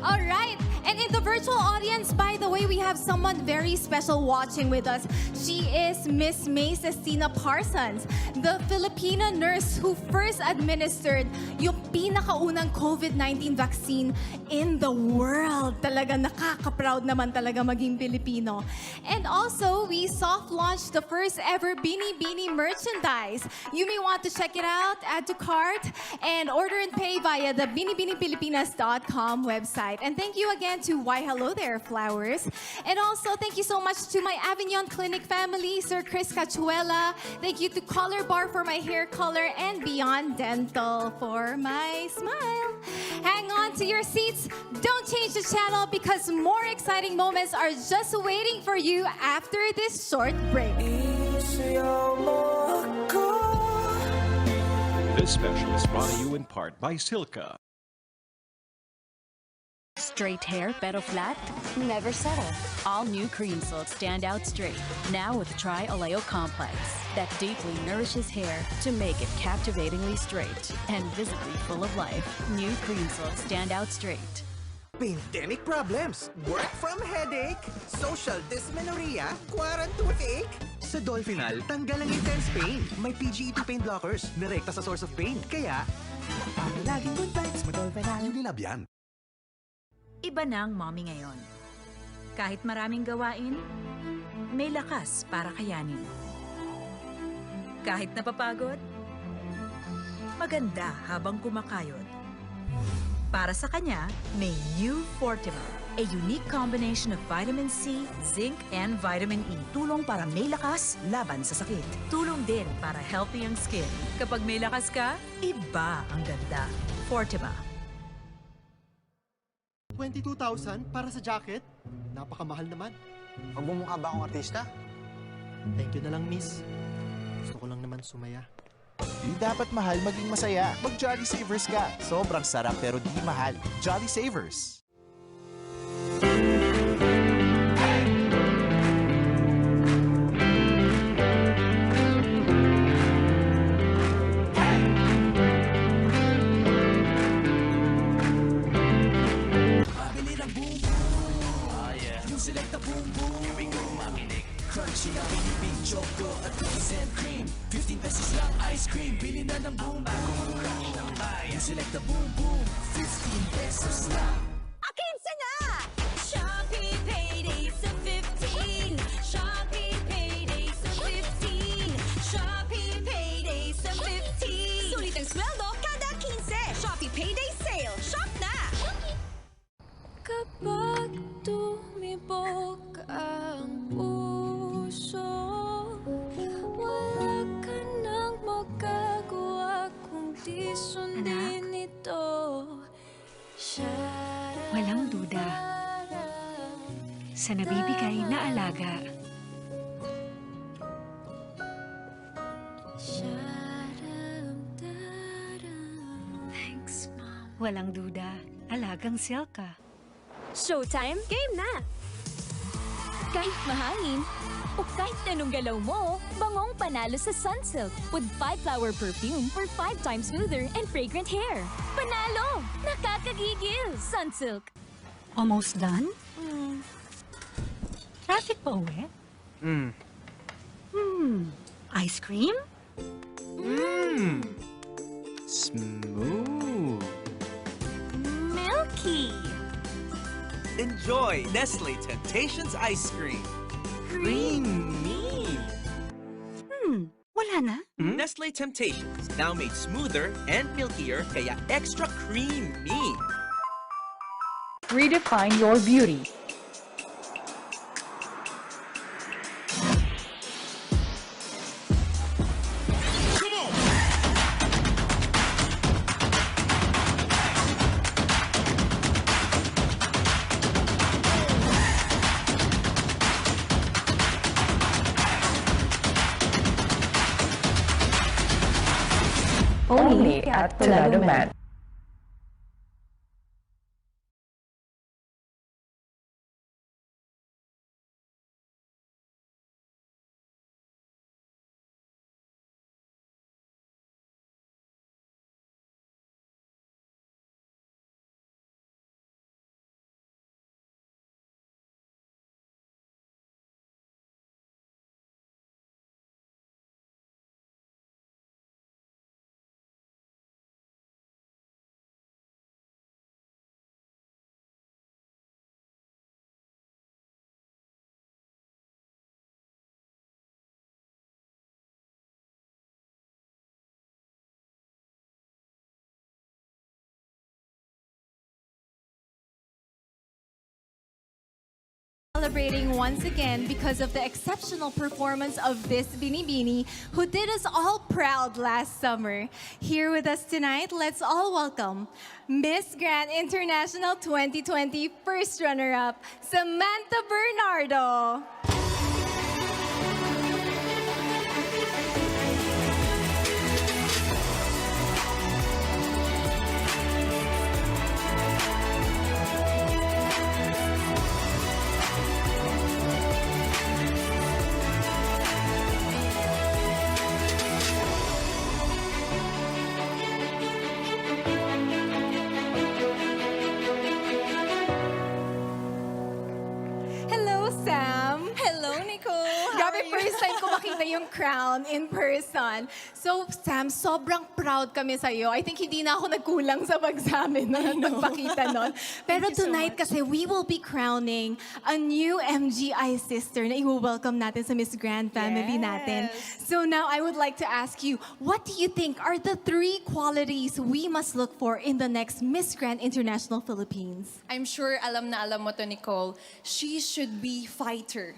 Alright, and in the virtual audience, by the way, we have someone very special watching with us. She is Miss May Cestina Parsons, the Filipino nurse who first administered yung pinakaunang COVID-19 vaccine in the world. Talaga nakaka-proud naman talaga maging Pilipino. And also, we soft-launched the first ever Binibini merchandise. You may want to check it out, add to cart, and order and pay via the BinibiningPilipinas.com website. And thank you again to Why Hello There Flowers. And also, thank you so much to my Avignon Clinic family, Sir Chris Cachuela. Thank you to Color Bar for my hair color and Beyond Dental for my smile. Hang on to your seats. Don't change the channel because more exciting moments are just waiting for you after this short break. This special is brought to you in part by Silka. Straight hair pero flat? Never settle. All new Cream Silk Stand Out Straight. Now with Tri-Oleo Complex that deeply nourishes hair to make it captivatingly straight and visibly full of life. New Cream Silk Stand Out Straight. Pandemic problems, work from headache, social dysmenorrhea, quarantine toothache. Sa Dolphinal, tanggal ang intense pain. May PGE2 pain blockers, direkta sa source of pain. Kaya, laging good vibes mo Dolphinal. Yung nilab yan. Iba na ang mommy ngayon. Kahit maraming gawain, may lakas para kayanin. Kahit napapagod, maganda habang kumakayod. Para sa kanya, may new Fortima, a unique combination of vitamin C, zinc, and vitamin E. Tulong para may lakas laban sa sakit. Tulong din para healthy ang skin. Kapag may lakas ka, iba ang ganda. Fortima. 22,000 para sa jacket? Napakamahal naman. Magmumukha ba akong artista? Thank you na lang, miss. Gusto ko lang naman sumaya. Di dapat mahal maging masaya. Mag Jolly Savers ka. Sobrang sarap pero di mahal. Jolly Savers. Select the boom boom. Here we go, makinig. Crunchy na Binibining choco at cookies and cream. 15 pesos lang ice cream. Bili na ng boom boom. Crunchy ng bayan. Select the boom boom. 15 pesos lang. Akinsa na! Shopee Payday sa 15. Shopee Payday sa 15. Shopee Payday sa 15. Sulit ang sweldo kada 15. Shopee Payday Sale. Shop na! Kapag tumibok ang puso, wala ka nang magagawa kundi sundin ito. Walang duda sa nabibigay na alaga. Thanks, Mom. Walang duda, alagang Silka. Showtime, game na! Kahit mahangin, o kahit anong galaw mo, bangong panalo sa Sunsilk with 5-flower perfume for 5 times smoother and fragrant hair. Panalo! Nakakagigil! Sunsilk! Almost done? Traffic pa uwi? Ice cream? Smooth. Milky! Enjoy Nestle Temptations Ice Cream. Creamy. Wala na? Nestle Temptations, now made smoother and milkier, kaya extra creamy. Redefine your beauty. Only at Tornado Man. Celebrating once again because of the exceptional performance of this Binibini who did us all proud last summer. Here with us tonight, let's all welcome Miss Grand International 2020 first runner-up, Samantha Bernardo. First time ko makita yung crown in person. So, Sam, sobrang proud kami sa'yo. I think hindi na ako nagkulang sa pag-examine ng pagpakita nun. Pero tonight kasi, we will be crowning a new MGI sister na i-welcome natin sa Miss Grand family natin. So now, I would like to ask you, what do you think are the 3 qualities we must look for in the next Miss Grand International Philippines? I'm sure alam na alam mo to, Nicole. She should be fighter,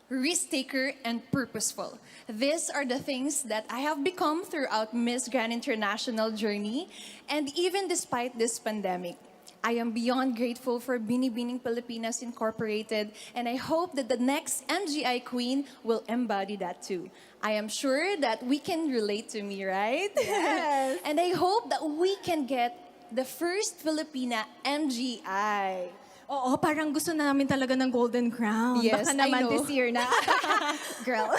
risk-taker, and purposeful. These are the things that I have become throughout Miss Grand International journey. And even despite this pandemic, I am beyond grateful for Binibining Pilipinas Incorporated, and I hope that the next MGI Queen will embody that too. I am sure that we can relate to me, right? Yes. And I hope that we can get the first Filipina MGI. Oo, parang gusto na namin talaga ng Golden Crown. Yes, Baka naman I know. this year na. Girl.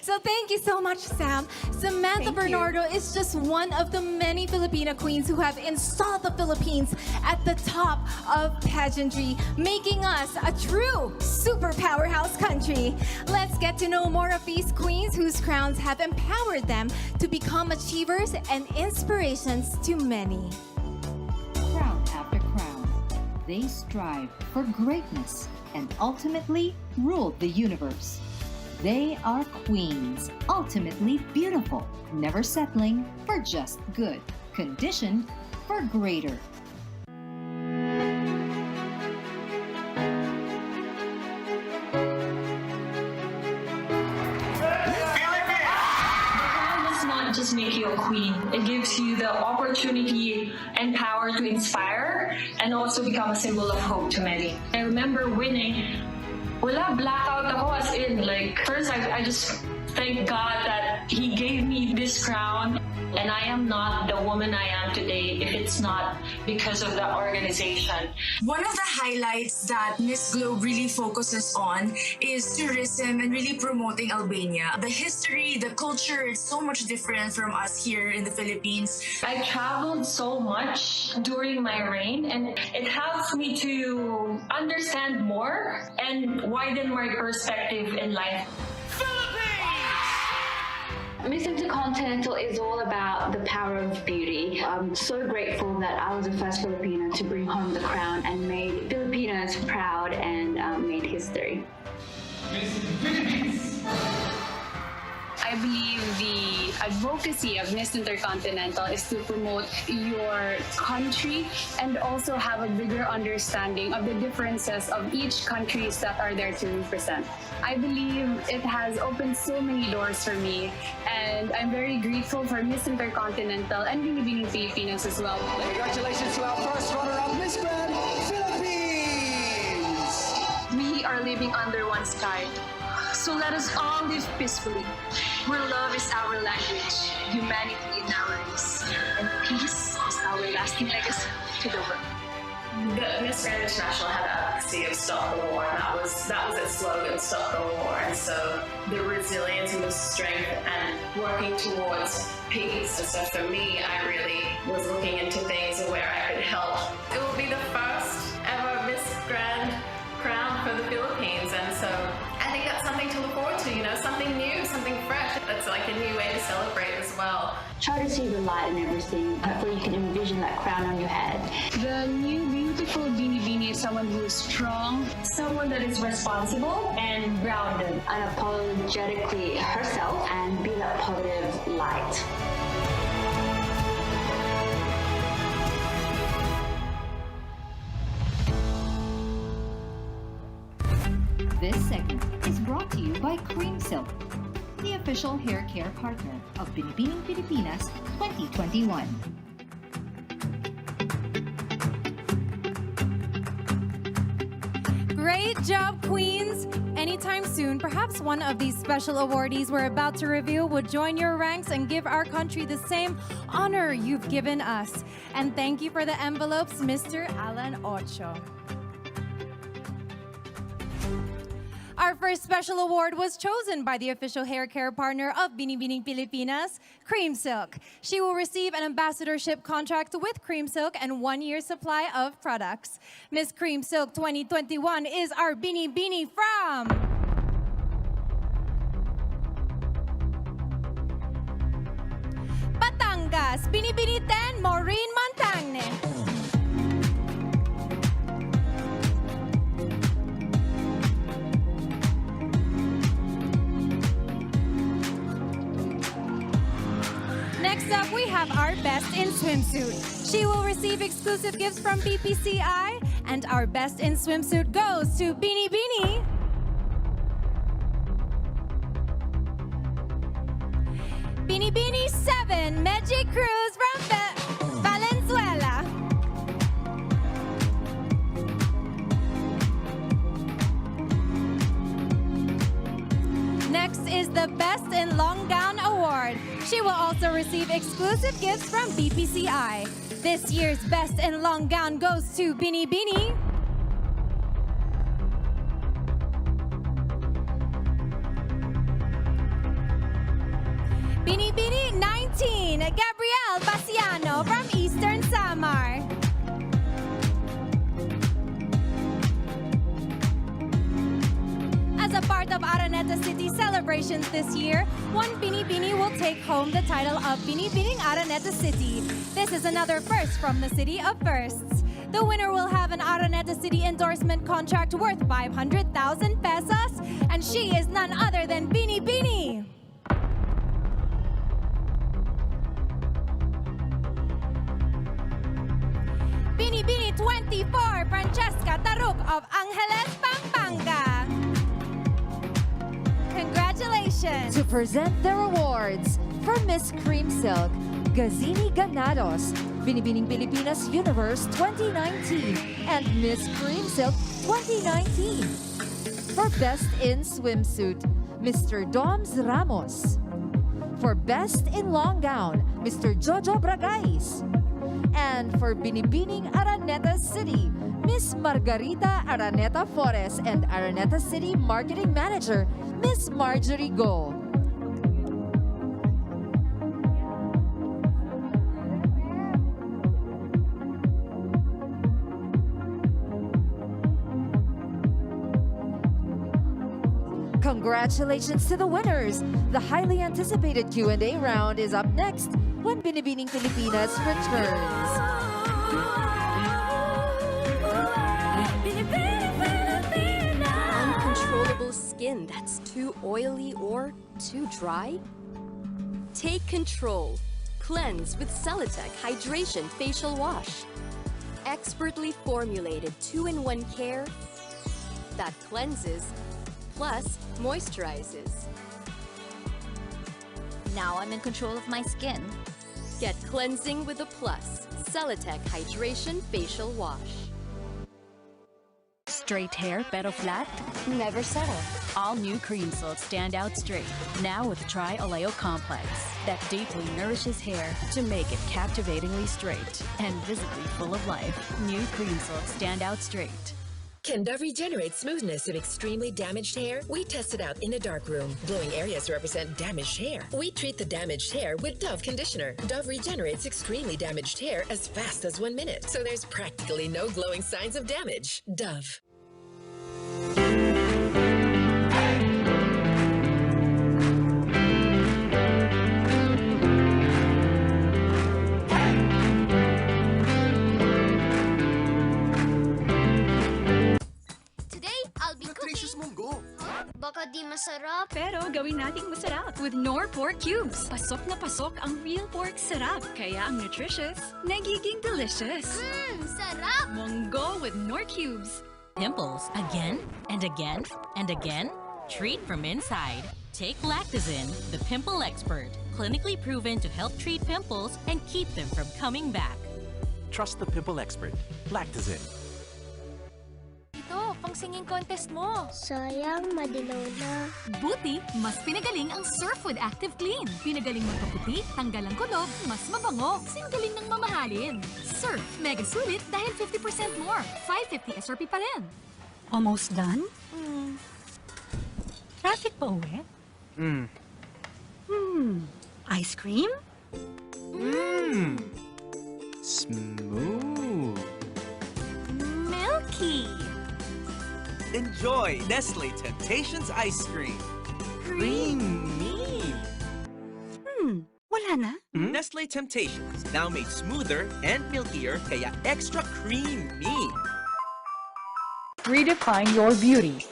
So thank you so much, Sam. Samantha Bernardo is just one of the many Filipina queens who have installed the Philippines at the top of pageantry, making us a true super powerhouse country. Let's get to know more of these queens whose crowns have empowered them to become achievers and inspirations to many. Crown after crown, they strive for greatness and ultimately rule the universe. They are queens, ultimately beautiful, never settling for just good, conditioned for greater. Just make you a queen. It gives you the opportunity and power to inspire and also become a symbol of hope to many. I remember winning. Wala, blackout ako, as in, like, first I just thank God that He gave me this crown. And I am not the woman I am today if it's not because of the organization. One of the highlights that Miss Globe really focuses on is tourism and really promoting Albania. The history, the culture is so much different from us here in the Philippines. I traveled so much during my reign, and it helps me to understand more and widen my perspective in life. Miss Intercontinental is all about the power of beauty. I'm so grateful that I was the first Filipina to bring home the crown and made Pilipinas proud and made history. I believe the advocacy of Miss Intercontinental is to promote your country and also have a bigger understanding of the differences of each countries that are there to represent. I believe it has opened so many doors for me, and I'm very grateful for Miss Intercontinental and Binibining Pilipinas as well. Congratulations to our first runner-up, Miss Grand Philippines! We are living under one sky. So let us all live peacefully, where love is our language, humanity in our race, and peace is our lasting legacy to the world. The Miss Grand International had the advocacy of Stop the War, and that was its slogan, Stop the War. And so the resilience and the strength and working towards peace. And so for me, I really was looking into things where I could help. It will be the first ever Miss Grand crown for the Philippines, and so I think that's something to look forward to, something new, something fresh. That's like a new way to celebrate as well. Try to see the light in everything, where you can envision that crown on your head. The new beautiful Binibini is someone who is strong, someone that is responsible and grounded. Unapologetically herself and be that positive light. This segment is brought to you by Cream Silk, the official hair care partner of Binibining Pilipinas 2021. Great job, Queens! Anytime soon, perhaps one of these special awardees we're about to reveal would join your ranks and give our country the same honor you've given us. And thank you for the envelopes, Mr. Alan Ocho. Our first special award was chosen by the official hair care partner of Binibining Pilipinas, Cream Silk. She will receive an ambassadorship contract with Cream Silk and 1-year supply of products. Miss Cream Silk 2021 is our Binibini from Batangas, Binibini 10, Maureen Montagne. Next up, we have our Best in Swimsuit. She will receive exclusive gifts from BPCI, and our Best in Swimsuit goes to Binibini. Binibini 7, Magic Cruz from Valenzuela. Next is the Best in Long Gown Award. She will also receive exclusive gifts from BPCI. This year's Best in Long Gown goes to Binibini. Binibini 19, Gabrielle Basiano from Eastern Samar. As a part of Araneta City celebrations this year, one Binibini will take home the title of Binibining Araneta City. This is another first from the City of Firsts. The winner will have an Araneta City endorsement contract worth 500,000 pesos, and she is none other than Binibini. Binibini 24, Francesca Taruk of Angeles, Pampanga. Congratulations! To present their awards for Miss Cream Silk, Gazini Ganados, Binibining Pilipinas Universe 2019, and Miss Cream Silk 2019. For Best in Swimsuit, Mr. Doms Ramos. For Best in Long Gown, Mr. Jojo Bragais. And for Binibining Araneta City, Miss Margarita Araneta Flores and Araneta City Marketing Manager, Miss Marjorie Go. Congratulations to the winners! The highly anticipated Q&A round is up next when Binibining Pilipinas returns. oily or too dry? Take control. Cleanse with Celatec Hydration Facial Wash. Expertly formulated 2-in-1 care that cleanses plus moisturizes. Now I'm in control of my skin. Get cleansing with a plus. Celatec Hydration Facial Wash. Straight hair pero flat? Never settle. All new cream silk stand out straight. Now with Tri-Oleo Complex that deeply nourishes hair to make it captivatingly straight and visibly full of life. New cream silk stand out straight. Can Dove regenerate smoothness in extremely damaged hair? We test it out in a dark room. Glowing areas represent damaged hair. We treat the damaged hair with Dove conditioner. Dove regenerates extremely damaged hair as fast as 1 minute, so there's practically no glowing signs of damage. Dove. Baka di masarap. Pero gawin nating masarap with Knorr Pork Cubes. Pasok na pasok ang real pork sarap. Kaya ang nutritious, nagiging delicious. Sarap! Monggo with Knorr Cubes. Pimples again and again and again? Treat from inside. Take Lactazin, the pimple expert. Clinically proven to help treat pimples and keep them from coming back. Trust the pimple expert. Lactazin. Ito, pang singing contest mo. Sayang, madilaw na. Buti, mas pinagaling ang Surf with Active Clean. Pinagaling magpaputi, tanggal ang kunog, mas mabango, singgaling ng mamahalin. Surf, mega sulit dahil 50% more. 550 SRP pa rin. Almost done? Traffic pa uwi? Ice cream? Smooth. Milky. Enjoy Nestle Temptations Ice Cream. Creamy. Wala na? Nestle Temptations, now made smoother and milkier, kaya extra creamy. Redefine your beauty.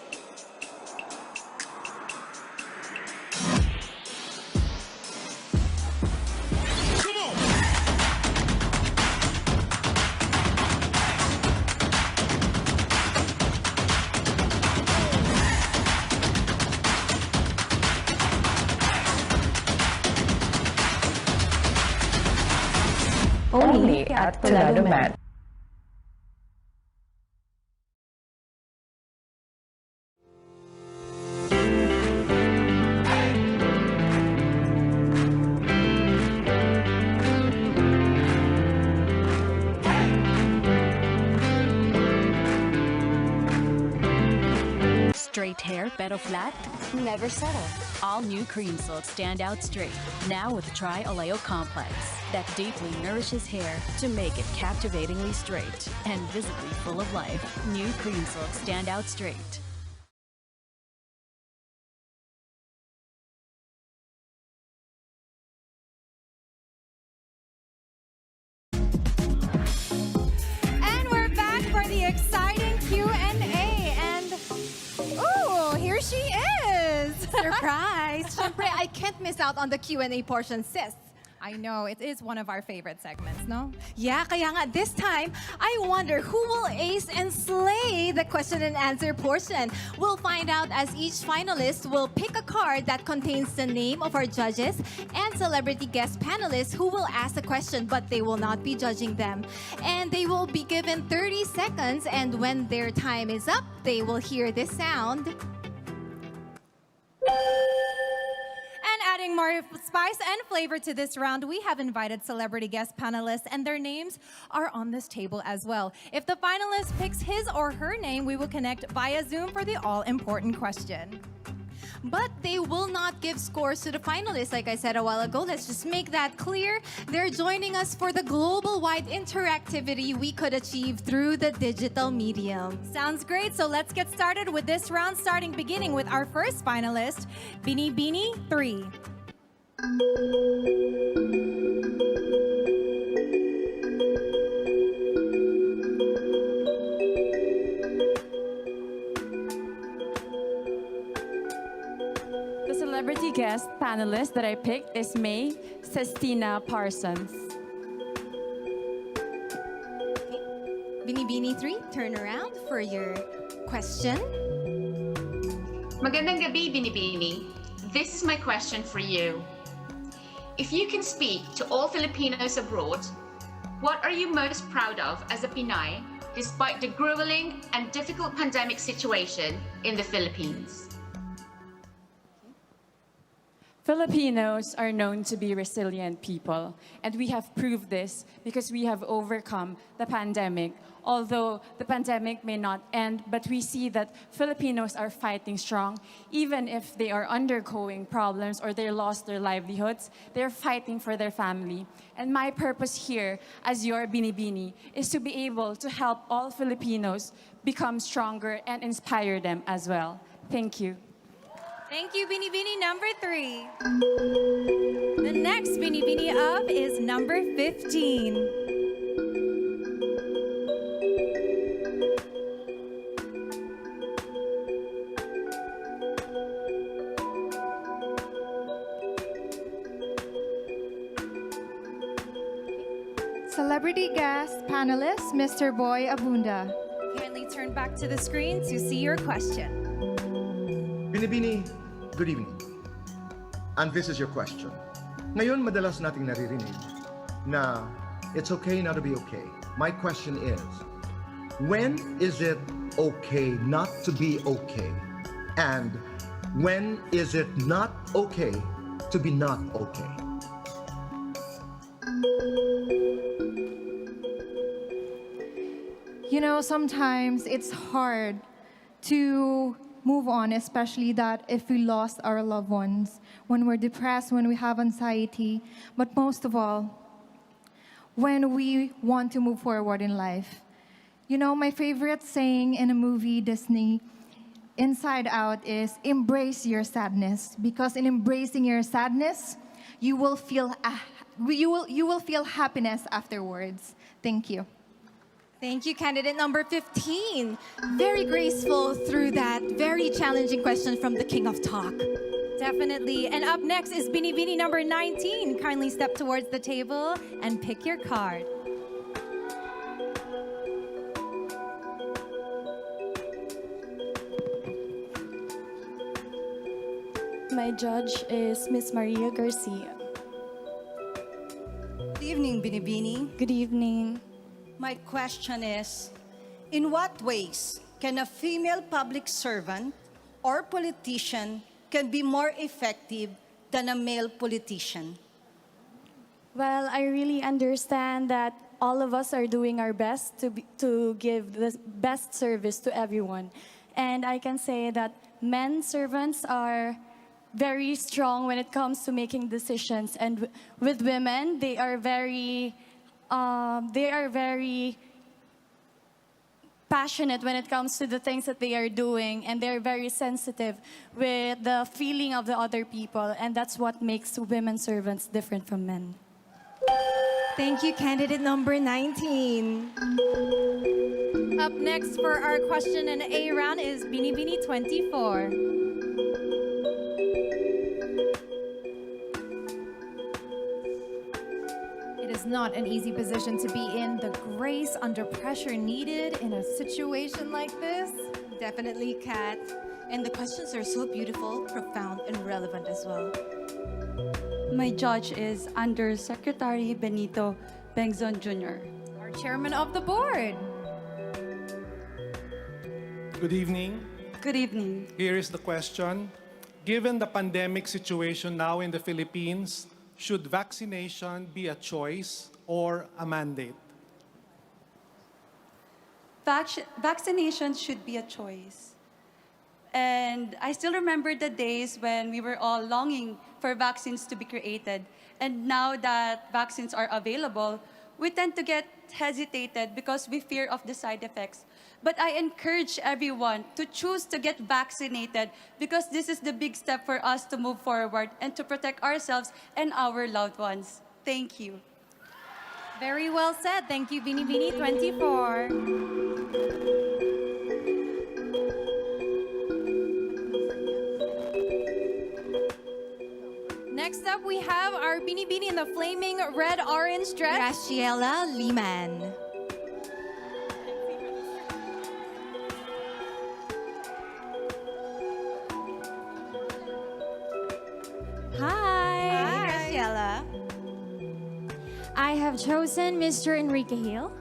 Only at Bernardo Mat. Straight hair pero flat? Never settle. All new cream silk stand out straight. Now with Tri-Oleo Complex that deeply nourishes hair to make it captivatingly straight and visibly full of life. New cream silk stand out straight. And we're back for the exciting Q&A. And, ooh, here she is. Surprise! Syempre, I can't miss out on the Q&A portion, sis. I know, it is one of our favorite segments, no? Yeah, kaya nga this time, I wonder who will ace and slay the question and answer portion. We'll find out as each finalist will pick a card that contains the name of our judges and celebrity guest panelists who will ask the question, but they will not be judging them. And they will be given 30 seconds, and when their time is up, they will hear this sound. And adding more spice and flavor to this round, we have invited celebrity guest panelists, and their names are on this table as well. If the finalist picks his or her name, we will connect via Zoom for the all-important question. But they will not give scores to the finalists, like I said a while ago. Let's just make that clear. They're joining us for the global-wide interactivity we could achieve through the digital medium. Sounds great. So let's get started with this round, beginning with our first finalist, Binibining 3. celebrity guest panelist that I picked is May Sestina Parsons. Binibini 3, turn around for your question. Magandang gabi, Binibini. This is my question for you. If you can speak to all Filipinos abroad, what are you most proud of as a Pinay despite the grueling and difficult pandemic situation in the Philippines? Filipinos are known to be resilient people, and we have proved this because we have overcome the pandemic. Although the pandemic may not end, but we see that Filipinos are fighting strong. Even if they are undergoing problems or they lost their livelihoods, they're fighting for their family. And my purpose here as your Binibini is to be able to help all Filipinos become stronger and inspire them as well. Thank you. Thank you, Binibini number 3. The next Binibini up is number 15. Celebrity guest panelist, Mr. Boy Abunda. Kindly turn back to the screen to see your question. Binibini, good evening. And this is your question. Ngayon, madalas nating naririnig na it's okay not to be okay. My question is, when is it okay not to be okay? And when is it not okay to be not okay? You know, sometimes it's hard to move on, especially that if we lost our loved ones, when we're depressed, when we have anxiety, but most of all, when we want to move forward in life. You know, my favorite saying in a movie, Disney, Inside Out, is embrace your sadness, because in embracing your sadness, you will feel happiness afterwards. Thank you. Thank you, candidate number 15. Very graceful through that very challenging question from the King of Talk. Definitely. And up next is Binibini number 19. Kindly step towards the table and pick your card. My judge is Miss Maria Garcia. Good evening, Binibini. Good evening. My question is, in what ways can a female public servant or politician can be more effective than a male politician? Well, I really understand that all of us are doing our best to give the best service to everyone. And I can say that men servants are very strong when it comes to making decisions. And with women, they are very passionate when it comes to the things that they are doing, and they're very sensitive with the feeling of the other people, and that's what makes women servants different from men. Thank you, candidate number 19. Up next for our question and A round is Binibini 24. It is not an easy position to be in. The grace under pressure needed in a situation like this. Definitely, Kat. And the questions are so beautiful, profound, and relevant as well. My judge is Undersecretary Benito Bengzon Jr., our chairman of the board. Good evening. Good evening. Here is the question. Given the pandemic situation now in the Philippines, should vaccination be a choice or a mandate? Vaccination should be a choice. And I still remember the days when we were all longing for vaccines to be created. And now that vaccines are available, we tend to get hesitated because we fear of the side effects. But I encourage everyone to choose to get vaccinated because this is the big step for us to move forward and to protect ourselves and our loved ones. Thank you. Very well said. Thank you, Binibini 24. up, we have our Binibini in the flaming red-orange dress. Graciela Liman. Hi. Graciela. I have chosen Mr. Enrique Hill.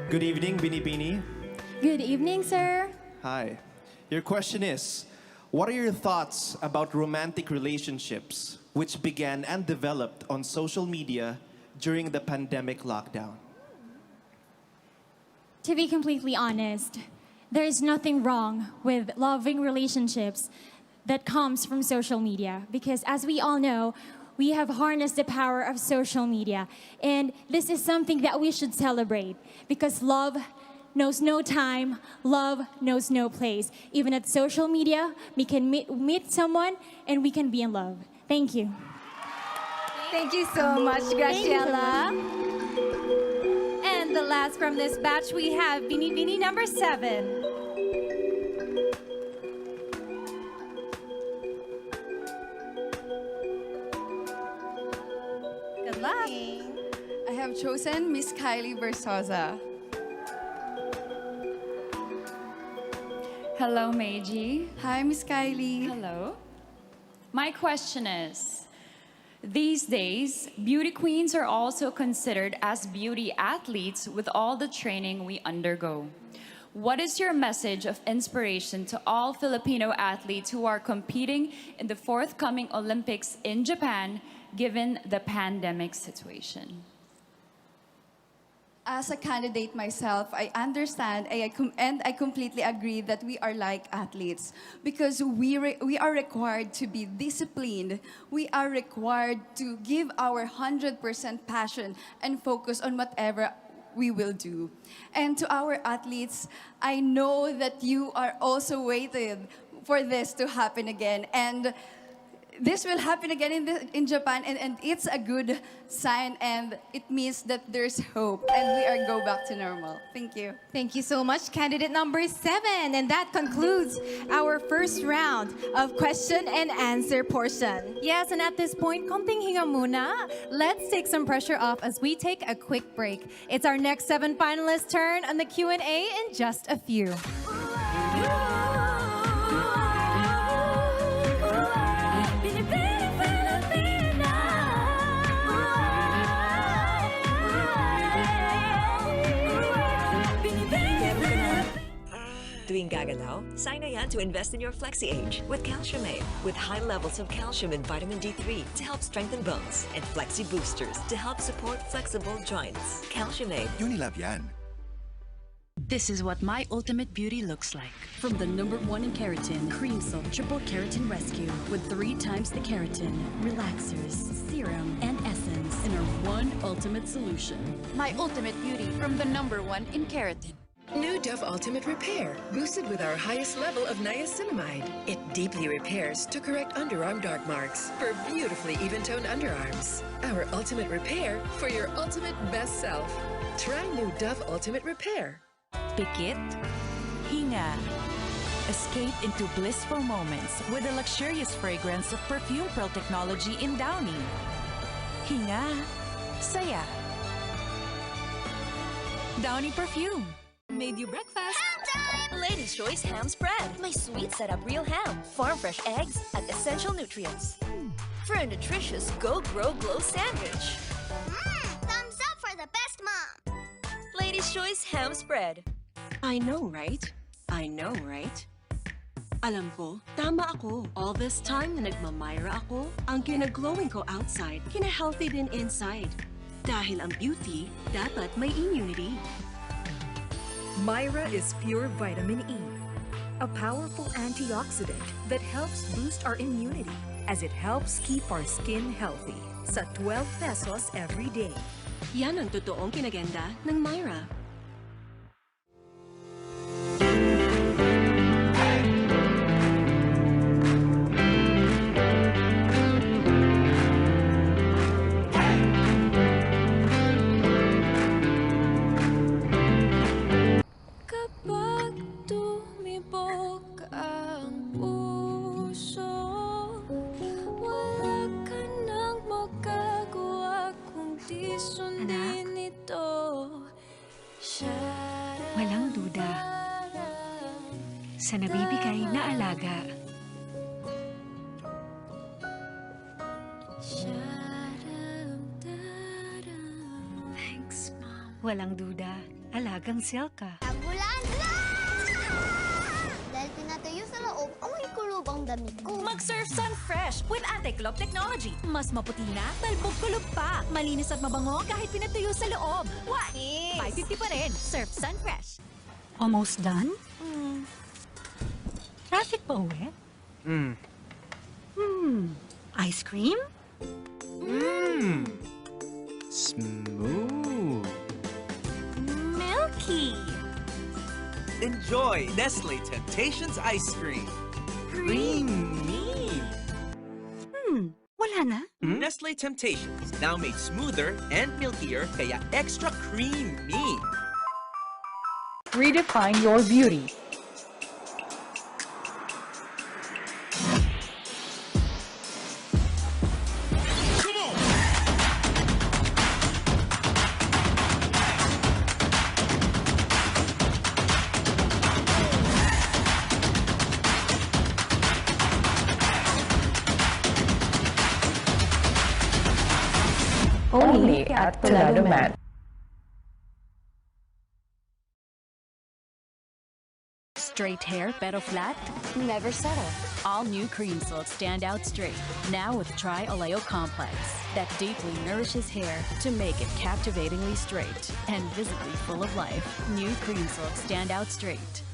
Good evening, Binibini. Good evening, sir. Hi. Your question is, what are your thoughts about romantic relationships which began and developed on social media during the pandemic lockdown? To be completely honest, there is nothing wrong with loving relationships that comes from social media because as we all know, we have harnessed the power of social media. And this is something that we should celebrate because love knows no time, love knows no place. Even at social media, we can meet someone and we can be in love. Thank you. Thank you so much, Graciela. And the last from this batch, we have Binibini number 7. Good luck. I have chosen Miss Kylie Versosa. Hello, Meiji. Hi, Miss Kylie. Hello. My question is, these days, beauty queens are also considered as beauty athletes with all the training we undergo. What is your message of inspiration to all Filipino athletes who are competing in the forthcoming Olympics in Japan, given the pandemic situation? As a candidate myself, I understand and I completely agree that we are like athletes because we are required to be disciplined. We are required to give our 100% passion and focus on whatever we will do. And to our athletes, I know that you are also waiting for this to happen again. And this will happen again in Japan, and it's a good sign, and it means that there's hope, and we are go back to normal. Thank you. Thank you so much, candidate number 7. And that concludes our first round of question and answer portion. Yes, and at this point, konting hinga muna. Let's take some pressure off as we take a quick break. It's our next 7 finalists' turn on the Q&A in just a few. Tuwing gagalaw, sign na yan to invest in your Flexi Age with Calcium Aid, with high levels of calcium and vitamin D3 to help strengthen bones, and Flexi Boosters to help support flexible joints. Calcium Aid. Unilab yan. This is what my ultimate beauty looks like. From the #1 in keratin, Cream Silk Triple Keratin Rescue with 3 times the keratin, relaxers, serum, and essence in our one ultimate solution. My ultimate beauty from the #1 in keratin. New Dove Ultimate Repair, boosted with our highest level of niacinamide. It deeply repairs to correct underarm dark marks for beautifully even-toned underarms. Our ultimate repair for your ultimate best self. Try new Dove Ultimate Repair. Pikit, hinga. Escape into blissful moments with the luxurious fragrance of Perfume Pearl technology in Downy. Hinga, saya. Downy Perfume. Made you breakfast. Ham time! Ladies' Choice Ham Spread. My sweet setup real ham, farm fresh eggs, and essential nutrients. For a nutritious Go Grow Glow sandwich. Thumbs up for the best mom. Ladies' Choice Ham Spread. I know, right? I know, right? Alam ko, tama ako. All this time na nagmamyra ako, ang kinaglowing ko outside, kina-healthy din inside. Dahil ang beauty, dapat may immunity. Myra is pure vitamin E, a powerful antioxidant that helps boost our immunity as it helps keep our skin healthy. Sa 12 pesos every day. Yan ang totoong kinaganda ng Myra. sa nabibigay na alaga. Thanks, Mom. Walang duda, alagang Selka. Tagulan na! Dahil pinatayo sa loob, amoy kulub ang damit ko. Mag-Surf Sun Fresh with anti-club technology. Mas maputi na, talbog-kulog pa. Malinis at mabango kahit pinatuyo sa loob. What? 550 pa rin. Surf Sun Fresh. Almost done? Traffic pa uwi? Ice cream? Smooth. Milky. Enjoy Nestle Temptations Ice Cream. Creamy. Wala na? Nestle Temptations, now made smoother and milkier, kaya extra creamy. Redefine your beauty. Only at Pelado Man. Straight hair, pero flat? Never settle. All new Cream Silk Stand Out Straight. Now with Tri-Oleo Complex that deeply nourishes hair to make it captivatingly straight and visibly full of life. New Cream Silk Stand Out Straight.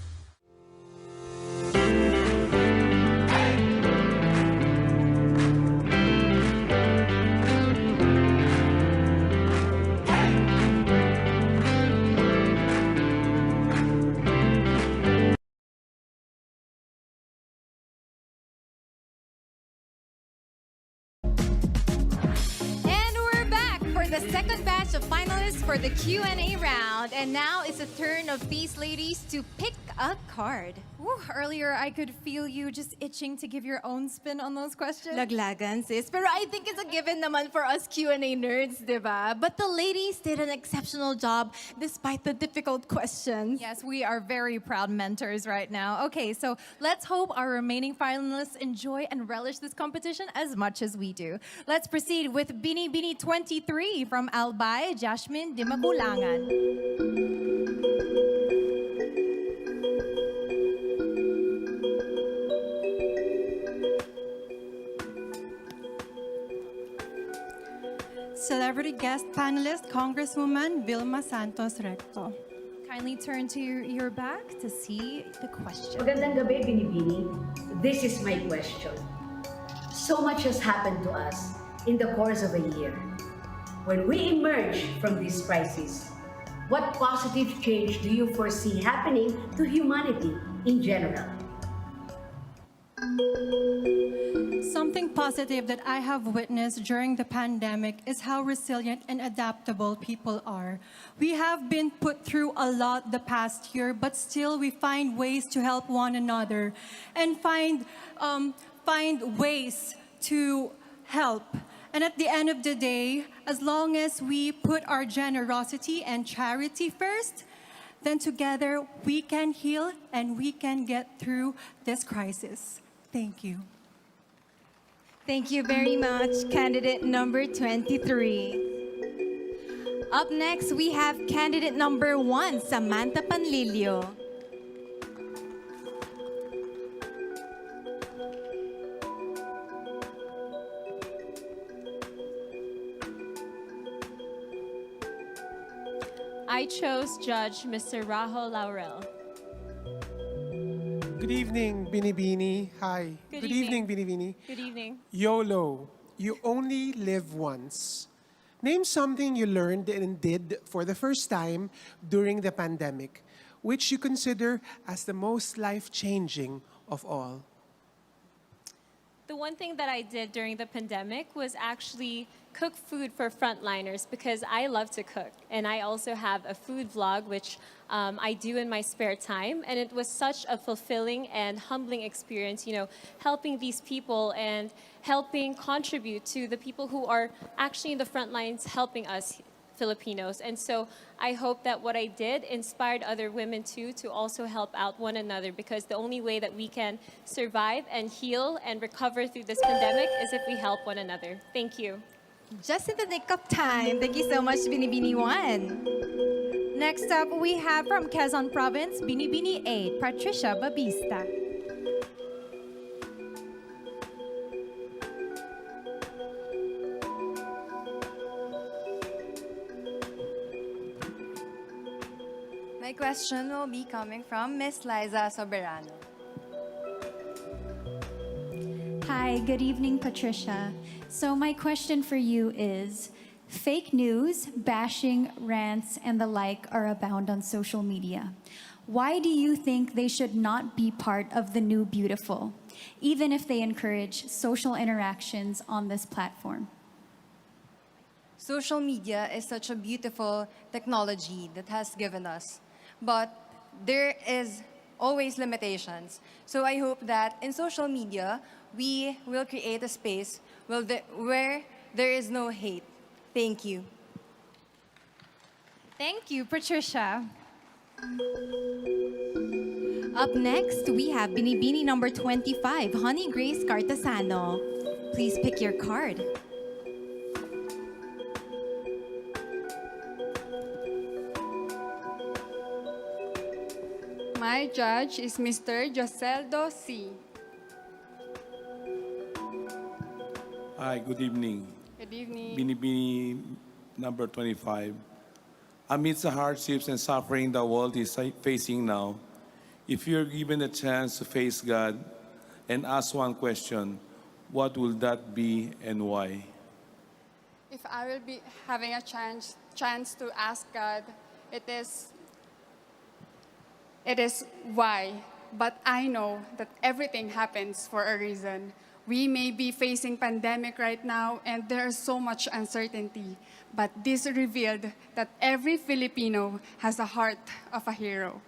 The second batch of finalists for the Q&A round. And now it's the turn of these ladies to pick a card. Woo, earlier, I could feel you just itching to give your own spin on those questions. Laglagan, sis. Pero I think it's a given naman for us Q&A nerds, diba? But the ladies did an exceptional job despite the difficult questions. Yes, we are very proud mentors right now. Okay, so let's hope our remaining finalists enjoy and relish this competition as much as we do. Let's proceed with Binibini 23 from Albay, Jasmine Di Magulangan. Celebrity guest panelist, Congresswoman Vilma Santos Recto. Kindly turn to your back to see the question. Magandang gabi, Binibini. This is my question. So much has happened to us in the course of a year. When we emerge from this crisis, what positive change do you foresee happening to humanity in general? Something positive that I have witnessed during the pandemic is how resilient and adaptable people are. We have been put through a lot the past year, but still we find ways to help one another and find ways to help. And at the end of the day, as long as we put our generosity and charity first, then together we can heal and we can get through this crisis. Thank you. Thank you very much, candidate number 23. Up next, we have candidate number 1, Samantha Panlilio. I chose Judge Mr. Rajo Laurel. Good evening, Binibini. Hi. Good evening, evening. Binibini. Good evening. YOLO. You only live once. Name something you learned and did for the first time during the pandemic, which you consider as the most life-changing of all. The one thing that I did during the pandemic was actually cook food for frontliners because I love to cook. And I also have a food vlog, which I do in my spare time. And it was such a fulfilling and humbling experience, you know, helping these people and helping contribute to the people who are actually in the front lines helping us Filipinos. And so I hope that what I did inspired other women too to also help out one another, because the only way that we can survive and heal and recover through this pandemic is if we help one another. Thank you. Just in the nick of time. Thank you so much, Binibini 1. Next up, we have from Quezon Province, Binibini 8, Patricia Babista. My question will be coming from Miss Liza Soberano. Hi, good evening, Patricia. So my question for you is, fake news, bashing, rants, and the like are abound on social media. Why do you think they should not be part of the new beautiful, even if they encourage social interactions on this platform? Social media is such a beautiful technology that has given us, but there is always limitations. So I hope that in social media, we will create a space where there is no hate. Thank you. Thank you, Patricia. Up next, we have Binibini number 25, Honey Grace Cartasano. Please pick your card. My judge is Mr. Joseldo C. Hi, good evening. Good evening. Binibini number 25. Amidst the hardships and suffering the world is facing now, if you're given a chance to face God and ask one question, what will that be and why? If I will be having a chance to ask God, it is why. But I know that everything happens for a reason. We may be facing pandemic right now and there is so much uncertainty, but this revealed that every Filipino has a heart of a hero.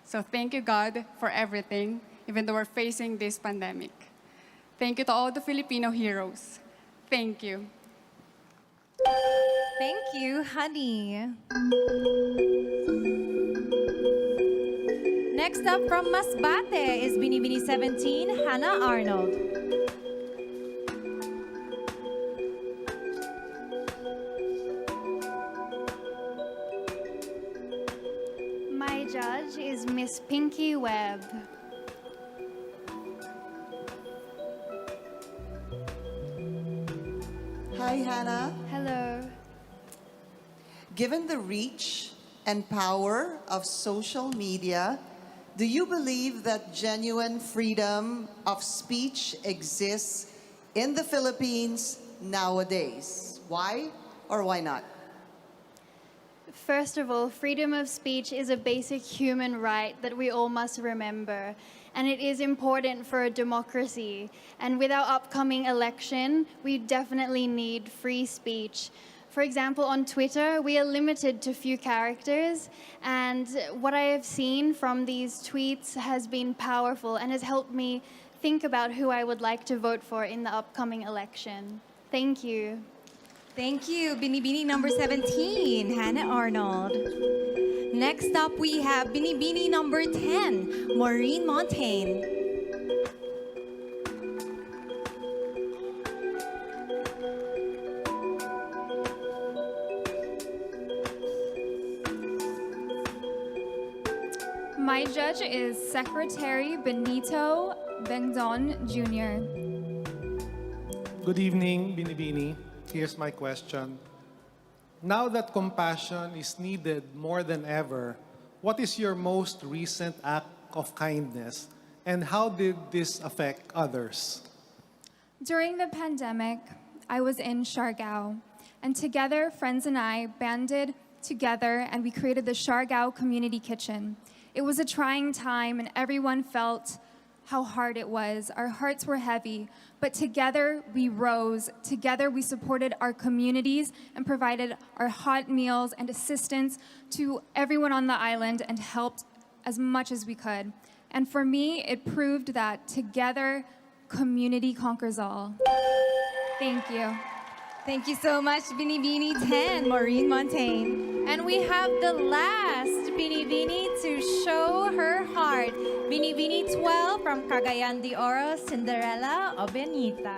So thank you, God, for everything, even though we're facing this pandemic. Thank you to all the Filipino heroes. Thank you. Thank you, honey. Next up from Masbate is Binibini 17, Hannah Arnold. My judge is Miss Pinky Webb. Hi, Hannah. Hello. Given the reach and power of social media, do you believe that genuine freedom of speech exists in the Philippines nowadays? Why or why not? First of all, freedom of speech is a basic human right that we all must remember. And it is important for a democracy. And with our upcoming election, we definitely need free speech. For example, on Twitter, we are limited to few characters. And what I have seen from these tweets has been powerful and has helped me think about who I would like to vote for in the upcoming election. Thank you. Thank you, Binibini number 17, Hannah Arnold. Next up, we have Binibini number 10, Maureen Montagne. My judge is Secretary Benito Bengdon Jr. Good evening, Binibini. Here's my question. Now that compassion is needed more than ever, what is your most recent act of kindness, and how did this affect others? During the pandemic, I was in Siargao, and together, friends and I banded together and we created the Siargao Community Kitchen. It was a trying time and everyone felt how hard it was. Our hearts were heavy, but together we rose. Together we supported our communities and provided our hot meals and assistance to everyone on the island and helped as much as we could. And for me, it proved that together, community conquers all. Thank you. Thank you so much, Binibini 10, Maureen Montagne. And we have the last Binibini to show her heart. Binibini 12 from Cagayan de Oro, Cinderella o Benita.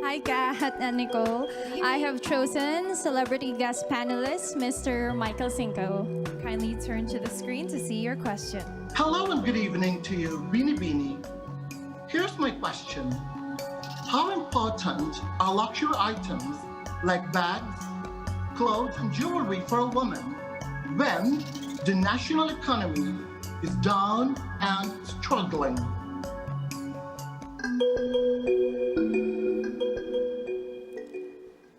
Hi, Kat and Nicole. I have chosen celebrity guest panelist, Mr. Michael Cinco. Kindly turn to the screen to see your question. Hello and good evening to you, Binibini. Here's my question. How important are luxury items like bags, clothes, and jewelry for a woman when the national economy is down and struggling?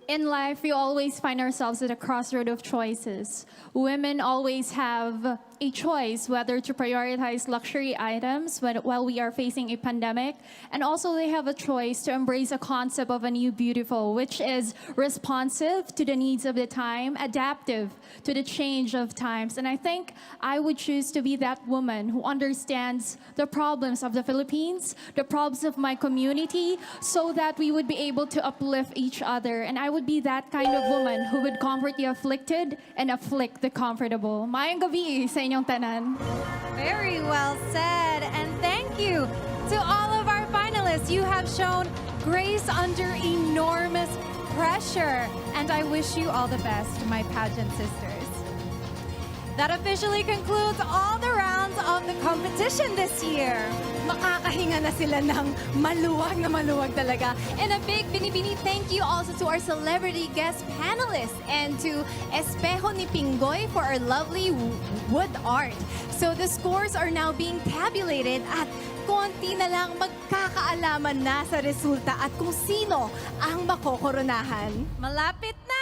In life, we always find ourselves at a crossroad of choices. Women always have a choice whether to prioritize luxury items while we are facing a pandemic, and also they have a choice to embrace a concept of a new beautiful, which is responsive to the needs of the time, adaptive to the change of times. And I think I would choose to be that woman who understands the problems of the Philippines, the problems of my community, so that we would be able to uplift each other. And I would be that kind of woman who would comfort the afflicted and afflict the comfortable. Mayang gabi sa inyong tanan. Very well said. And thank you to all of our finalists. You have shown grace under enormous pressure. And I wish you all the best, my pageant sisters. That officially concludes all the rounds of the competition this year. Makakahinga na sila ng maluwag na maluwag talaga. And a big Binibini thank you also to our celebrity guest panelists and to Espejo ni Pingoy for our lovely wood art. So the scores are now being tabulated at konti na lang magkakaalaman na sa resulta at kung sino ang makokoronahan. Malapit na!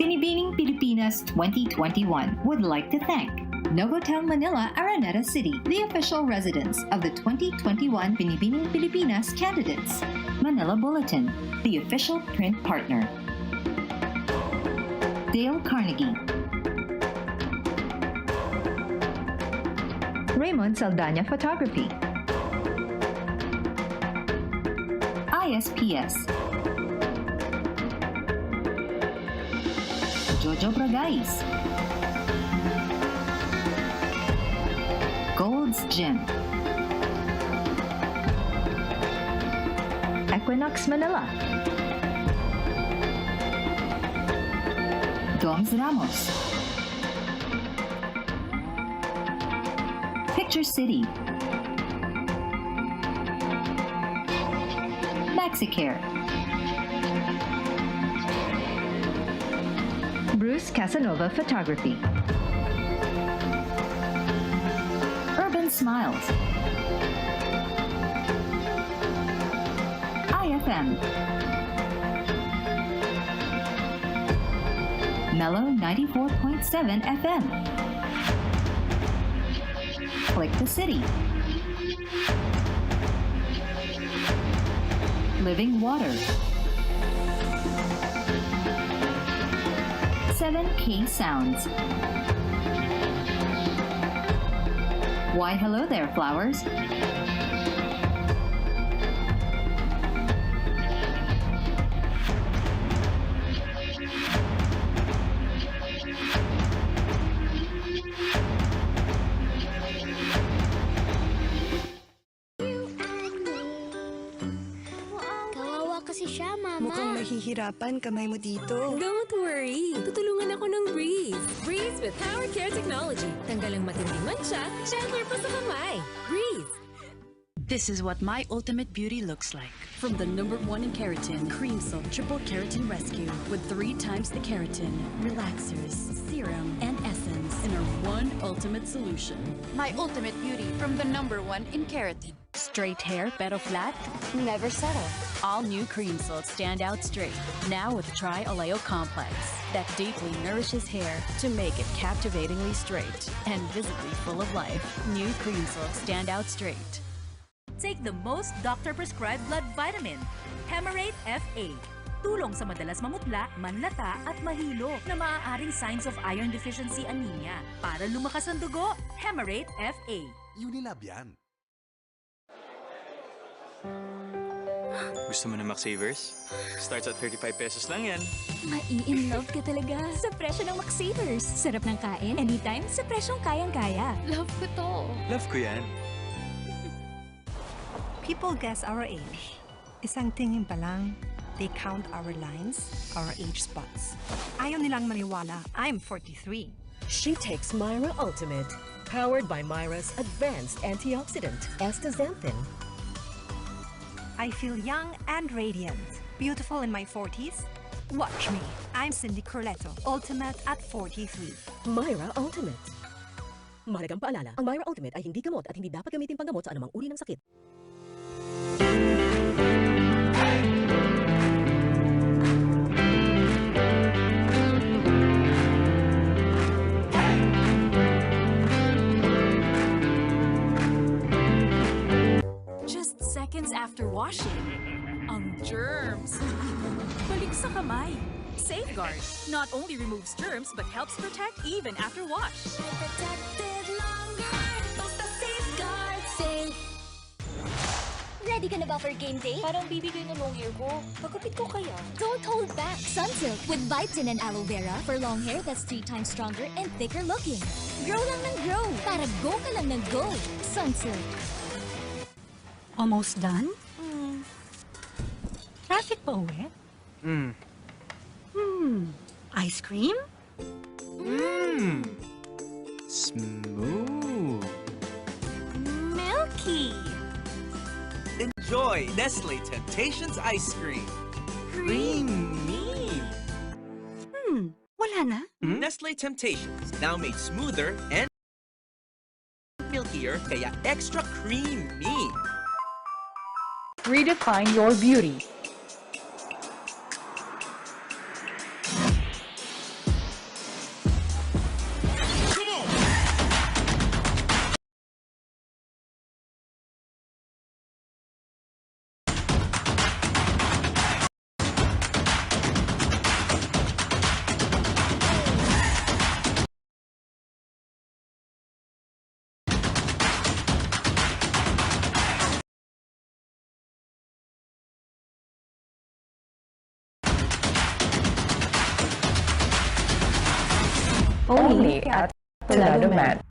Binibining Pilipinas 2021 would like to thank Novotel Manila, Araneta City, the official residence of the 2021 Binibining Pilipinas candidates. Manila Bulletin, the official print partner. Dale Carnegie. Raymond Saldana Photography. ISPS. Jojo Bragais. Gold's Gym. Equinox Manila. Doms Ramos. Picture City. Maxicare. Bruce Casanova Photography. Urban Smiles. IFM. Mellow 94.7 FM. Click the City. Living Water. 7K Sounds. Why hello there, flowers. Kawawa kasi siya, Mama. Mukhang mahihirapan kamay mo dito. Don't worry. Tutulungan ako ng Breeze. Breeze with Power Care Technology. Tanggal ang matinding mancha, gentler pa sa kamay. Breeze. This is what my ultimate beauty looks like. From the #1 in keratin, Cream Silk Triple Keratin Rescue with 3 times the keratin, relaxers, serum, and essence in our one ultimate solution. My ultimate beauty from the #1 in keratin. Straight hair, pero flat? Never settle. All new Cream Silk stand out straight. Now with Tri-Oleo Complex that deeply nourishes hair to make it captivatingly straight and visibly full of life. New Cream Silk stand out straight. Take the most doctor-prescribed blood vitamin, Hemarate F8. Tulong sa madalas mamutla, manlata at mahilo na maaaring signs of iron deficiency anemia. Para lumakas ang dugo, Hemarate FA. Unilab yan. Gusto mo na Mac-Savers? Starts at 35 pesos lang yan. Mai-in-love ka talaga sa presyo ng Mac-Savers. Sarap ng kain, anytime, sa presyong kayang-kaya. Love ko to. Love ko yan. People guess our age. Isang tingin pa lang, they count our lines, our age spots. Ayaw nilang maniwala, I'm 43. She takes Myra Ultimate, powered by Myra's advanced antioxidant, astaxanthin. I feel young and radiant. Beautiful in my 40s? Watch me. I'm Cindy Corletto, Ultimate at 43. Myra Ultimate. Mahalagang paalala, ang Myra Ultimate ay hindi gamot at hindi dapat gamitin panggamot sa anumang uri ng sakit. Just seconds after washing, ang germs. Balik sa kamay. Safeguard not only removes germs but helps protect even after wash. Ready ka na ba for game day? Parang bibigay na long hair ko. Pagkupit ko kaya? Don't hold back! Sunsilk with biotin and aloe vera for long hair that's 3 times stronger and thicker looking. Grow lang ng grow para go ka lang ng go. Sunsilk. Almost done? Traffic pa uwi? Ice cream? Smooth. Milky. Enjoy Nestle Temptations Ice Cream. Creamy. Wala na? Nestle Temptations, now made smoother and milkier, kaya extra creamy. Redefine your beauty. Only at Bernardo Mat.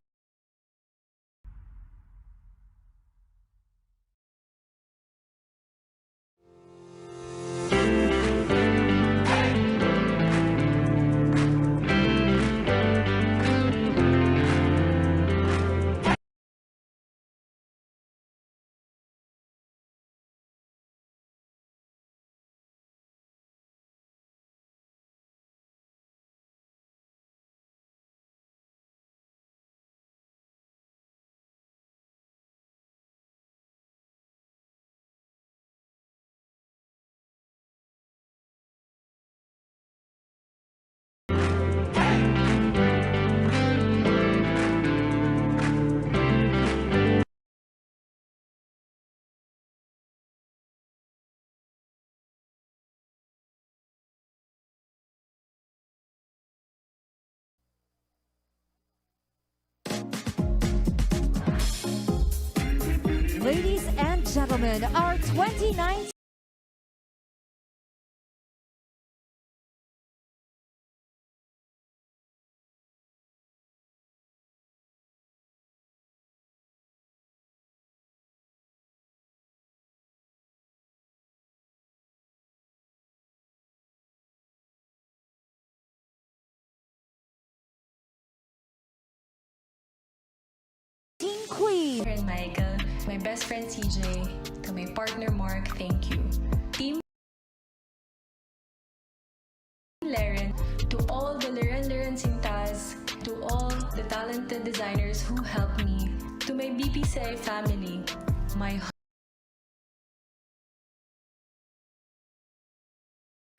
Ladies and gentlemen, our 29th Queen. And Michael, my best friend CJ, to my partner Mark, thank you. Team Laren, to all the Laren Sintas, to all the talented designers who helped me, to my BPCI family, my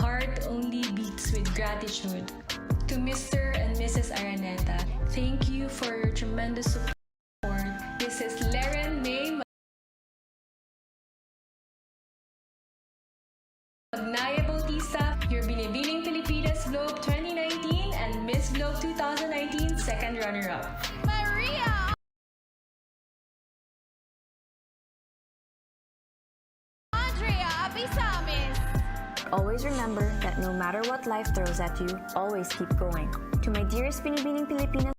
heart only beats with gratitude. To Mr. and Mrs. Araneta, thank you for your tremendous support. This is Laren May Magnaya Bautista, your Binibining Pilipinas Globe 2019 and Miss Globe 2019 second runner-up. Maria! Andrea Abisamis. Always remember that no matter what life throws at you, always keep going. To my dearest Binibining Pilipinas,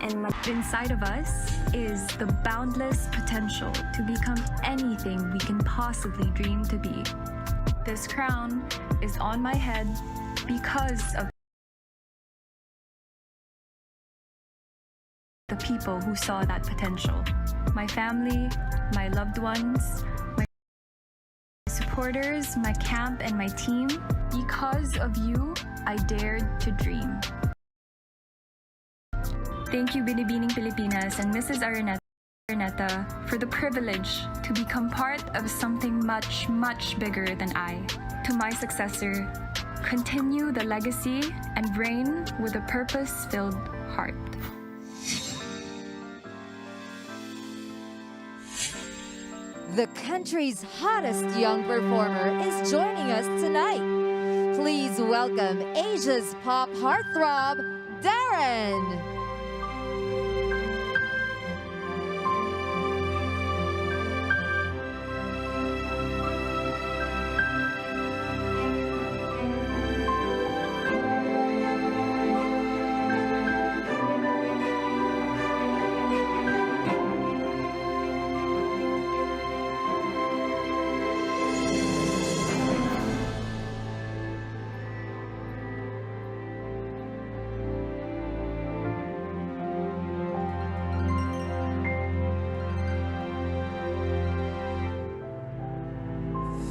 and inside of us is the boundless potential to become anything we can possibly dream to be. This crown is on my head because of the people who saw that potential. My family, my loved ones, my supporters, my camp, and my team. Because of you, I dared to dream. Thank you, Binibining Pilipinas and Mrs. Araneta, for the privilege to become part of something much, much bigger than I. To my successor, continue the legacy and reign with a purpose-filled heart. The country's hottest young performer is joining us tonight. Please welcome Asia's pop heartthrob, Darren.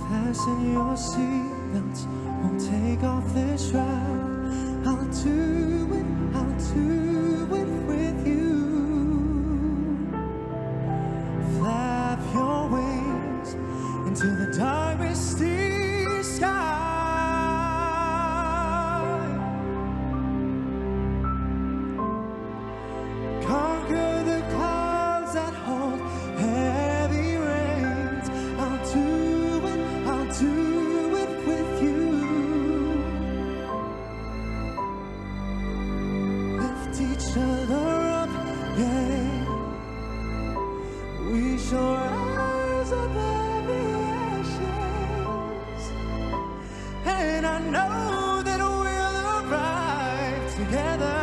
Fasten your seatbelts, we'll take off this ride. I'll do it with you. Flap your wings into the dark, misty sky. Conquer the clouds that hold heavy rains. I'll do it with you. Lift each other up, yeah. We shall rise above the ashes. And I know that we'll arrive together.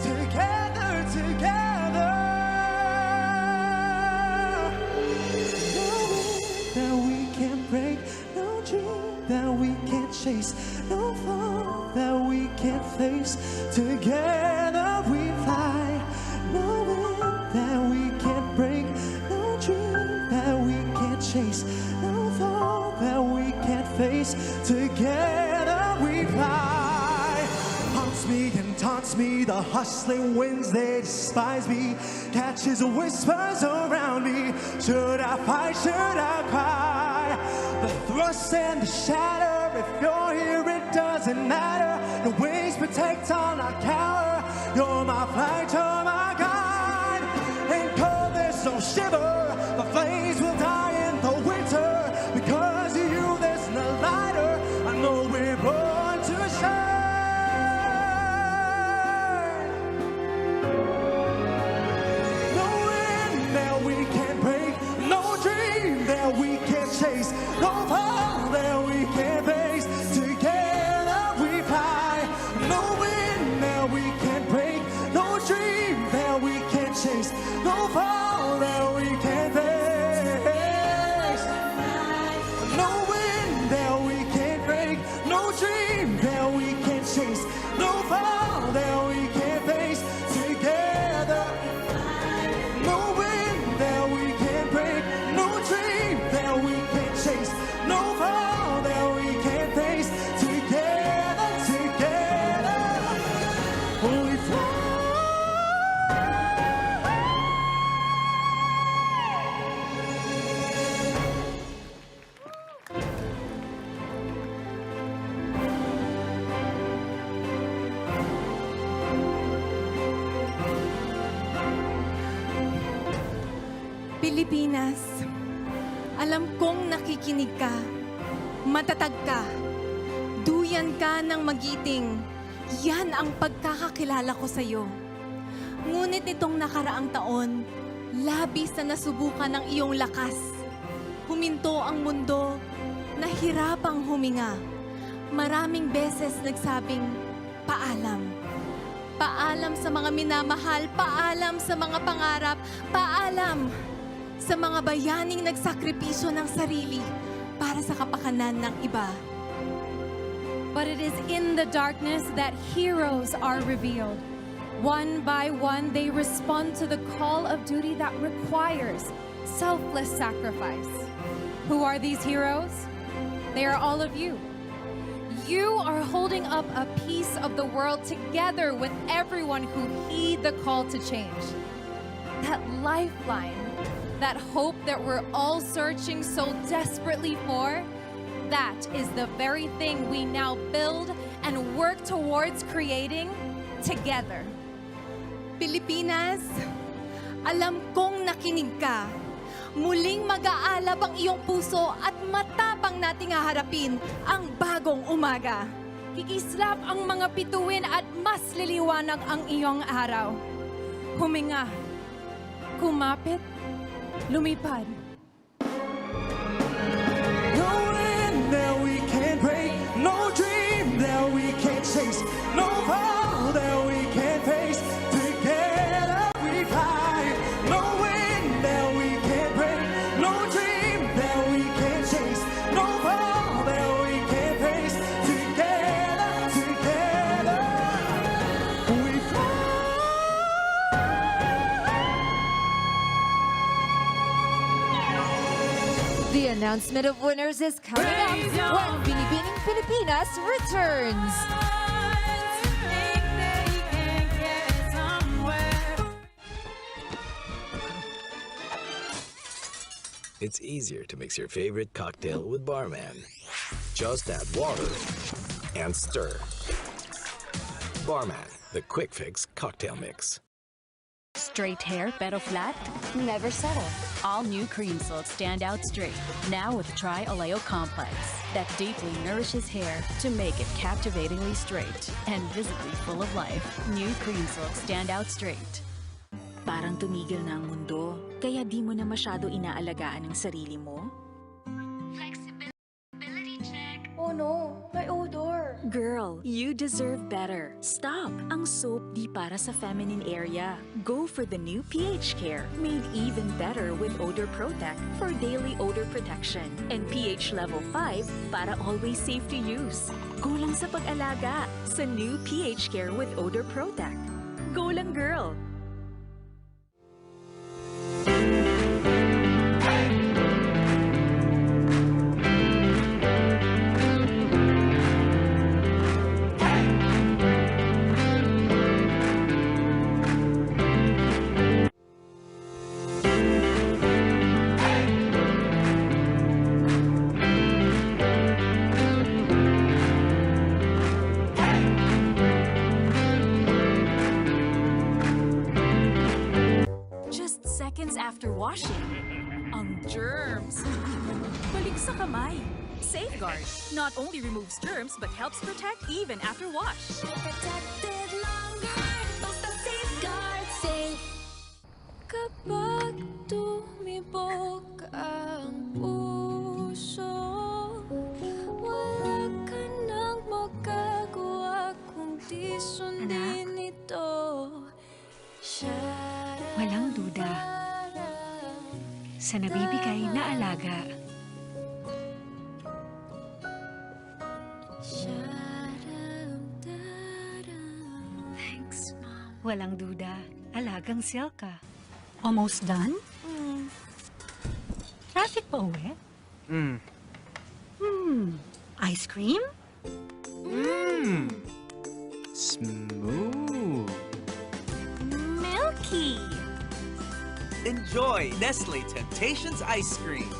Together. That we can't break, no dream that we can't chase, no fall that we can't face. Together we fly, knowing that we can't break, no dream that we can't chase, no fall that we can't face. Together we fly. Haunts me and taunts me, the hustling winds, they despise me. Catches whispers around me. Should I fight? Should I cry? The thrust and the shatter. If you're here, it doesn't matter. The wings protect on our cower. You're my flight, you're my guide. In cold, there's no shiver. The flames will die in the winter. Because of you, there's no lighter. I know we're born to shine. We can't chase, no fall that we can't face. Together we fly, no wind that we can't break, no dream that we can't chase, no fall that we can't face. No wind that we can't break, no dream that we chase, no fall that we can't face together. No wind that we can't break, no dream that we can't chase, no fall that we can't face together, together. We fly. Pilipinas, alam kong nakikinig ka, matatag ka, duyan ka ng magiting. Yan ang pagkakakilala ko sa iyo. Ngunit itong nakaraang taon, labis na nasubukan ng iyong lakas. Huminto ang mundo, nahirapang huminga. Maraming beses nagsabing, paalam. Paalam sa mga minamahal, paalam sa mga pangarap, paalam sa mga bayaning nagsakripisyo ng sarili para sa kapakanan ng iba. But it is in the darkness that heroes are revealed. One by one, they respond to the call of duty that requires selfless sacrifice. Who are these heroes? They are all of you. You are holding up a piece of the world together with everyone who heed the call to change. That lifeline, that hope that we're all searching so desperately for, that is the very thing we now build and work towards creating together. Pilipinas, alam kong nakinig ka. Muling mag-aalab ang iyong puso at matapang nating haharapin ang bagong umaga. Kikislap ang mga bituin at mas liliwanag ang iyong araw. Huminga, kumapit, lumipad. No wind that we can't break, no dream that we can't chase, no fall that we can't face. Together we fly. No wind that we can't break, no dream that we can't chase, no fall that we can't face. Together, together we fly. The announcement of winners is coming up when Binibining Pilipinas returns. It's easier to mix your favorite cocktail with Barman. Just add water and stir. Barman, the quick fix cocktail mix. Straight hair, pero flat? Never settle. All new Cream Silk Stand Out Straight. Now with Tri-Oleo Complex that deeply nourishes hair to make it captivatingly straight and visibly full of life. New Cream Silk Stand Out Straight. Parang tumigil na ang mundo, kaya di mo na masyado inaalagaan ang sarili mo? Flexibility check. Oh no, my odor. Girl, you deserve better. Stop! Ang soap di para sa feminine area. Go for the new pH Care, made even better with Odor Protect for daily odor protection. And pH level 5 para always safe to use. Go lang sa pag-alaga sa new pH Care with Odor Protect. Go lang, girl! After washing, ang germs. Balik sa kamay. Safeguard not only removes germs but helps protect even after wash. Protected longer, basta safeguard safe. Kapag tumibok ang puso, wala ka nang magagawa kundi sundin ito. Walang duda sa nabibigay na alaga. Walang duda, alagang Silka. Almost done? Traffic pa uwi? Ice cream? Smooth. Milky! Enjoy Nestle Temptations ice cream.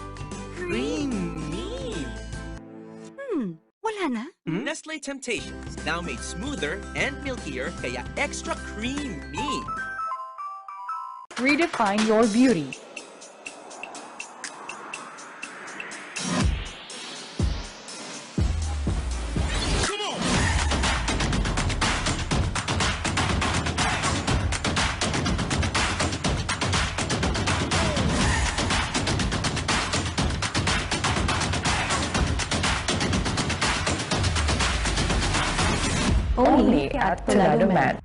Creamy. Wala na? Nestle Temptations, now made smoother and milkier, kaya extra creamy. Redefine your beauty. Only at Tornado Mat.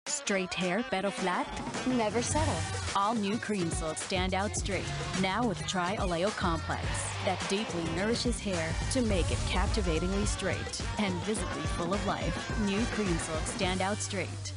Straight hair, pero flat? Never settle. All new Cream Silk stand out straight. Now with Tri-Oleo Complex that deeply nourishes hair to make it captivatingly straight and visibly full of life. New Cream Silk stand out straight.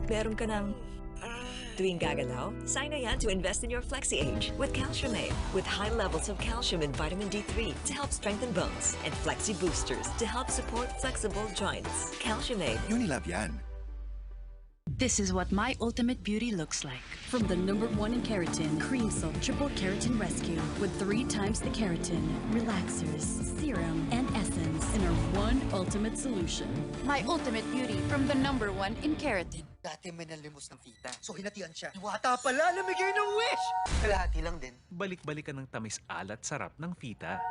Meron ka ng tuwing gagalaw? Sign na yan to invest in your flexi age with Calcium Aid, with high levels of calcium and vitamin D3 to help strengthen bones, and flexi boosters to help support flexible joints. Calcium Aid. Unilab yan. This is what my ultimate beauty looks like. From the #1 in keratin, Cream Silk Triple Keratin Rescue, with 3 times the keratin, relaxers, serum, and essence in our one ultimate solution. My ultimate beauty from the #1 in keratin. Dati may nalimos ng tita, so hinatian siya. Iwata pala, namigay ng wish! Kalahati lang din. Balik-balikan ng tamis alat sarap ng fita.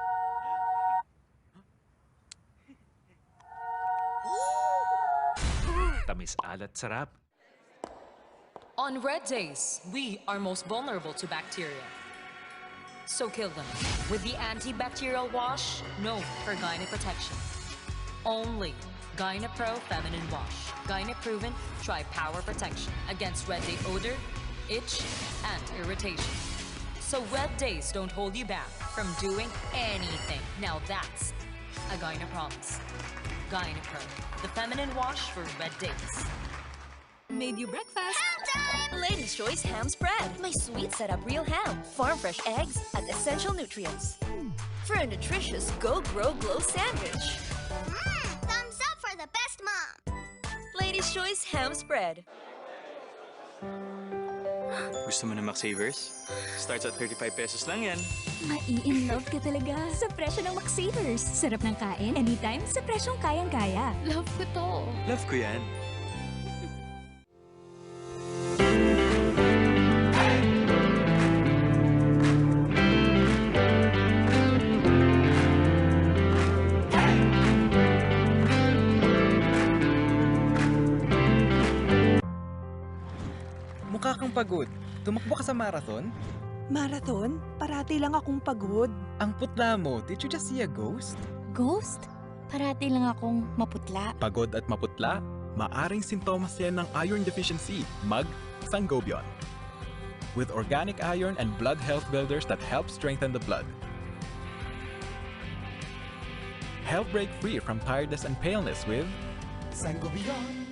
Tamis alat sarap. On red days, we are most vulnerable to bacteria. So kill them with the antibacterial wash known for gyne protection. Only GynaPro Feminine Wash. Gyna-proven tri-power protection against red day odor, itch, and irritation. So red days don't hold you back from doing anything. Now that's a Gyna promise. GynaPro, the feminine wash for red days. Made you breakfast. Ladies' Choice Ham Spread. My sweet setup real ham, farm fresh eggs, and essential nutrients. For a nutritious Go Grow Glow sandwich. Thumbs up for the best mom! Ladies' Choice Ham Spread. Gusto mo na Mac-Savers? Starts at 35 pesos lang yan. Mai-in-love ka talaga sa presyo ng Mac-Savers. Sarap ng kain, anytime, sa presyong kayang-kaya. Love ko to. Love ko yan. Mukha kang pagod. Tumakbo ka sa marathon? Marathon? Parati lang akong pagod. Ang putla mo, did you just see a ghost? Ghost? Parati lang akong maputla. Pagod at maputla? Maaring sintomas yan ng iron deficiency. Sangobion. With organic iron and blood health builders that help strengthen the blood. Help break free from tiredness and paleness with Sangobion.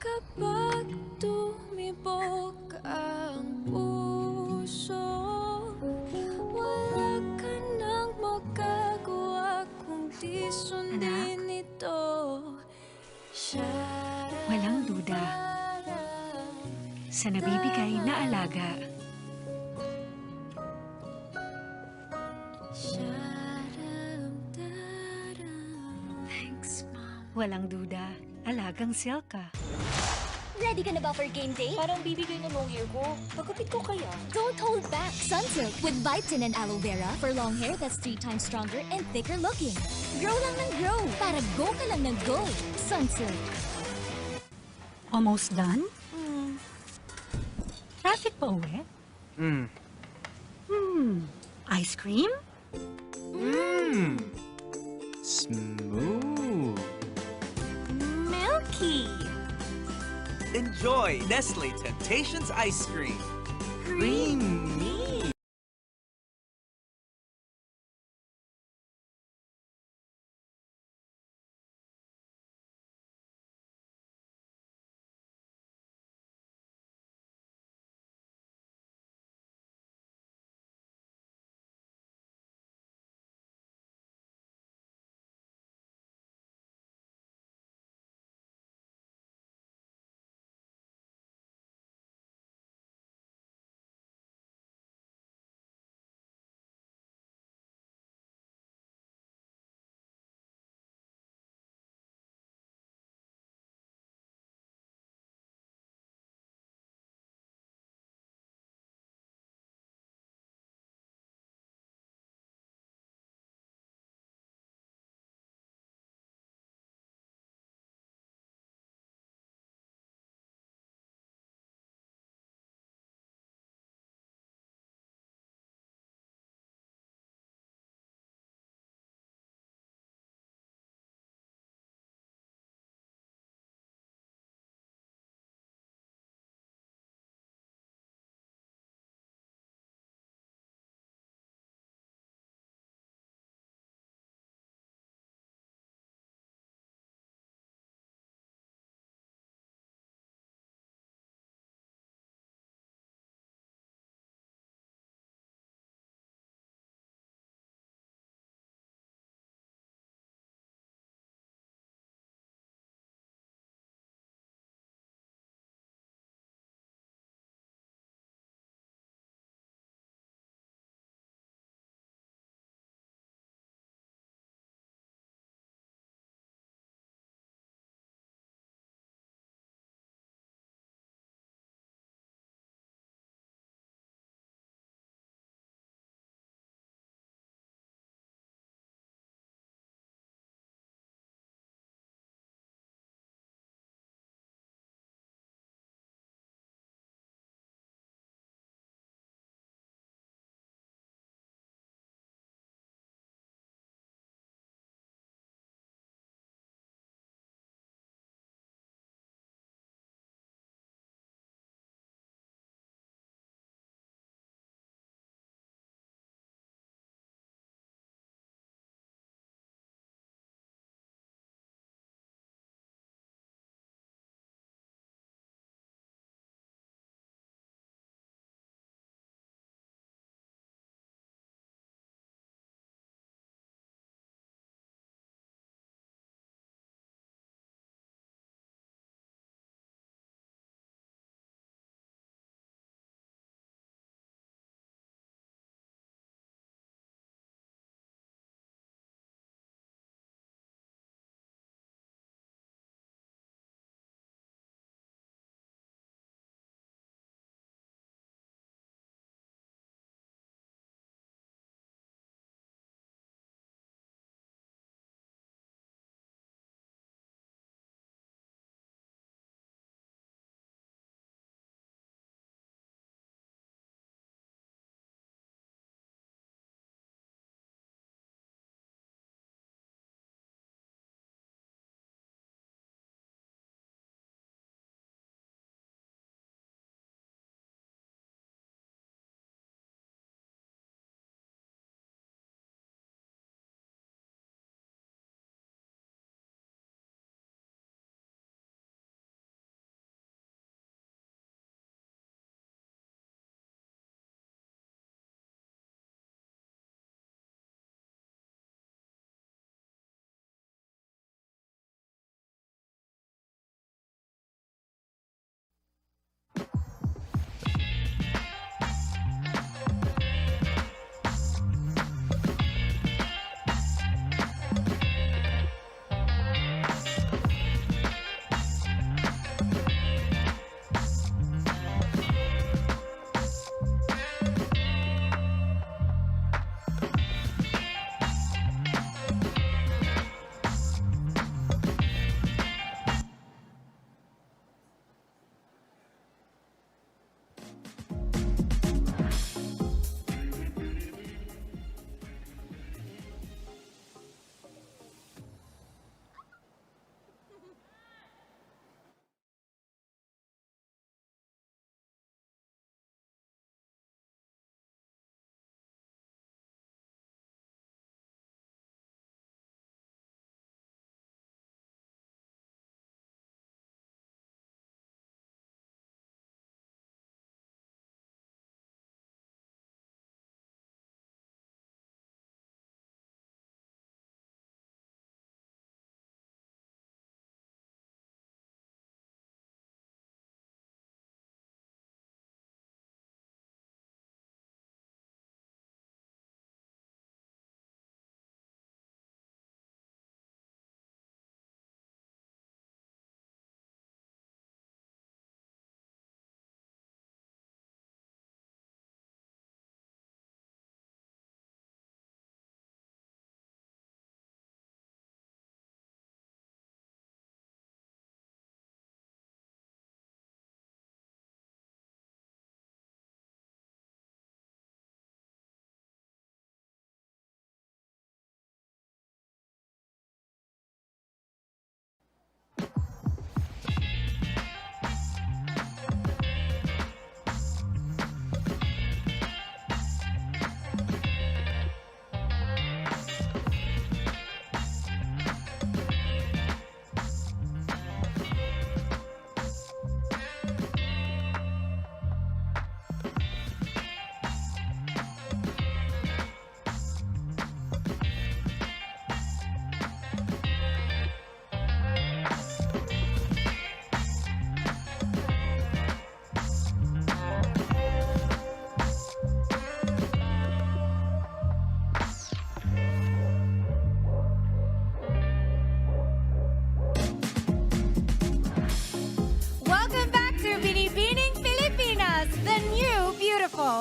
Kapag tumibok ang puso, wala ka nang magagawa kundi sundin ito. Walang duda sa nabibigay na alaga. Thanks, Mom. Walang duda, alagang Silka. Ready ka na ba for game day? Parang bibigay na long hair ko. Pagkapit ko kaya? Don't hold back. Sunsilk with Binibining and aloe vera for long hair that's 3 times stronger and thicker looking. Grow lang ng grow para go ka lang ng go. Sunsilk. Almost done? Traffic pa uwi? Ice cream? Smooth. Milky. Enjoy Nestle Temptations Ice Cream. Creamy.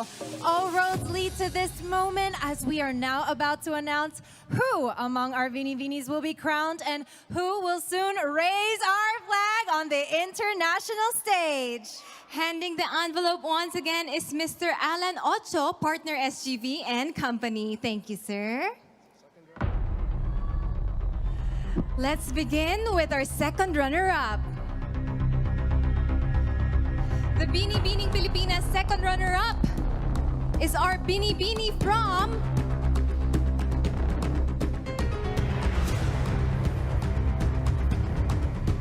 now. All roads lead to this moment as we are now about to announce who among our Binibinis will be crowned and who will soon raise our flag on the international stage. Handing the envelope once again is Mr. Alan Ocho, partner SGV and company. Thank you, sir. Let's begin with our second runner-up. The Binibining Pilipinas second runner-up is our Binibini from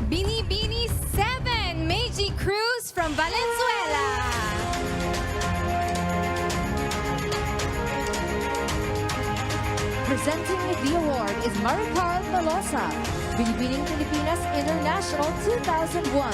Binibini 7, Meiji Cruz from Valenzuela. Presenting the award is Maricar Melosa, Binibining Pilipinas International 2001.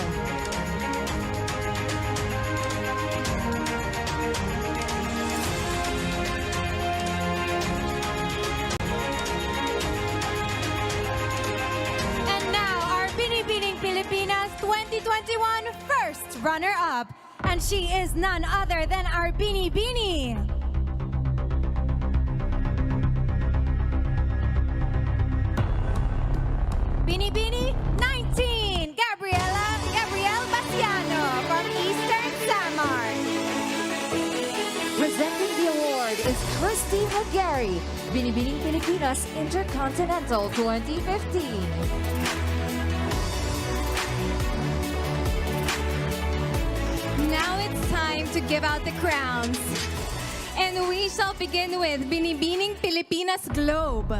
Pilipinas 2021 first runner-up, and she is none other than our Binibini. Binibini 19, Gabrielle Basiano from Eastern Samar. Presenting the award is Christine McGarry, Binibining Pilipinas Intercontinental 2015. Now it's time to give out the crowns. And we shall begin with Binibining Pilipinas Globe.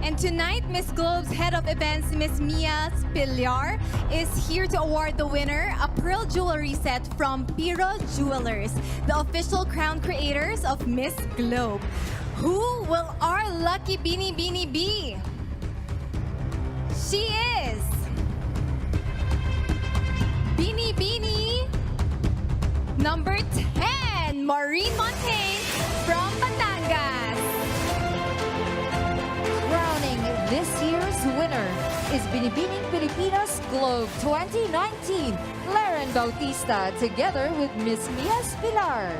And tonight, Miss Globe's head of events, Miss Mia Spillar, is here to award the winner a pearl jewelry set from Piro Jewelers, the official crown creators of Miss Globe. Who will our lucky Binibini be? She is Binibini number 10, Maureen Montagne from Batangas. Crowning this year's winner is Binibining Pilipinas Globe 2019, Laren Bautista, together with Miss Mia Spillar.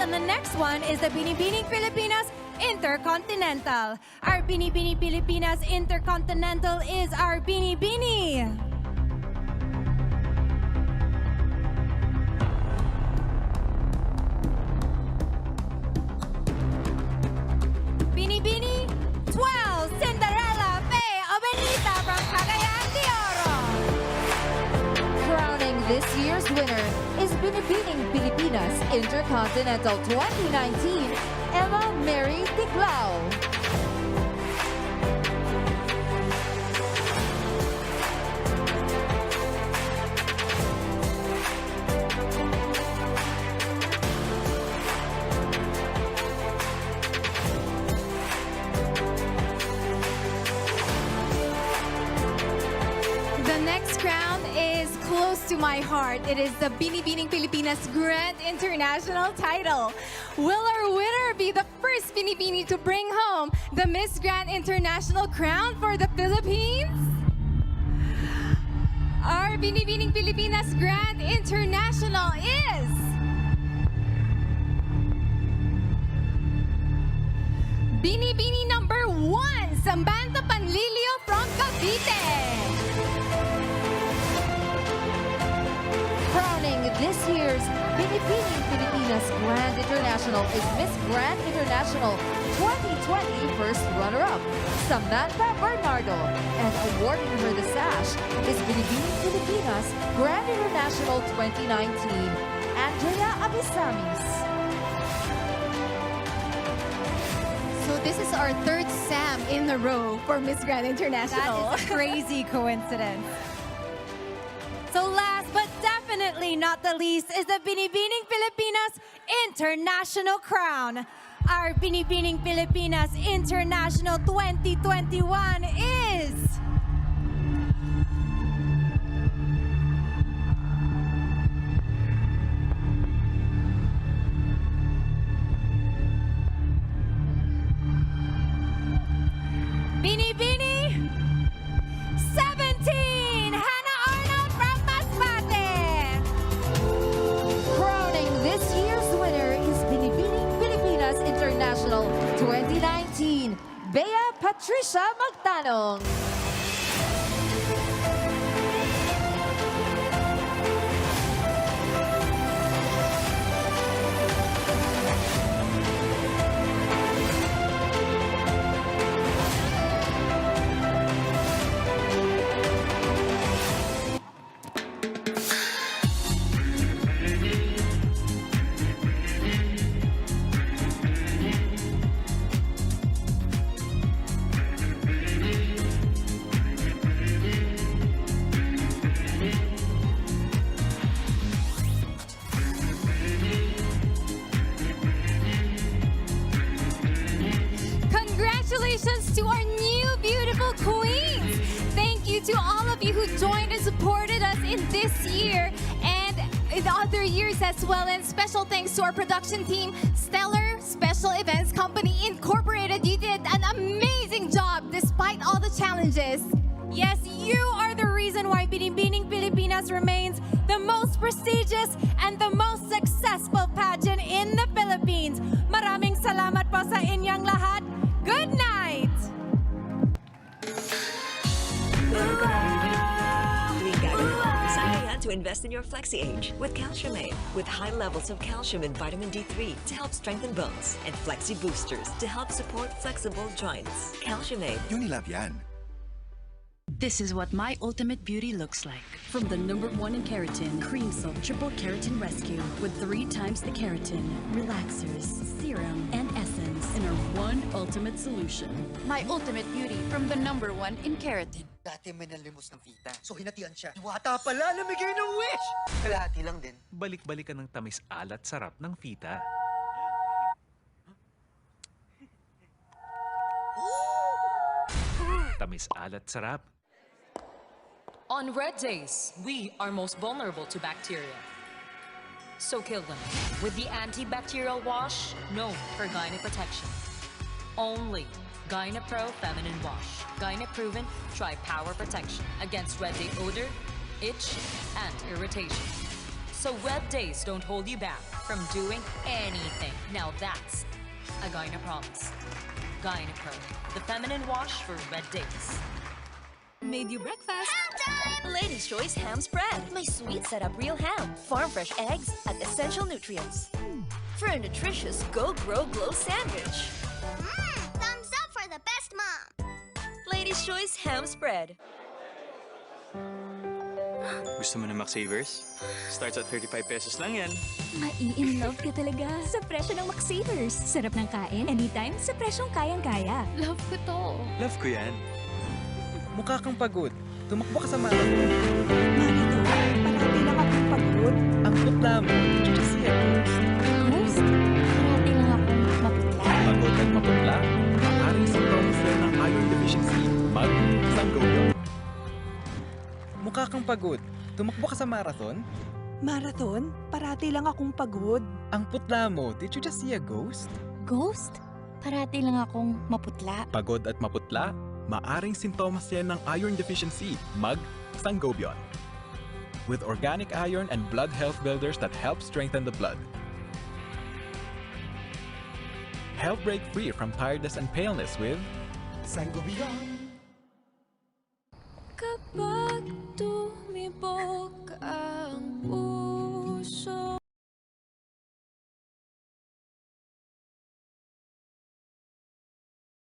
And the next one is the Binibining Pilipinas Intercontinental. Our Binibining Pilipinas Intercontinental is our Binibini. Binibini 12, Cinderella Faye Obenita from Cagayan de Oro. Crowning this year's winner is Binibining Pilipinas Intercontinental 2019, Emma Mary Tiglao. The next crown is close to my heart. It is the Binibining Pilipinas Grand International title. Will our winner be the first Binibini to bring home the Miss Grand International crown for the Philippines? Our Binibining Pilipinas Grand International is Binibini number 1, Samantha Panlilio from Cavite. Crowning this year's Binibining Pilipinas Grand International is Miss Grand International 2020 first runner-up, Samantha Bernardo. And awarding her the sash is Binibining Pilipinas Grand International 2019, Andrea Abisamis. So this is our third Sam in a row for Miss Grand International. That is a crazy coincidence. So last but definitely not the least is the Binibining Pilipinas International crown. Our Binibining Pilipinas International 2021 is Patricia magtanong. Congratulations to our new beautiful queens! Thank you to all of you who joined and supported us in this year and in other years as well. And special thanks to our production team, Stellar Special Events Company Incorporated. You did an amazing job despite all the challenges. Yes, you are the reason why Binibining Pilipinas remains the most prestigious and the most successful pageant in the Philippines. Maraming salamat po sa inyong lahat. Good night! Tuwing gagalaw, sana yan to invest in your flexi age with Calcium-Aid, with high levels of calcium and vitamin D3 to help strengthen bones, and flexi boosters to help support flexible joints. Calcium-Aid. Unilab yan. This is what my ultimate beauty looks like. From the #1 in keratin, Cream Silk Triple Keratin Rescue with 3 times the keratin, relaxers, serum, and essence in our one ultimate solution. My ultimate beauty from the #1 in keratin. Dati may nalimos ng Vita, so hinatian siya. Diwata pala, namigay ng wish! Kalahati lang din. Balik-balikan ng tamis alat sarap ng fita. Tamis alat sarap. On red days, we are most vulnerable to bacteria. So kill them with the antibacterial wash known for gyne protection. Only GynaPro Feminine Wash. Gyne proven tri-power protection against red day odor, itch, and irritation. So red days don't hold you back from doing anything. Now that's a Gyne promise. GynaPro, the feminine wash for red days. Made you breakfast. Ladies' Choice Ham Spread. My sweet setup real ham, farm fresh eggs, and essential nutrients. For a nutritious Go Grow Glow sandwich. Thumbs up for the best mom! Ladies' Choice Ham Spread. Gusto mo na Mac-Savers? Starts at 35 pesos lang yan. Mai-in love ka talaga sa presyo ng Mac-Savers. Sarap ng kain, anytime, sa presyong kayang-kaya. Love ko to. Love ko yan. Mukha kang pagod. Tumakbo ka sa marathon. Marito, parati lang akong pagod. Ang putla mo, just siya ghost. Ghost? Parati lang akong maputla. Pagod at maputla? Maaaring sintomas yan ng iron deficiency. Mag-sanggol. Mukha kang pagod. Tumakbo ka sa marathon. Marathon? Parati lang akong pagod. Ang putla mo, did you just see a ghost? Ghost? Parati lang akong maputla. Pagod at maputla? Maaring sintomas yan ng iron deficiency. Mag-sangobion. With organic iron and blood health builders that help strengthen the blood. Help break free from tiredness and paleness with Sangobion. Kapag tumibok ang